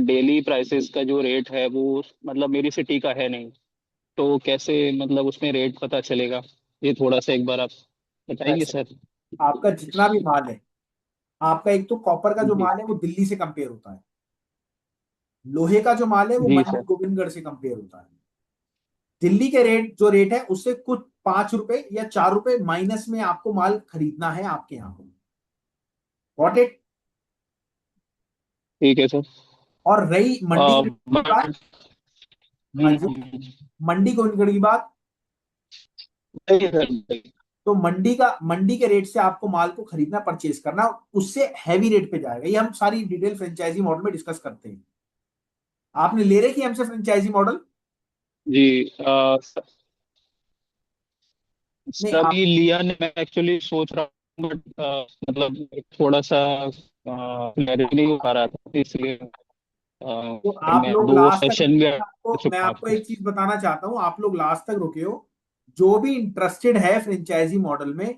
डेली प्राइसेस का जो रेट है वो मतलब मेरी सिटी का है नहीं, तो कैसे मतलब उसमें रेट पता चलेगा? ये थोड़ा सा एक बार आप बताएंगे वैसे सर? आपका जितना भी माल है, आपका एक तो कॉपर का जो जी माल है वो दिल्ली से कंपेयर होता है, लोहे का जो माल है वो जी मंडी सर। गोविंदगढ़ से कंपेयर होता है। दिल्ली के रेट जो रेट है उससे कुछ 5 रुपए या 4 रुपए माइनस में आपको माल खरीदना है आपके यहाँ पे। What it. ठीक है सर। और रही मंडी की बात, बट हाँ जी, मंडी गोविंदगढ़ की बात, सही है सर। तो मंडी के रेट से आपको माल को खरीदना, परचेज करना, उससे हैवी रेट पे जाएगा। ये हम सारी डिटेल फ्रेंचाइजी मॉडल में डिस्कस करते हैं। आपने ले रखी है हमसे फ्रेंचाइजी मॉडल? जी नहीं आप, अभी लिया नहीं, मैं एक्चुअली सोच रहा हूँ बट मतलब थोड़ा सा क्लैरिटी नहीं हो पा रहा था, इसलिए तो आप मैं लोग दो लास्ट तक, सेशन भी आ मैं चुका हूँ आपको आपके। एक चीज बताना चाहता हूं, आप लोग लास्ट तक रुके हो। जो भी इंटरेस्टेड है फ्रेंचाइजी मॉडल में,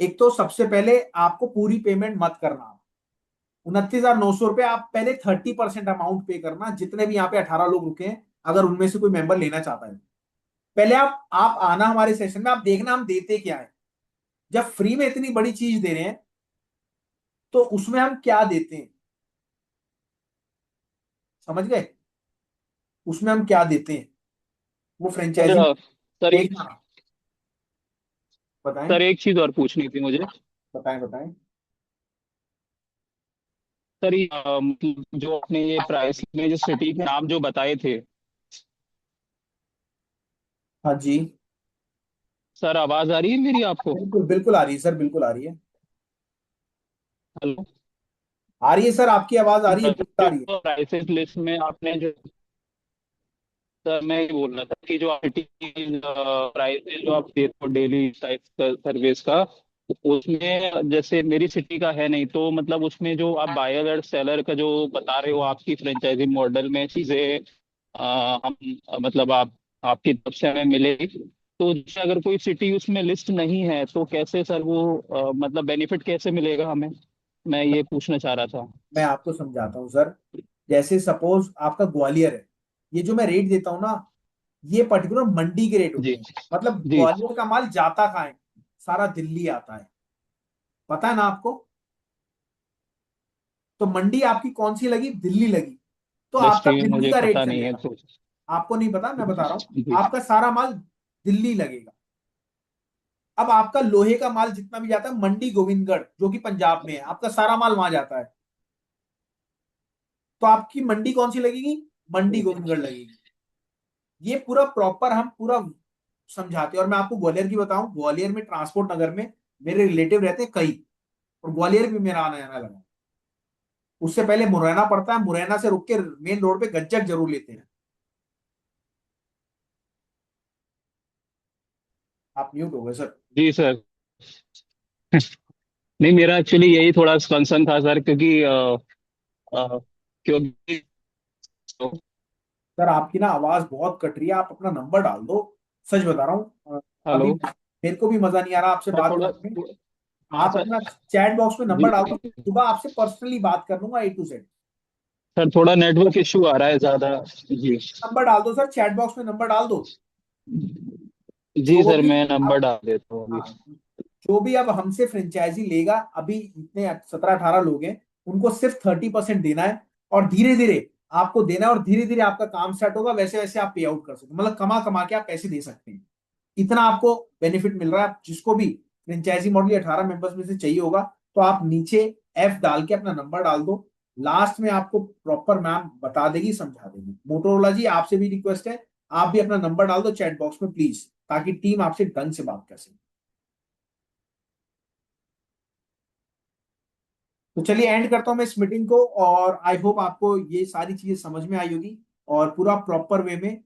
एक तो सबसे पहले आपको पूरी पेमेंट मत करना। 29,900 रुपए आप पहले 30% अमाउंट पे करना, जितने भी यहाँ पे 18 लोग रुके हैं, अगर उनमें से कोई मेंबर लेना चाहता है। पहले आप आना हमारे सेशन में, आप देखना हम देते क्या है। जब फ्री में इतनी बड़ी चीज दे रहे हैं तो उसमें हम क्या देते हैं, समझ गए? उसमें हम क्या देते हैं, वो सर फ्रेंचाइजी सर एक देखना। बताएं सर एक चीज और पूछनी थी मुझे। बताएं बताएं। सर ये मतलब जो आपने ये प्राइस में जो सिटी के नाम जो बताए थे, हाँ जी, सर आवाज आ रही है मेरी आपको? बिल्कुल बिल्कुल आ रही है सर, बिल्कुल आ रही है। हेलो। आ रही है सर, आपकी आवाज आ रही है, बिल्कुल आ रही है। जो प्राइसेस लिस्ट में आपने जो, सर मैं ये बोल रहा था कि जो सिटी प्राइसेस जो आप देते हो डेली सर्विस का, उसमें जैसे मेरी सिटी का है नहीं, तो मतलब उसमें जो आप बायर और सेलर का जो बता रहे हो आपकी फ्रेंचाइजी मॉडल में चीजें हम मतलब आपकी तरफ से हमें मिलेगी, तो जैसे अगर कोई सिटी उसमें लिस्ट नहीं है तो कैसे सर वो मतलब बेनिफिट कैसे मिलेगा हमें? मैं ये पूछना चाह रहा था। मैं आपको समझाता हूँ सर। जैसे सपोज आपका ग्वालियर है, ये जो मैं रेट देता हूँ ना, ये पर्टिकुलर मंडी के रेट जी होते हैं। मतलब जी ग्वालियर का माल जाता कहाँ है, सारा दिल्ली आता है, पता है ना आपको? तो मंडी आपकी कौन सी लगी, दिल्ली लगी, तो आपका इंडस्ट्री में दिल्ली मुझे का रेट पता नहीं है चलेगा। तो। आपको नहीं पता, मैं बता रहा हूँ, जी आपका सारा माल दिल्ली लगेगा। अब आपका लोहे का माल जितना भी जाता है मंडी गोविंदगढ़ जो कि पंजाब में है, आपका सारा माल वहां जाता है, तो आपकी मंडी कौन सी लगेगी? मंडी गोविंदगढ़ लगेगी। ये पूरा प्रॉपर हम पूरा समझाते हैं। और मैं आपको ग्वालियर की बताऊं, ग्वालियर में ट्रांसपोर्ट नगर में मेरे रिलेटिव रहते हैं कई, और ग्वालियर भी मेरा आना जाना लगा। उससे पहले मुरैना पड़ता है, मुरैना से रुक के मेन रोड पे गज्जक जरूर लेते हैं। आप म्यूट हो गए सर। जी सर। नहीं, मेरा एक्चुअली यही थोड़ा कंसर्न था सर, क्योंकि क्योंकि सर आपकी ना आवाज बहुत कट रही है, आप अपना नंबर डाल दो। सच बता रहा हूँ, अभी हेलो मेरे को भी मजा नहीं आ रहा आपसे सर, बात थोड़ा। करने में। हाँ आप सर। अपना चैट बॉक्स में नंबर जी डाल दो, सुबह आपसे पर्सनली बात कर लूंगा A to Z। सर, थोड़ा नेटवर्क इशू आ रहा है ज्यादा। जी। नंबर डाल दो सर, चैट बॉक्स में नंबर डाल दो। जी जो सर, भी मैं नंबर अब, डाल देता हूँ अभी। हाँ, जो भी अब हमसे फ्रेंचाइजी लेगा, अभी इतने 17-18 लोग हैं, उनको सिर्फ 30% देना है, और धीरे धीरे आपको देना है, और धीरे धीरे आपका काम स्टार्ट होगा, वैसे वैसे आप पे आउट कर सकते हैं, मतलब कमा कमा के आप पैसे दे सकते हैं। इतना आपको बेनिफिट मिल रहा है। जिसको भी फ्रेंचाइजी मॉडल 18 मेंबर्स में से चाहिए होगा, तो आप नीचे F डाल के अपना नंबर डाल दो। लास्ट में आपको प्रॉपर मैम बता देगी, समझा देगी। मोटोरोला जी आपसे भी रिक्वेस्ट है, आप भी अपना नंबर डाल दो चैट बॉक्स में प्लीज, ताकि टीम आपसे ढंग से बात कर सके। तो चलिए एंड करता हूं मैं इस मीटिंग को, और आई होप आपको ये सारी चीजें समझ में आई होगी, और पूरा प्रॉपर वे में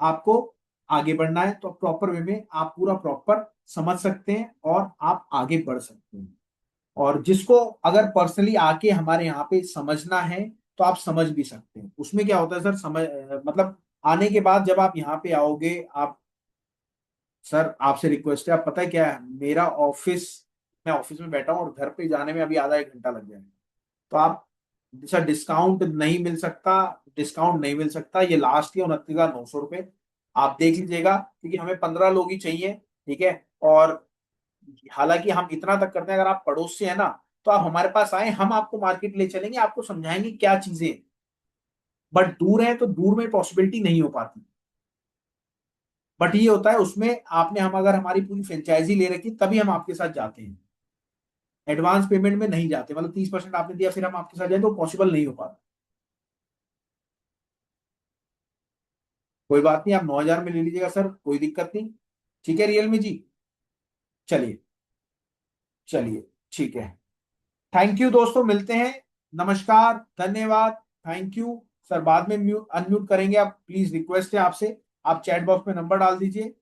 आपको आगे बढ़ना है, तो प्रॉपर वे में आप पूरा प्रॉपर समझ सकते हैं और आप आगे बढ़ सकते हैं। और जिसको अगर पर्सनली आके हमारे यहाँ पे समझना है, तो आप समझ भी सकते हैं। उसमें क्या होता है सर, समझ मतलब आने के बाद जब आप यहाँ पे आओगे, आप, सर आपसे रिक्वेस्ट है, आप पता है क्या है, मेरा ऑफिस, मैं ऑफिस में बैठा हूँ और घर पे जाने में अभी आधा 1 घंटा लग जाएगा। तो आप, सर डिस्काउंट नहीं मिल सकता, डिस्काउंट नहीं मिल सकता, ये लास्ट ही 29,900 रुपये। आप देख लीजिएगा, क्योंकि हमें 15 लोग ही चाहिए, ठीक है। और हालांकि हम इतना तक करते हैं, अगर आप पड़ोस से है ना, तो आप हमारे पास आए, हम आपको मार्केट ले चलेंगे, आपको समझाएंगे क्या चीजें। बट दूर है तो दूर में पॉसिबिलिटी नहीं हो पाती। बट ये होता है उसमें, आपने, हम अगर हमारी पूरी फ्रेंचाइजी ले रखी तभी हम आपके साथ जाते हैं, एडवांस पेमेंट में नहीं जाते। मतलब 30% आपने दिया फिर हम आपके साथ जाए, तो पॉसिबल नहीं हो पाता। कोई बात नहीं, आप 9,000 में ले लीजिएगा सर, कोई दिक्कत नहीं। ठीक है रियलमी जी, चलिए, चलिए, ठीक है। थैंक यू दोस्तों, मिलते हैं। नमस्कार, धन्यवाद, थैंक यू। सर बाद में म्यूट अनम्यूट करेंगे आप, प्लीज रिक्वेस्ट है आपसे, आप चैट बॉक्स में नंबर डाल दीजिए,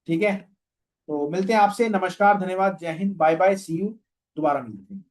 ठीक है। तो मिलते हैं आपसे, नमस्कार, धन्यवाद, जय Hind, bye bye, see you, दोबारा मिलते हैं।